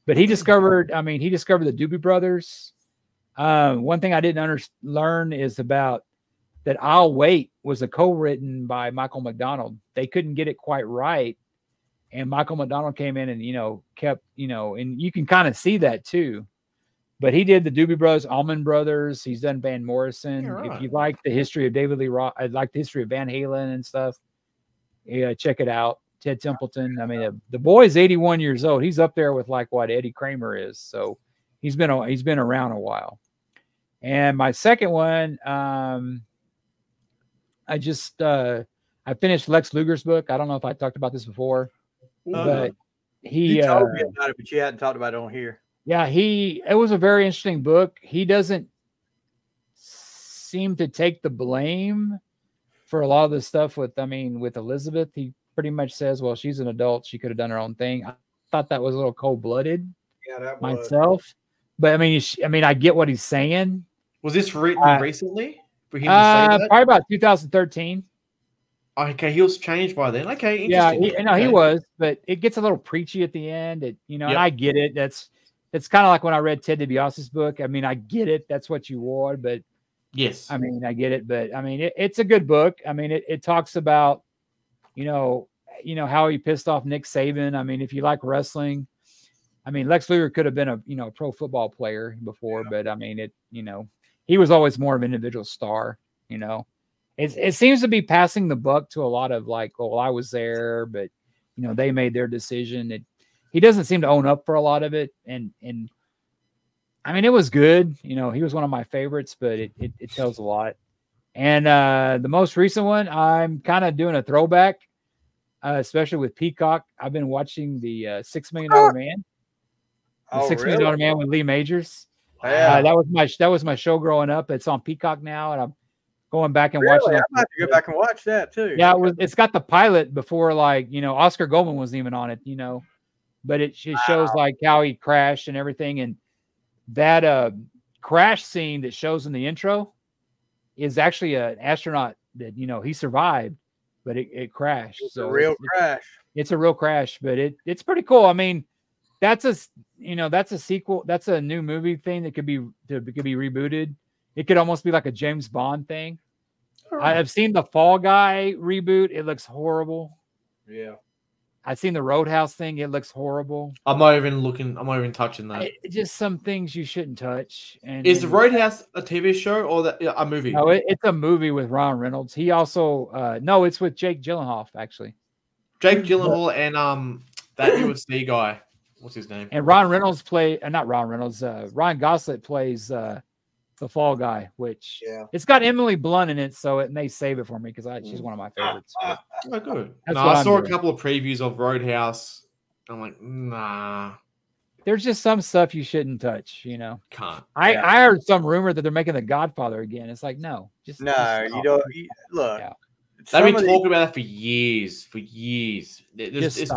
But he discovered the Doobie Brothers. One thing I didn't learn is about that I'll Wait was a co-written by Michael McDonald. They couldn't get it quite right. And Michael McDonald came in and, you know, kept, you know, and you can kind of see that too. But he did the Doobie Brothers, Allman Brothers. He's done Van Morrison. Yeah, right. If you like the history of David Lee Roth, I like the history of Van Halen and stuff. Yeah, check it out. Ted Templeton. I mean, the boy's 81 years old. He's up there with like what Eddie Kramer is. So he's been around a while. And my second one, I finished Lex Luger's book. I don't know if I talked about this before, but you told me about it, but you hadn't talked about it on here. Yeah, it was a very interesting book. He doesn't seem to take the blame for a lot of the stuff with Elizabeth. He pretty much says, well, she's an adult. She could have done her own thing. I thought that was a little cold-blooded myself. But I mean, I get what he's saying. Was this written recently for him to say that? Probably about 2013. Okay, he was changed by then. Okay, interesting. Yeah, he was, but it gets a little preachy at the end. And I get it. It's kind of like when I read Ted DiBiase's book. I mean, I get it. That's what you want, but yes, I mean, I get it. But I mean, it's a good book. I mean, it talks about, you know, how he pissed off Nick Saban. I mean, if you like wrestling, I mean, Lex Luger could have been a pro football player before, but I mean, he was always more of an individual star. You know, it seems to be passing the buck to a lot of like, oh, well, I was there, but you know, they made their decision. He doesn't seem to own up for a lot of it. And I mean, it was good. You know, he was one of my favorites, but it tells a lot. And the most recent one, I'm kind of doing a throwback, especially with Peacock. I've been watching the $6 Million Man. The $6 Million Man with Lee Majors. Yeah. That was my show growing up. It's on Peacock now, and I'm going back and watching it. I'm about to go back and watch that too. Yeah, it's got the pilot before, like, you know, Oscar Goldman wasn't even on it, you know. But it shows like how he crashed and everything. And that crash scene that shows in the intro is actually an astronaut that, you know, he survived, but it crashed. It's a real crash. It's a real crash, but it's pretty cool. I mean, that's a sequel. That's a new movie thing that could be rebooted. It could almost be like a James Bond thing. Right. I've seen the Fall Guy reboot. It looks horrible. Yeah. I've seen the Roadhouse thing. It looks horrible. I'm not even looking. I'm not even touching that. Just some things you shouldn't touch. And Is the Roadhouse a TV show or a movie? No, it's a movie with Ron Reynolds. He also no, it's with Jake Gyllenhaal actually. Jake Gyllenhaal and that UFC guy. What's his name? And Ron Reynolds not Ron Reynolds. Ryan Gosling plays the Fall Guy, which it's got Emily Blunt in it, so it may save it for me because she's one of my favorites. Oh, good. No, I saw a couple of previews of Roadhouse. I'm like, nah. There's just some stuff you shouldn't touch, you know. Can't. I heard some rumor that they're making The Godfather again. It's like, no, just you don't look. Yeah. They've been talking about that for years. It's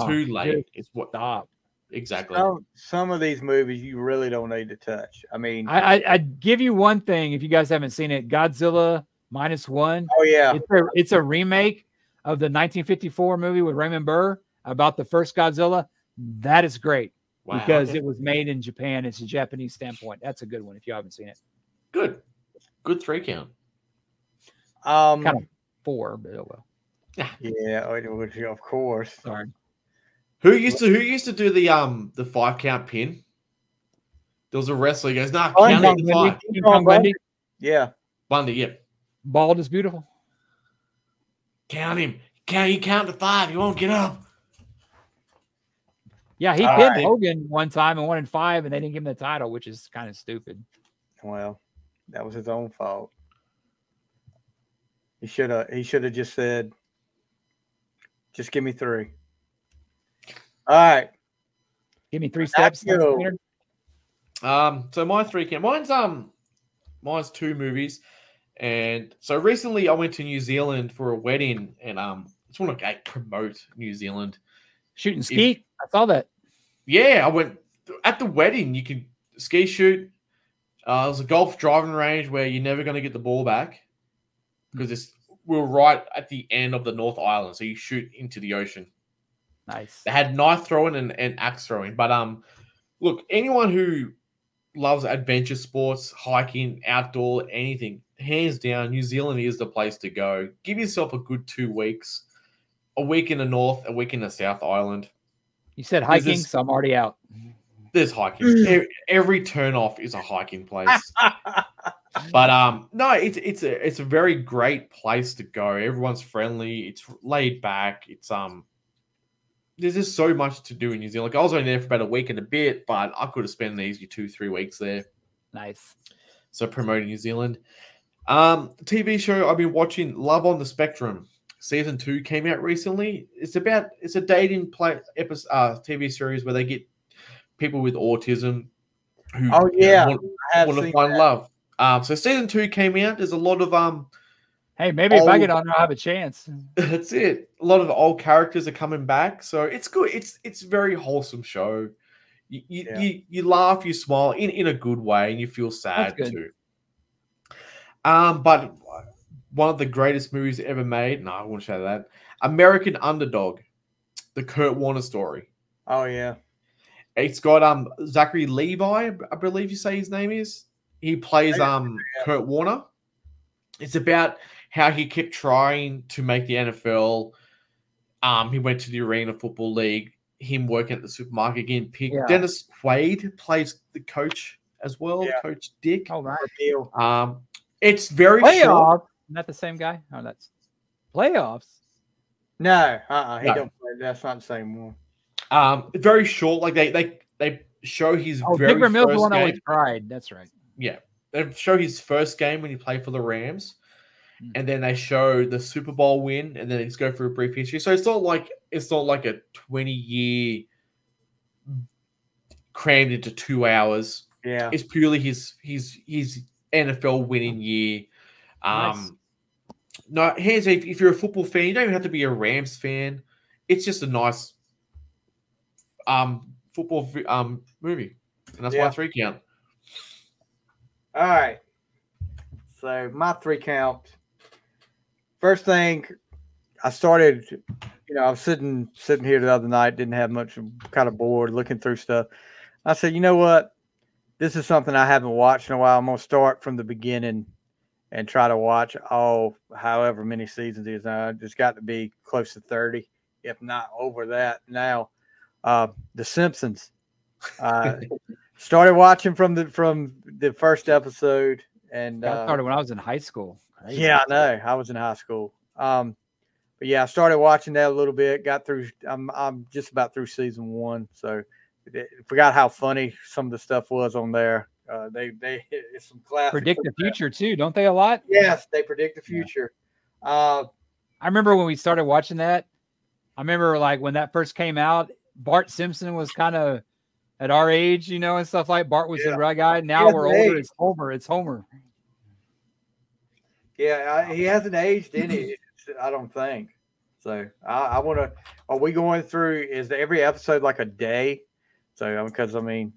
too late. It's what stop. Exactly. Some of these movies you really don't need to touch. I mean, I'd give you one thing if you guys haven't seen it: Godzilla -1. Oh yeah, it's a remake of the 1954 movie with Raymond Burr about the first Godzilla. That is great because it was made in Japan. It's a Japanese standpoint. That's a good one if you haven't seen it. Good 3 count. Kind of 4, but oh well. Yeah, of course. Sorry. Who used to do the 5 count pin? There was a wrestler. He goes, count the 5. Bundy. Yeah. Bundy, yep. Bald is beautiful. Count him. You count to 5. He won't get up. Yeah, he pinned Hogan one time and won in 5, and they didn't give him the title, which is kind of stupid. Well, that was his own fault. He should have just said, just give me 3. All right. Give me 3 steps. So my 3 count. Mine's 2 movies. And so recently I went to New Zealand for a wedding and I just want to promote New Zealand. Shoot and ski. I saw that. Yeah, I went at the wedding. You can ski shoot. There's a golf driving range where you're never going to get the ball back because we're right at the end of the North Island, so you shoot into the ocean. Nice. They had knife throwing and axe throwing, but look, anyone who loves adventure sports, hiking, outdoor, anything, hands down, New Zealand is the place to go. Give yourself a good 2 weeks, a week in the North, a week in the South Island. You said hiking, so I'm already out. There's hiking. Every turn off is a hiking place. But no, it's a very great place to go. Everyone's friendly. It's laid back. It's there's just so much to do in New Zealand. Like, I was only there for about a week and a bit, but I could have spent an easy 2-3 weeks there. Nice. So promoting New Zealand. TV show I've been watching, Love on the Spectrum. Season 2 came out recently. It's a dating TV series where they get people with autism who want to find love. So season 2 came out. There's a lot of hey, maybe if I get on, I'll have a chance. That's it. A lot of old characters are coming back, so it's good. It's a very wholesome show. You laugh, you smile in a good way, and you feel sad too. But one of the greatest movies ever made. No, I won't say that. American Underdog, the Kurt Warner story. Oh yeah. It's got Zachary Levi, I believe you say his name is. He plays Kurt Warner. It's about how he kept trying to make the NFL. He went to the Arena Football League. Him working at the supermarket again. Dennis Quaid plays the coach as well, Coach Dick. Oh, right. It's very short. Not the same guy? Oh, that's playoffs. No, he don't play. That's not the same one. Very short. Like they show his very Dick Vermeil's first the one game. I always cried. That's right. Yeah, they show his first game when he played for the Rams, and then they show the Super Bowl win, and then they just go through a brief history. So it's not like a 20-year crammed into 2 hours. Yeah, it's purely his NFL winning year. Nice. No, here's if you're a football fan, you don't even have to be a Rams fan. It's just a nice football movie, and that's my 3 count. All right. So my 3 count. First thing, I started. I was sitting here the other night, didn't have much, kind of bored, looking through stuff. I said, you know what? This is something I haven't watched in a while. I'm gonna start from the beginning and try to watch all however many seasons it is. I just got to be close to 30, if not over that now. The Simpsons. Started watching from the first episode, and I started when I was in high school. Crazy. Yeah, I know. I was in high school. But yeah, I started watching that a little bit. Got through. I'm just about through season 1, so forgot how funny some of the stuff was on there. It's some classic. Predict the future too, don't they? A lot. Yes, they predict the future. I remember when we started watching that. I remember like when that first came out, Bart Simpson was kind of at our age, and stuff like Bart was the right guy. Now we're older. It's Homer. It's Homer. Yeah, he hasn't aged any. I don't think so. I want to. Are we going through? Is every episode like a day? So because I mean,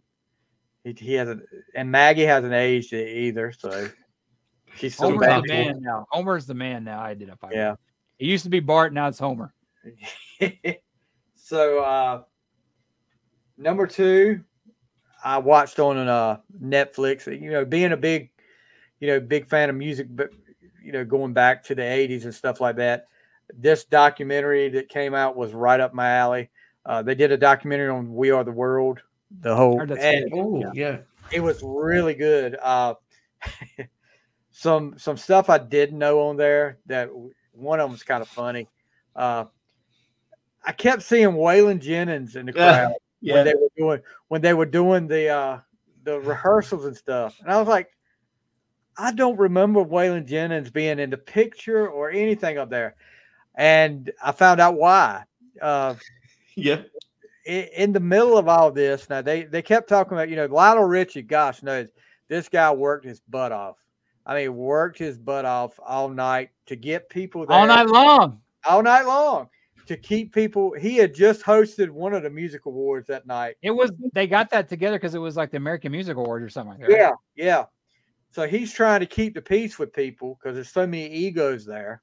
he hasn't, and Maggie hasn't aged either. So she's still Homer's the man now. Homer's the man now. I identify. Yeah, it used to be Bart. Now it's Homer. So number 2, I watched on Netflix. Being a big fan of music, but going back to the 80s and stuff like that. This documentary that came out was right up my alley. They did a documentary on We Are the World. The whole it was really good. Some stuff I didn't know on there. That one of them was kind of funny. I kept seeing Waylon Jennings in the crowd when they were doing the rehearsals and stuff, and I was like, I don't remember Waylon Jennings being in the picture or anything up there. And I found out why. In the middle of all this, now they kept talking about, Lionel Richie, gosh knows, this guy worked his butt off. I mean, worked his butt off all night to get people there. All night long. To keep people. He had just hosted one of the music awards that night. They got that together because it was like the American Music Awards or something like that. Yeah. So he's trying to keep the peace with people because there's so many egos there.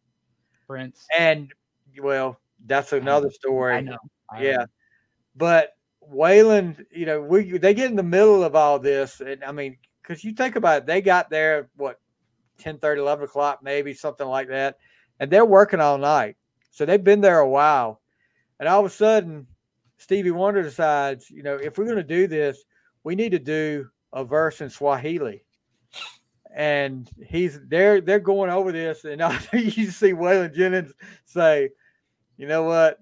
Prince. And, well, that's another story. I know. But Waylon, they get in the middle of all this. And, I mean, because you think about it, they got there, 10:30, 11 o'clock, maybe, something like that. And they're working all night. So they've been there a while. And all of a sudden, Stevie Wonder decides, if we're going to do this, we need to do a verse in Swahili. And they're going over this, and you see Waylon Jennings say, "You know what?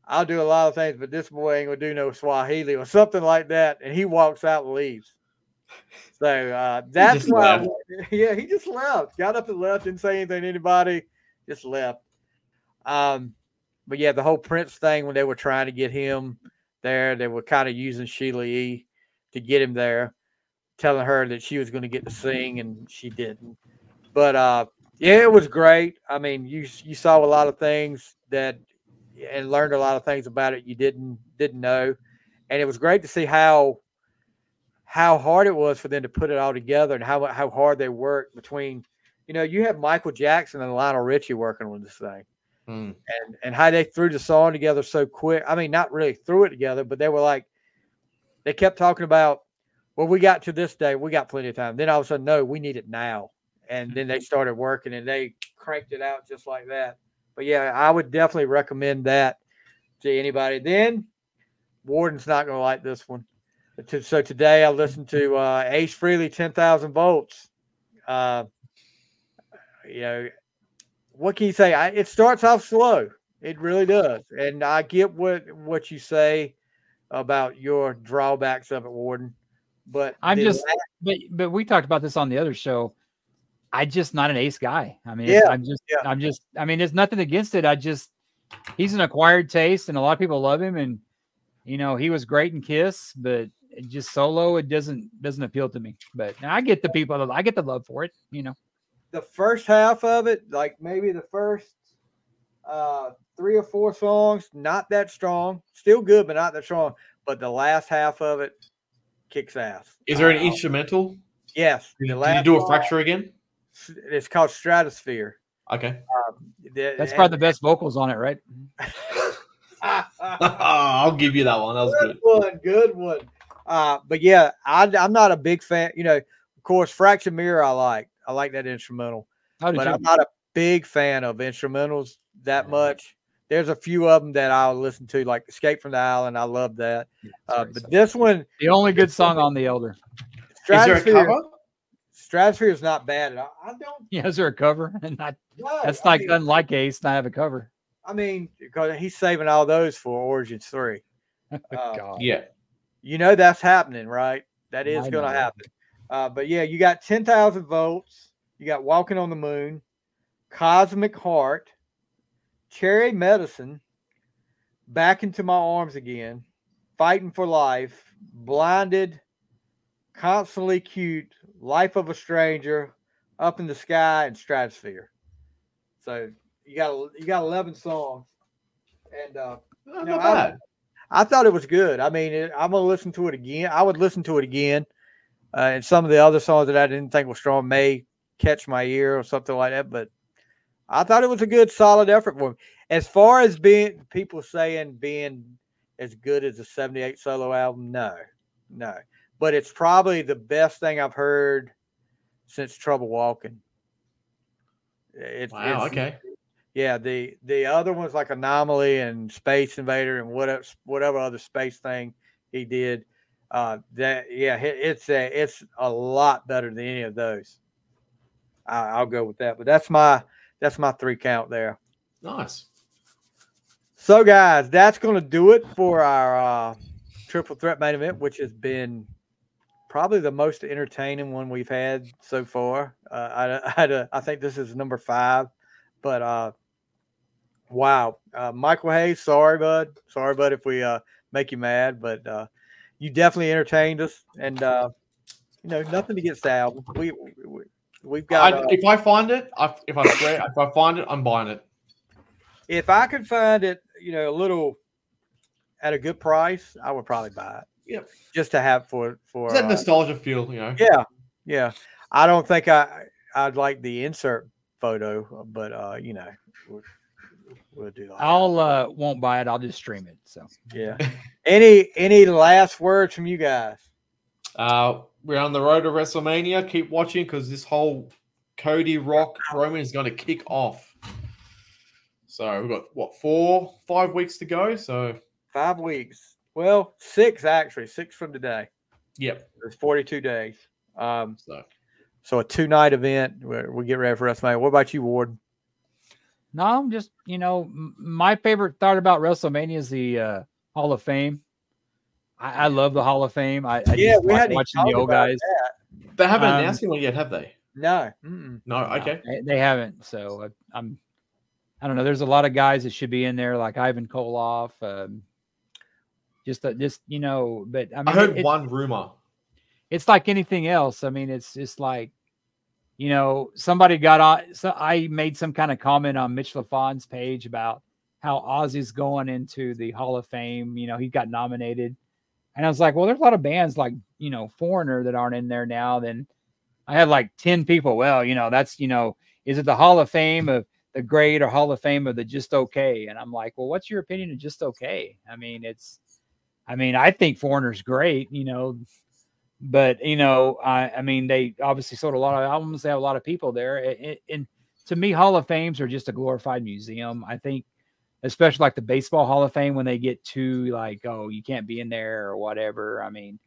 I'll do a lot of things, but this boy ain't gonna do no Swahili," or something like that. And he walks out and leaves. So that's why. He just left. Got up and left. Didn't say anything to anybody. Just left. But yeah, the whole Prince thing, when they were trying to get him there, they were kind of using Sheila E. to get him there, telling her that she was going to get to sing, and she didn't. But it was great. I mean, you saw a lot of things and learned a lot of things about it you didn't know, and it was great to see how hard it was for them to put it all together and how hard they worked between. You have Michael Jackson and Lionel Richie working on this thing, and how they threw the song together so quick. I mean, not really threw it together, but they kept talking about, well, we got to this day. We got plenty of time. Then all of a sudden, no, we need it now. And then they started working, and they cranked it out just like that. But, yeah, I would definitely recommend that to anybody. Then Warden's not going to like this one. So today I listened to Ace Frehley, 10,000 Volts. What can you say? It starts off slow. It really does. And I get what you say about your drawbacks of it, Warden. But but we talked about this on the other show. I'm just not an Ace guy. I mean, I mean, there's nothing against it. He's an acquired taste, and a lot of people love him. And, he was great in Kiss, but just solo, it doesn't appeal to me. But I get I get the love for it, The first half of it, like maybe the first 3 or 4 songs, not that strong. Still good, but not that strong. But the last half of it kicks ass. Is there an instrumental? Yes. Did you do a fracture again? It's called Stratosphere. Okay. That's probably the best vocals on it, right? I'll give you that one. That was good one. But yeah, I'm not a big fan. Of course, Fracture Mirror I like that instrumental. But I'm not a big fan of instrumentals that much. there's a few of them that I'll listen to, like Escape from the Island. I love that. Yeah, But this one, the only good song on The Elder. Is there a cover? Stratosphere is not bad at all. I don't. Yeah, is there a cover? And No, that's I like mean, unlike Ace not have a cover. I mean, because he's saving all those for Origins 3. God. Yeah. You know that's happening, right? That is I going to know. happen. But yeah, you got 10,000 Volts. You got Walking on the Moon, Cosmic Heart, Cherry Medicine, Back into My Arms Again, Fighting for Life, Blinded, Constantly Cute, Life of a Stranger, Up in the Sky, and Stratosphere. So you got 11 songs, and Not bad. I thought it was good. I mean, I'm gonna listen to it again. I would listen to it again, and some of the other songs that I didn't think were strong may catch my ear or something like that. But I thought it was a good, solid effort for him. As far as being people saying being as good as the '78 solo album, no. But it's probably the best thing I've heard since Trouble Walking. Wow. Okay. Yeah, the other ones like Anomaly and Space Invader and whatever other space thing he did. It's a lot better than any of those. I'll go with that. But that's my 3 count there. Nice. So guys, that's going to do it for our triple threat main event, which has been probably the most entertaining one we've had so far. I think this is number 5, but wow. Michael Hayes, sorry, bud. Sorry, bud, if we make you mad, but you definitely entertained us, and nothing against the album. We've got. If I find it, if I find it, I'm buying it. If I could find it, a little at a good price, I would probably buy it. Yep. Just to have for It's that nostalgia feel, Yeah. I don't think I'd like the insert photo, but we'll do that. I'll won't buy it. I'll just stream it. So yeah. Any last words from you guys? We're on the road to WrestleMania. Keep watching because this whole Cody Rock Roman is going to kick off. So we've got 4-5 weeks to go. So 5 weeks. Well, 6 actually. 6 from today. Yep. It's 42 days. So a 2-night event where we get ready for WrestleMania. What about you, Ward? no, I'm just my favorite thought about WrestleMania is the Hall of Fame. I love the Hall of Fame. I just like watching the old guys. They haven't announced one yet, have they? No. No. Okay. They haven't. So I don't know. There's a lot of guys that should be in there, like Ivan Koloff. But I heard one rumor. It's like anything else. I mean, it's just like, somebody got on. So I made some kind of comment on Mitch LaFon's page about how Ozzy's going into the Hall of Fame. He got nominated. And I was like, well, there's a lot of bands like, Foreigner that aren't in there now. Then I had like 10 people. Well, that's, is it the Hall of Fame of the great or Hall of Fame of the just okay? And I'm like, well, what's your opinion of just okay? I mean, I think Foreigner's great, but, I mean, they obviously sold a lot of albums. They have a lot of people there. And to me, Hall of Fames are just a glorified museum. I think, especially like the Baseball Hall of Fame, when they get too like, oh, you can't be in there or whatever. I mean,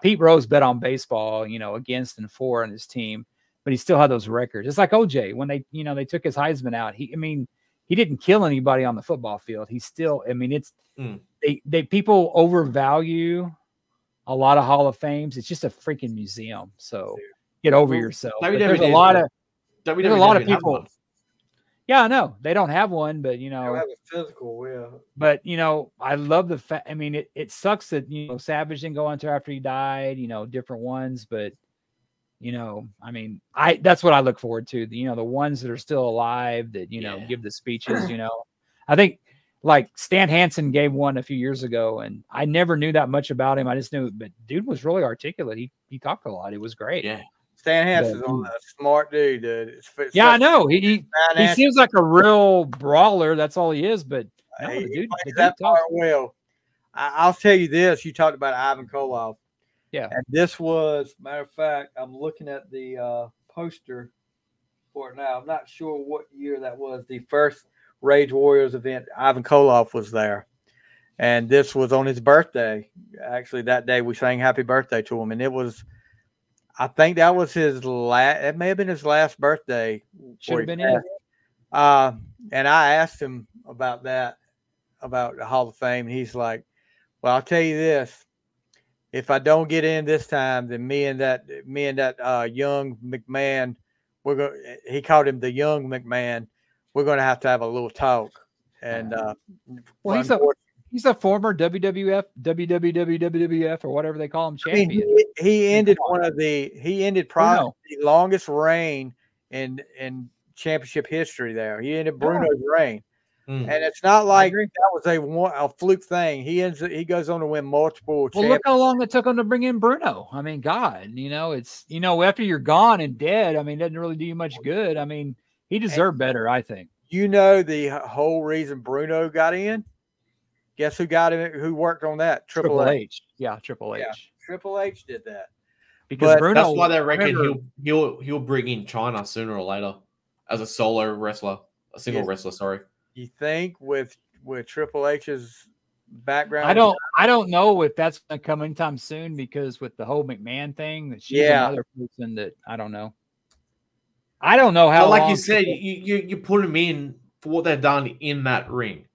Pete Rose bet on baseball, against and for on his team, but he still had those records. It's like OJ when they took his Heisman out. He didn't kill anybody on the football field. He still, they people overvalue a lot of Hall of Fames. It's just a freaking museum. So get over yourself. There's a lot of people. Yeah, I know they don't have one, but They don't have a physical, yeah. But I love the fact. I mean, it sucks that Savage didn't go into after he died. Different ones, but I mean, that's what I look forward to. The ones that are still alive that give the speeches. I think like Stan Hansen gave one a few years ago, and I never knew that much about him. I just knew, but dude was really articulate. He talked a lot. It was great. Yeah. Stan Hansen's a smart dude. Yeah, I know. He seems like a real brawler. That's all he is. But no, he the dude that part well. I'll tell you this. You talked about Ivan Koloff. Yeah. And this was, matter of fact, I'm looking at the poster for it now. I'm not sure what year that was. The first Rage Warriors event. Ivan Koloff was there. And this was on his birthday. Actually, that day we sang happy birthday to him. And it was, I think that was his last, it may have been his last birthday. Should have been it. And I asked him about that, about the Hall of Fame. And he's like, well, I'll tell you this. If I don't get in this time, then me and that young McMahon, he called him the young McMahon. We're going to have a little talk. And well, he's a former WWF or whatever they call him champion. I mean, he ended probably the longest reign in championship history there. He ended Bruno's reign. And it's not like that was a fluke thing. He goes on to win multiple. Well, look how long it took him to bring in Bruno. I mean, God, it's after you're gone and dead. I mean, it doesn't really do you much good. I mean, he deserved better, I think. The whole reason Bruno got in. Guess who got him? Who worked on that? Triple H. Yeah, Triple H. Yeah, Triple H did that. Because Bruno, that's why they reckon he'll bring in China sooner or later as a solo wrestler, a single wrestler. Sorry. You think with Triple H's background? I don't know if that's going to come anytime soon, because with the whole McMahon thing, that she's another person that I don't know. I don't know how. But like you said, you put him in for what they've done in that ring.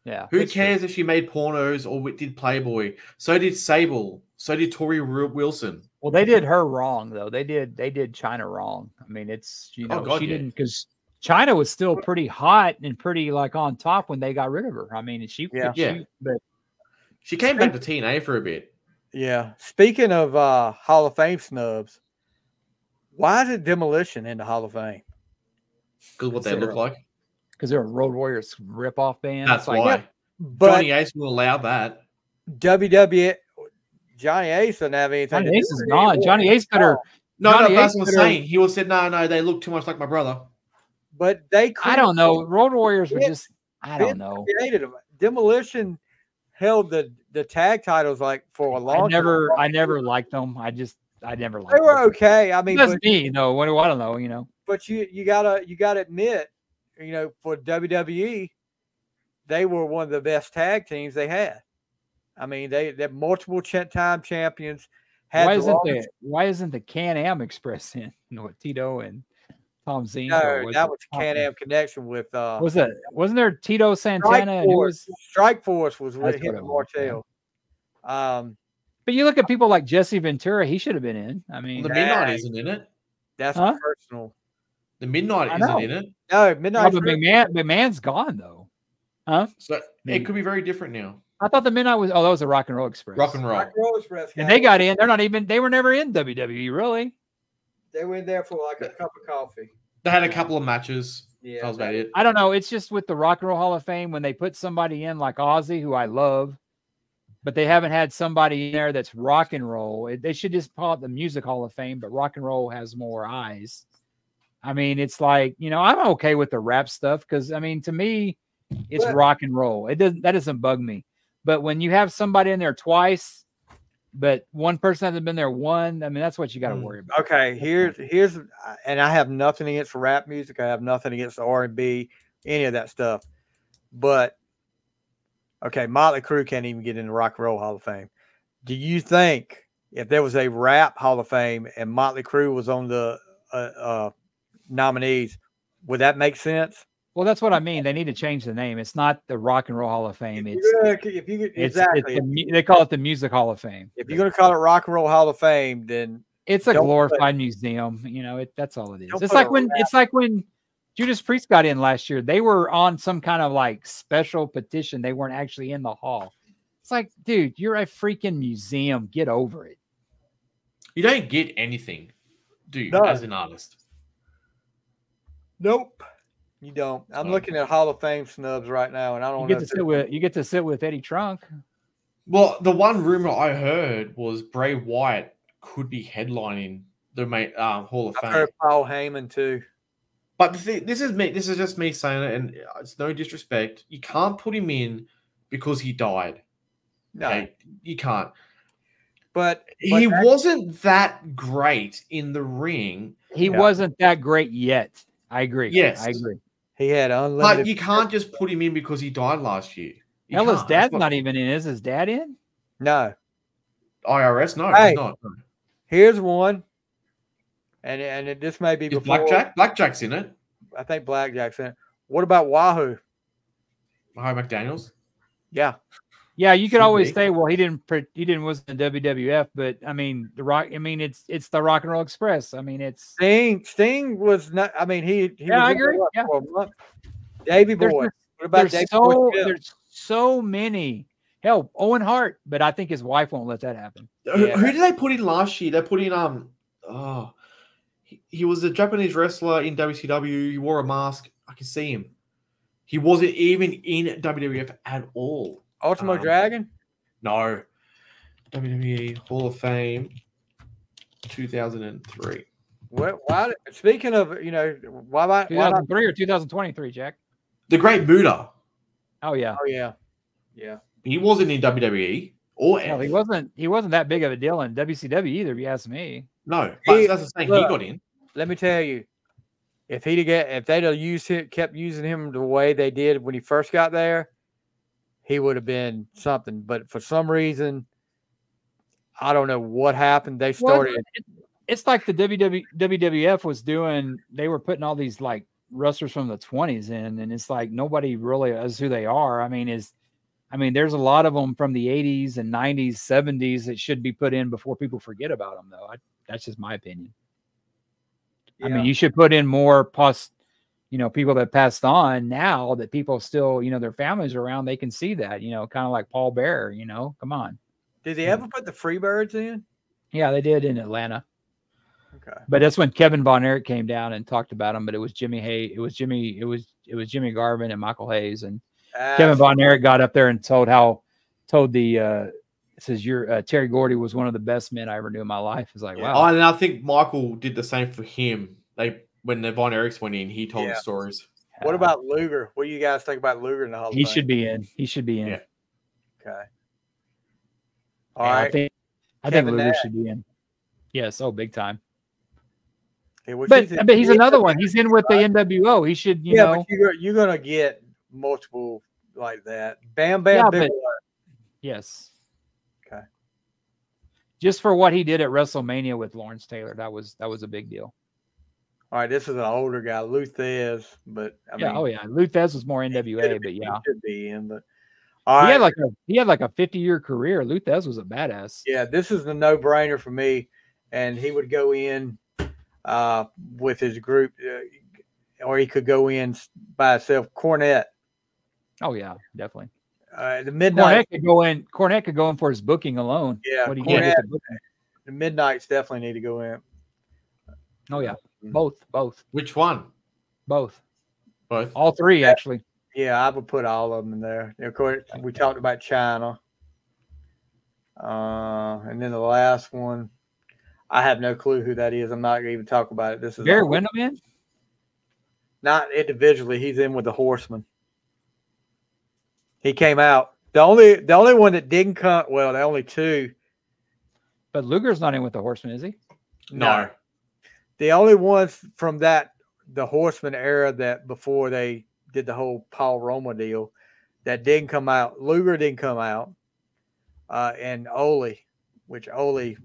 Yeah. Who cares if she made pornos or did Playboy? So did Sable. So did Tori Wilson. Well, they did her wrong though. They did China wrong. I mean, it's she didn't, because China was still pretty hot and pretty like on top when they got rid of her. I mean, but she came back to TNA for a bit. Yeah. Speaking of Hall of Fame snubs, why is it Demolition in the Hall of Fame? Because what they look like. Because they're a Road Warriors ripoff band. That's why. But Johnny Ace will allow that. WWE, Johnny Ace doesn't have anything. Johnny Ace is gone. Johnny Ace better. No, that's what I'm saying. He would said, no, they look too much like my brother. But they I don't know. Road Warriors were just, I don't know. Created them. Demolition held the tag titles like for a long time. I never liked them. I never liked them. They were them. okay. I mean, that's me. No, I don't know. But you gotta admit, for WWE, they were one of the best tag teams they had. I mean, they're multiple time champions. Why isn't the Can-Am Express in? Tito and Tom Zink? No, that was Can-Am connection with. Wasn't there Tito Santana? Strike Force was with him and Martel. But you look at people like Jesse Ventura; he should have been in. I mean, the Midnight isn't in it. That's personal. The Midnight isn't in it. No, Midnight. But McMahon's gone though. Huh? So it could be very different now. I thought the Midnight was. Oh, that was a Rock and Roll Express. Rock and Roll Express. And they got in. They were never in WWE, really. They went there for like a cup of coffee. They had a couple of matches. Yeah, that was about it. I don't know. It's just with the Rock and Roll Hall of Fame, when they put somebody in like Ozzy, who I love, but they haven't had somebody in there that's rock and roll. They should just call it the Music Hall of Fame, but rock and roll has more eyes. I mean, it's like, I'm okay with the rap stuff because, I mean, to me, it's rock and roll. That doesn't bug me. But when you have somebody in there twice, but one person hasn't been there one, I mean, that's what you got to worry about. Okay, here's, and I have nothing against rap music. I have nothing against R&B, any of that stuff. But, okay, Motley Crue can't even get in the Rock and Roll Hall of Fame. Do you think if there was a rap Hall of Fame and Motley Crue was on the nominees, would that make sense? Well, that's what I mean. They need to change the name. It's not the Rock and Roll Hall of Fame. They call it the Music Hall of Fame. If you're going to call it Rock and Roll Hall of Fame, then it's a glorified museum. That's all it is. It's like when Judas Priest got in last year. They were on some kind of like special petition. They weren't actually in the hall. It's like, dude, you're a freaking museum. Get over it. You don't get anything, do you, as an artist? Nope. You don't. I'm looking at Hall of Fame snubs right now, and I don't know. You get to sit with Eddie Trunk. Well, the one rumor I heard was Bray Wyatt could be headlining the Hall of Fame. I heard Paul Heyman too. But this is just me saying it, and it's no disrespect. You can't put him in because he died. No, okay? You can't. But he wasn't that great in the ring. He wasn't that great yet. I agree. Yes, I agree. He had unlimited. But you can't just put him in because he died last year. You Hell, his can't. dad's not even in. Is his dad in? No. IRS? No, Hey. he's not. Here's one. And this may be Is before. Blackjack? Blackjack's in it. I think Blackjack's in it. What about Wahoo? Maho McDaniels. Yeah. Yeah, you could Should always be. say, well, he didn't was in the WWF, but I mean, it's the Rock and Roll Express. I mean, it's Sting was not. I mean, he Yeah, was I agree. what, Yeah. for a month? Davey There's Boy. just- What about Davey Boy? Smith? there's so many. Hell, Owen Hart, but I think his wife won't let that happen. Yeah. Who did they put in last year? They put in he was a Japanese wrestler in WCW. He wore a mask. I can see him. He wasn't even in WWF at all. Ultimo Dragon? No. WWE Hall of Fame 2003. Why? Speaking of, why not? 2003 or 2023, Jack? The Great Buddha. Oh yeah. Oh yeah, yeah. He wasn't in WWE or No, F. he wasn't that big of a deal in WCW either, if you ask me. No, but that's the same. He look, got in. Let me tell you, if they'd have kept using him the way they did when he first got there, he would have been something. But for some reason, I don't know what happened. They started. It's like the WWF was doing. They were putting all these like wrestlers from the 20s in, and it's like nobody really knows who they are. I mean, there's a lot of them from the 80s and 90s, 70s that should be put in before people forget about them, though. That's just my opinion. Yeah. I mean, you should put in more people that passed on now that people still, their families are around. They can see that, kind of like Paul Bearer, come on. Did they ever put the Freebirds in? Yeah, they did in Atlanta. Okay. But that's when Kevin Von Erich came down and talked about him. But it was Jimmy Jimmy Garvin and Michael Hayes, and Kevin Von Erich got up there and told Terry Gordy was one of the best men I ever knew in my life. It's like, wow. Oh, and I think Michael did the same for him. When the Von Erichs went in, he told the stories. What about Luger? What do you guys think about Luger in the Hall of Fame? He should be in. He should be in. Yeah. Okay. All right. I think Luger should be in. Yes. Oh, big time. Okay, but he's another one. He's in with the NWO. He should, but you're gonna get multiple like that. Bam Bam Bigelow. Yes. Okay. Just for what he did at WrestleMania with Lawrence Taylor, that was a big deal. All right, this is an older guy, Luthez, but I mean, Luthez was more NWA, but yeah, he should be in. But he had like a 50-year career. Luthez was a badass. Yeah, this is the no-brainer for me, and he would go in with his group, or he could go in by himself. Cornette. Oh yeah, definitely. The Midnight Cornette could go in for his booking alone. Yeah, Cornette, the Midnights definitely need to go in. Oh yeah, both. Which one? Both. Both. All three actually. Yeah, I would put all of them in there. Of course, we talked about China, and then the last one, I have no clue who that is. I'm not going to even talk about it. This is Barry Windham in? Not individually. He's in with the Horsemen. He came out. The only one that didn't come. Well, the only two. But Luger's not in with the Horsemen, is he? No. The only ones from the Horseman era that before they did the whole Paul Roma deal that didn't come out. Luger didn't come out, and Ole, which Ole,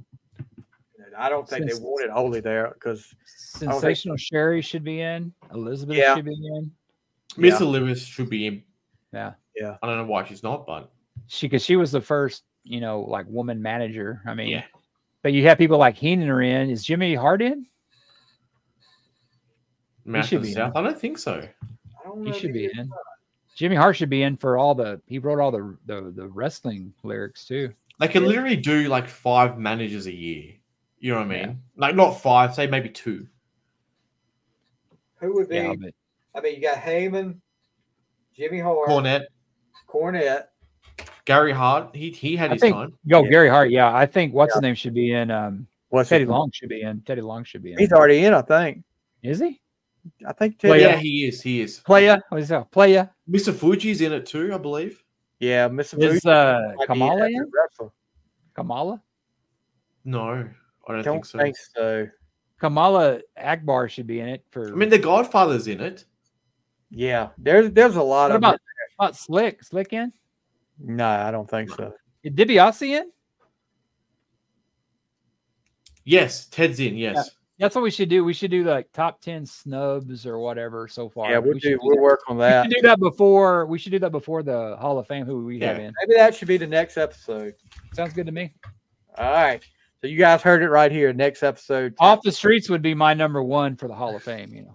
I don't think they wanted Ole there because Sensational Sherry should be in. Elizabeth should be in. Miss Elizabeth should be in. Yeah. I don't know why she's not, but because she was the first, like woman manager. I mean, but you have people like Heenan are in. Is Jimmy Hart in? He should be South. I don't think so. He should be in. Jimmy Hart should be in for he wrote all the wrestling lyrics too. They can literally do like 5 managers a year. You know what I mean? Yeah. Like not 5, say maybe 2. Who would be? Yeah, I mean, you got Heyman, Jimmy Hart, Cornette, Gary Hart. He had his time. Gary Hart. Yeah, I think what's his name should be in. Teddy Long should be in. Teddy Long should be in. He's already in, I think. Is he? I think Teddy. Yeah, he is. He is. What is that? Playa. Mr. Fuji's in it too, I believe. Yeah, Mr. Fuji. Is Kamala in? Kamala? No, I don't think so. Kamala Akbar should be in it for. I mean, The Godfather's in it. Yeah, there's a lot What of about Slick? Slick in? No, I don't think so. Is DiBiase in? Yes, Ted's in. Yes. That's what we should do. We should do like top 10 snubs or whatever so far. Yeah, we'll work on that. We should do that before. We should do that before the Hall of Fame. Who we have in? Maybe that should be the next episode. Sounds good to me. All right. So you guys heard it right here. Next episode. Off the Streets would be my number one for the Hall of Fame. You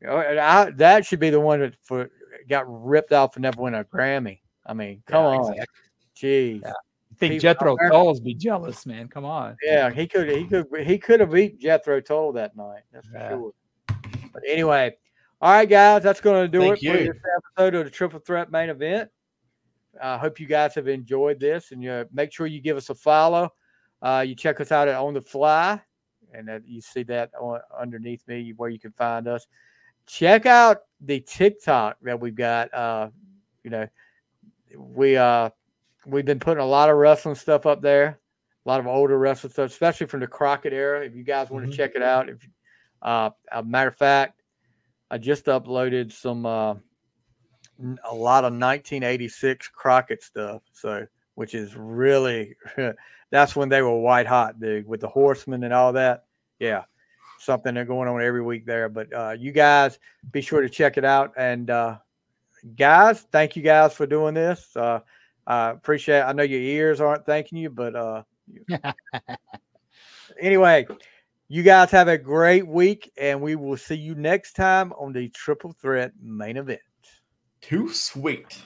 know, that should be the one that got ripped off and never won a Grammy. I mean, come on, exactly. Jeez. Yeah. I think Jethro Tull's be jealous, man. Come on. Yeah, he could have beat Jethro Tull that night. That's for sure. But anyway, all right, guys, that's going to do it for this episode of the Triple Threat Main Event. I hope you guys have enjoyed this, and make sure you give us a follow. You check us out at On the Fly, and you see that underneath me where you can find us. Check out the TikTok that we've got. We've been putting a lot of wrestling stuff up there, a lot of older wrestling stuff, especially from the Crockett era. If you guys want to check it out, a matter of fact, I just uploaded a lot of 1986 Crockett stuff. So, which is really, that's when they were white hot, dude, with the Horsemen and all that. Yeah, something they're going on every week there. But you guys be sure to check it out. And guys, thank you guys for doing this. I appreciate it. I know your ears aren't thanking you, but anyway, you guys have a great week, and we will see you next time on the Triple Threat Main Event. Too sweet.